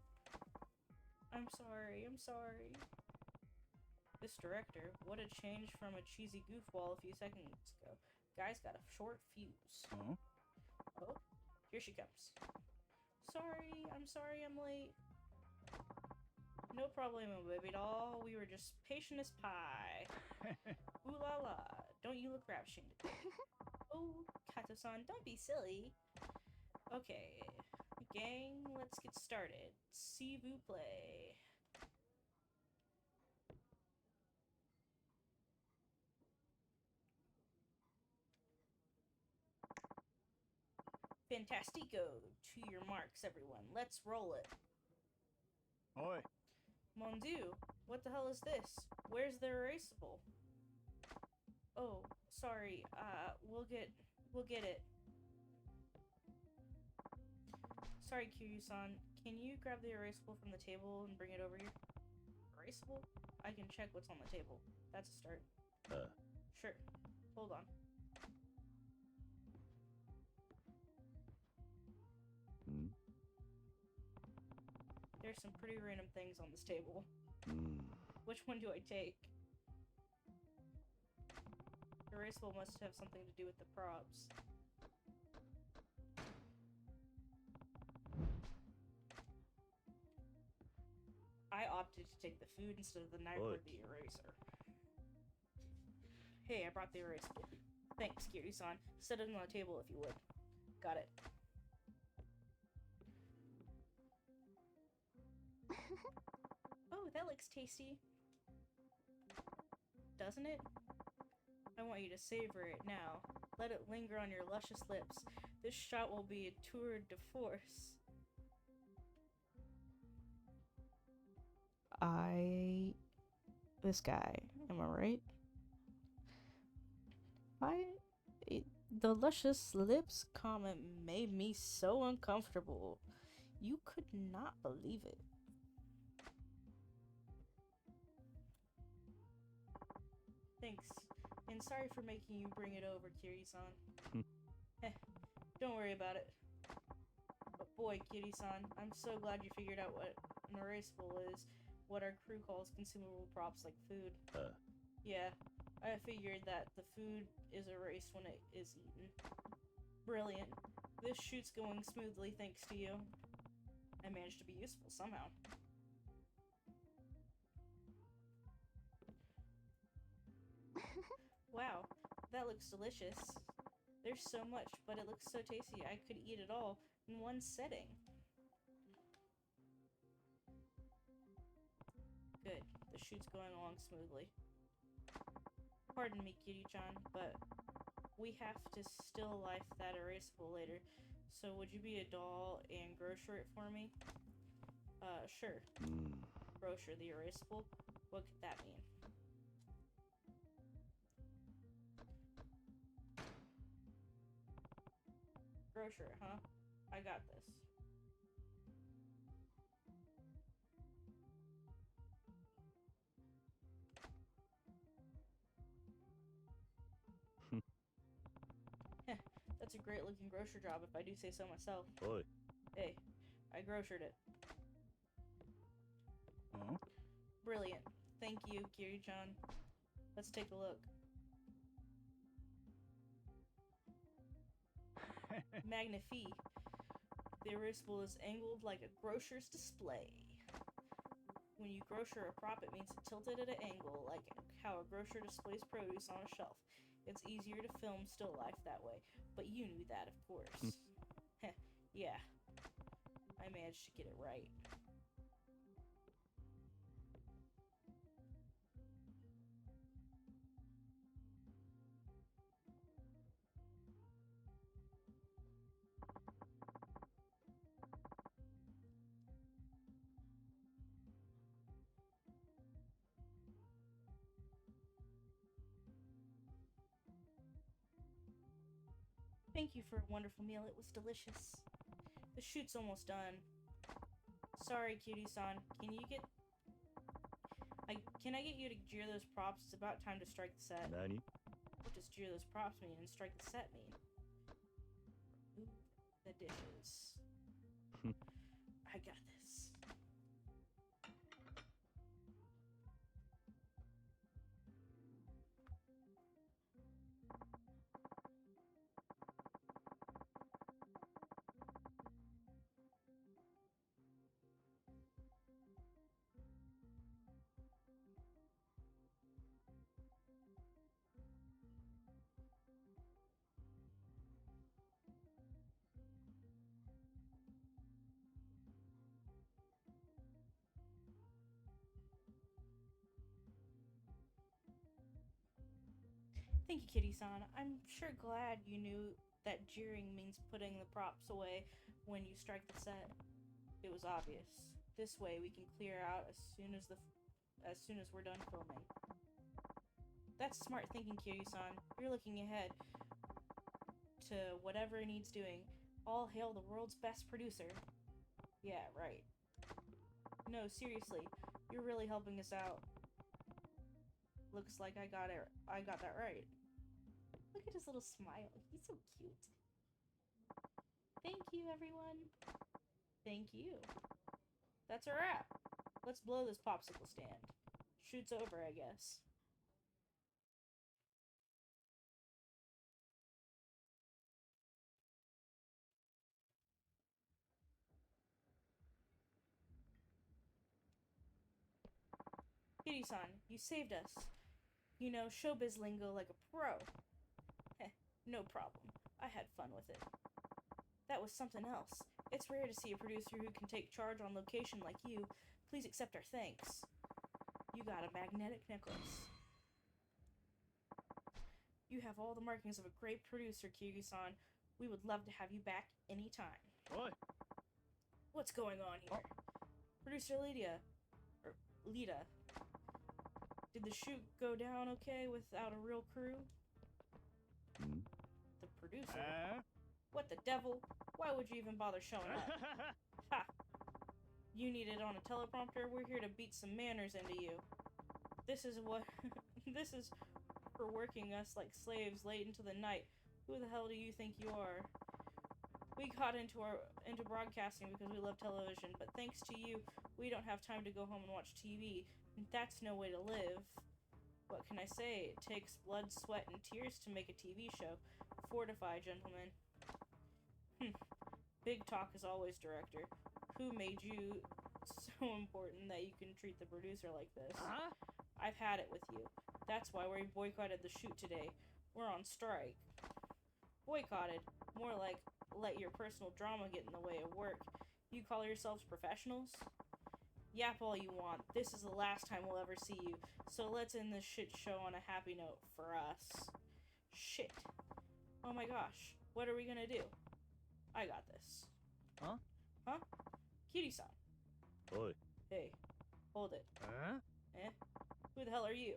I'm sorry. This director, what a change from a cheesy goofball a few seconds ago. Guy's got a short fuse. Huh? Oh, here she comes. I'm sorry I'm late. No problemo, baby doll. We were just patient as pie. Ooh la la. Don't you look rap shamed. Oh, Kato-san, don't be silly. Okay, gang, let's get started. See vous play. Fantastico. To your marks, everyone. Let's roll it. Oi. Mon Dieu, what the hell is this? Where's the erasable? Oh, sorry. We'll get it. Sorry, Kiryu-san. Can you grab the erasable from the table and bring it over here? Erasable? I can check what's on the table. That's a start. Sure. Hold on. There's some pretty random things on this table. Which one do I take? Erasable must have something to do with the props. I opted to take the food instead of the knife or the eraser. Hey, I brought the erasable. Thanks, Kiryu-san. Set it on the table if you would. Got it. Oh, that looks tasty. Doesn't it? I want you to savor it now. Let it linger on your luscious lips. This shot will be a tour de force. This guy, am I right? The luscious lips comment made me so uncomfortable. You could not believe it. Thanks, and sorry for making you bring it over, Kiryu-san. Don't worry about it. But boy, Kiryu-san, I'm so glad you figured out what an erasable is, what our crew calls consumable props like food. Yeah, I figured that the food is erased when it is eaten. Brilliant. This shoot's going smoothly thanks to you. I managed to be useful somehow. Wow, that looks delicious. There's so much, but it looks so tasty I could eat it all in one sitting. Good, the shoot's going along smoothly. Pardon me, Kitty-chan, but we have to still life that erasable later. So would you be a doll and grocer it for me? Sure. Grocer the erasable? What could that mean? Grocer, huh? I got this. Heh, that's a great looking grocer job if I do say so myself. Oi. Hey, I grocered it. Huh? Brilliant. Thank you, Kiryu-chan. Let's take a look. Magnifique. The erasable is angled like a grocer's display. When you grocer a prop, it means it tilted at an angle, like how a grocer displays produce on a shelf. It's easier to film still life that way, but you knew that, of course. Yeah, I managed to get it right. Thank you for a wonderful meal. It was delicious. The shoot's almost done. Sorry, cutie-san. Can I get you to jeer those props? It's about time to strike the set. Nani? What does jeer those props mean and strike the set mean? Ooh, the dishes. I got this. Thank you, Kitty-san. I'm sure glad you knew that jeering means putting the props away when you strike the set. It was obvious. This way we can clear out as soon as we're done filming. That's smart thinking, Kitty-san. You're looking ahead to whatever needs doing. All hail the world's best producer. Yeah, right. No, seriously, you're really helping us out. Looks like I got that right. Look at his little smile. He's so cute. Thank you, everyone. Thank you. That's a wrap. Let's blow this popsicle stand. Shoot's over, I guess. Kitty-san, you saved us. You know, showbiz lingo like a pro. Heh, no problem. I had fun with it. That was something else. It's rare to see a producer who can take charge on location like you. Please accept our thanks. You got a magnetic necklace. You have all the markings of a great producer, Kiryu-san. We would love to have you back anytime. Oi. What's going on here? Producer Lita. Did the shoot go down okay without a real crew? The producer? What the devil? Why would you even bother showing up? Ha! You need it on a teleprompter? We're here to beat some manners into you. This is for working us like slaves late into the night. Who the hell do you think you are? We got into broadcasting because we love television, but thanks to you, we don't have time to go home and watch TV. That's no way to live. What can I say? It takes blood, sweat, and tears to make a TV show. Fortify, gentlemen. Big talk as always, director. Who made you so important that you can treat the producer like this? I've had it with you. That's why we boycotted the shoot today. We're on strike. Boycotted? More like, let your personal drama get in the way of work. You call yourselves professionals? Yap all you want. This is the last time we'll ever see you. So let's end this shit show on a happy note for us. Shit. Oh my gosh. What are we gonna do? I got this. Huh? Huh? Kitty-san. Oi. Hey. Hold it. Eh? Who the hell are you?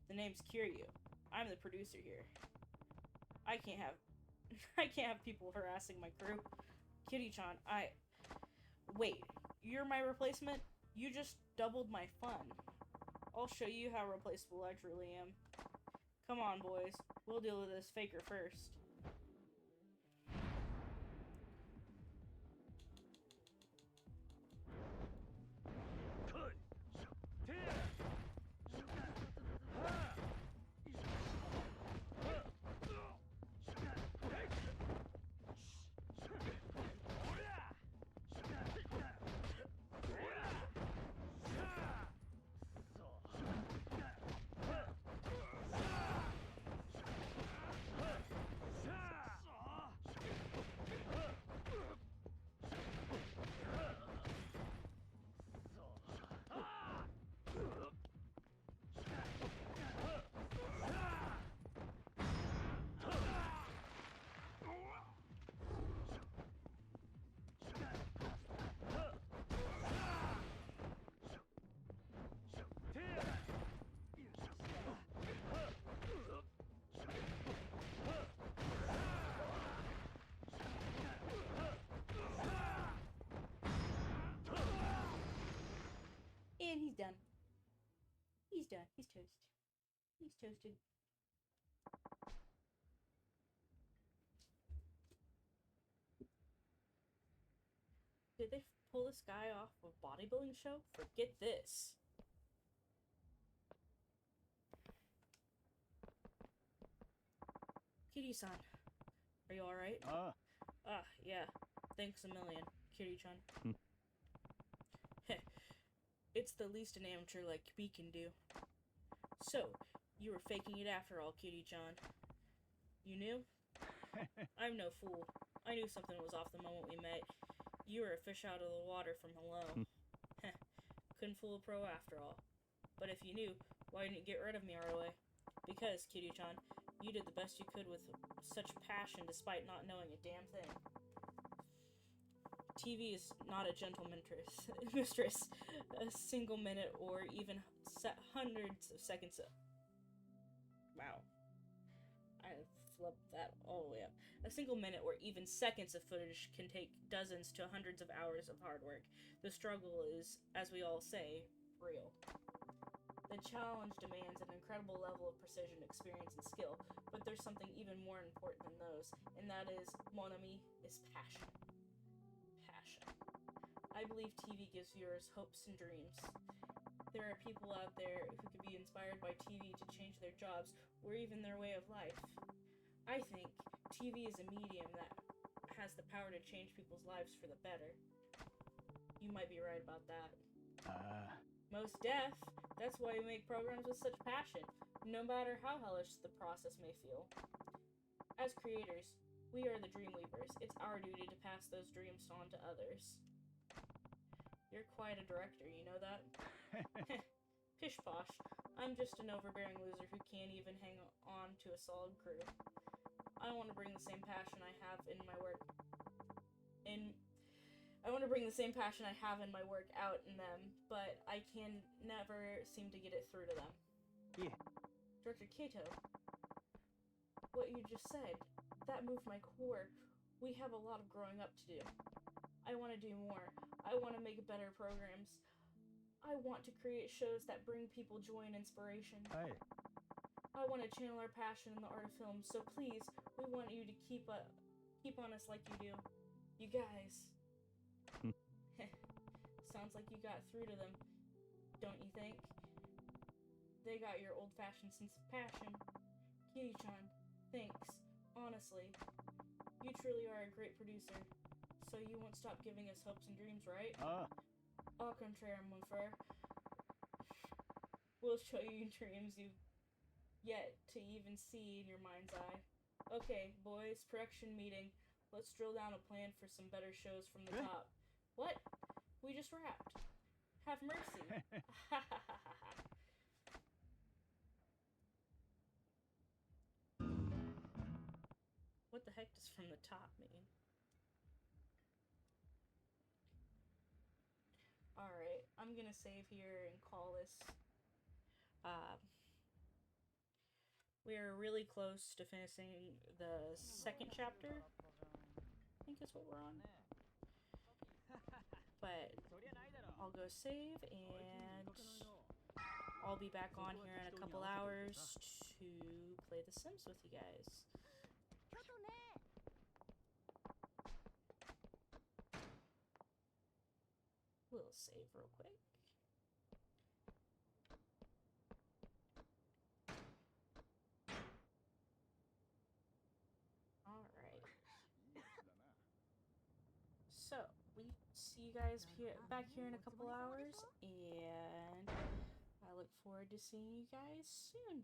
The name's Kiryu. I'm the producer here. I can't have people harassing my crew. Kitty-chan, Wait. You're my replacement? You just doubled my fun. I'll show you how replaceable I truly am. Come on, boys. We'll deal with this faker first. done. He's toast. He's toasted. Did they pull this guy off of a bodybuilding show? Forget this. Kitty-san, are you alright? Yeah. Thanks a million, Kitty-chan. Heh. It's the least an amateur like me can do. So, you were faking it after all, Kitty-chan. You knew? I'm no fool. I knew something was off the moment we met. You were a fish out of the water from hello. Couldn't fool a pro after all. But if you knew, why didn't you get rid of me right away? Because, Kitty-chan, you did the best you could with such passion despite not knowing a damn thing. TV is not a gentle mistress. A single minute or even hundreds of seconds of... Wow. I flipped that all the way up. A single minute or even seconds of footage can take dozens to hundreds of hours of hard work. The struggle is, as we all say, real. The challenge demands an incredible level of precision, experience, and skill, but there's something even more important than those, and that is, mon ami, is passion. Passion. I believe TV gives viewers hopes and dreams. There are people out there who could be inspired by TV to change their jobs or even their way of life. I think TV is a medium that has the power to change people's lives for the better. You might be right about that. Most deaf. That's why we make programs with such passion, no matter how hellish the process may feel. As creators, we are the dream weavers. It's our duty to pass those dreams on to others. You're quite a director, you know that? Pish posh. I'm just an overbearing loser who can't even hang on to a solid crew. I want to bring the same passion I have in my work. I want to bring the same passion I have in my work out in them, but I can never seem to get it through to them. Yeah. Director Kato, what you just said, that moved my core. We have a lot of growing up to do. I want to do more. I want to make better programs. I want to create shows that bring people joy and inspiration. Hey. I want to channel our passion in the art of film, so please, we want you to keep on us like you do. You guys. Sounds like you got through to them, don't you think? They got your old-fashioned sense of passion. Kitty-chan, thanks. Honestly, you truly are a great producer. So you won't stop giving us hopes and dreams, right? Au contraire, mon frère. We'll show you dreams you've yet to even see in your mind's eye. Okay, boys, production meeting. Let's drill down a plan for some better shows from the top. What? We just wrapped. Have mercy. What the heck does from the top mean? Alright, I'm gonna save here and call this. We are really close to finishing the second chapter. I think that's what we're on. But I'll go save and I'll be back on here in a couple hours to play The Sims with you guys. We'll save real quick. Alright. So, we see you guys back here in a couple hours, and I look forward to seeing you guys soon.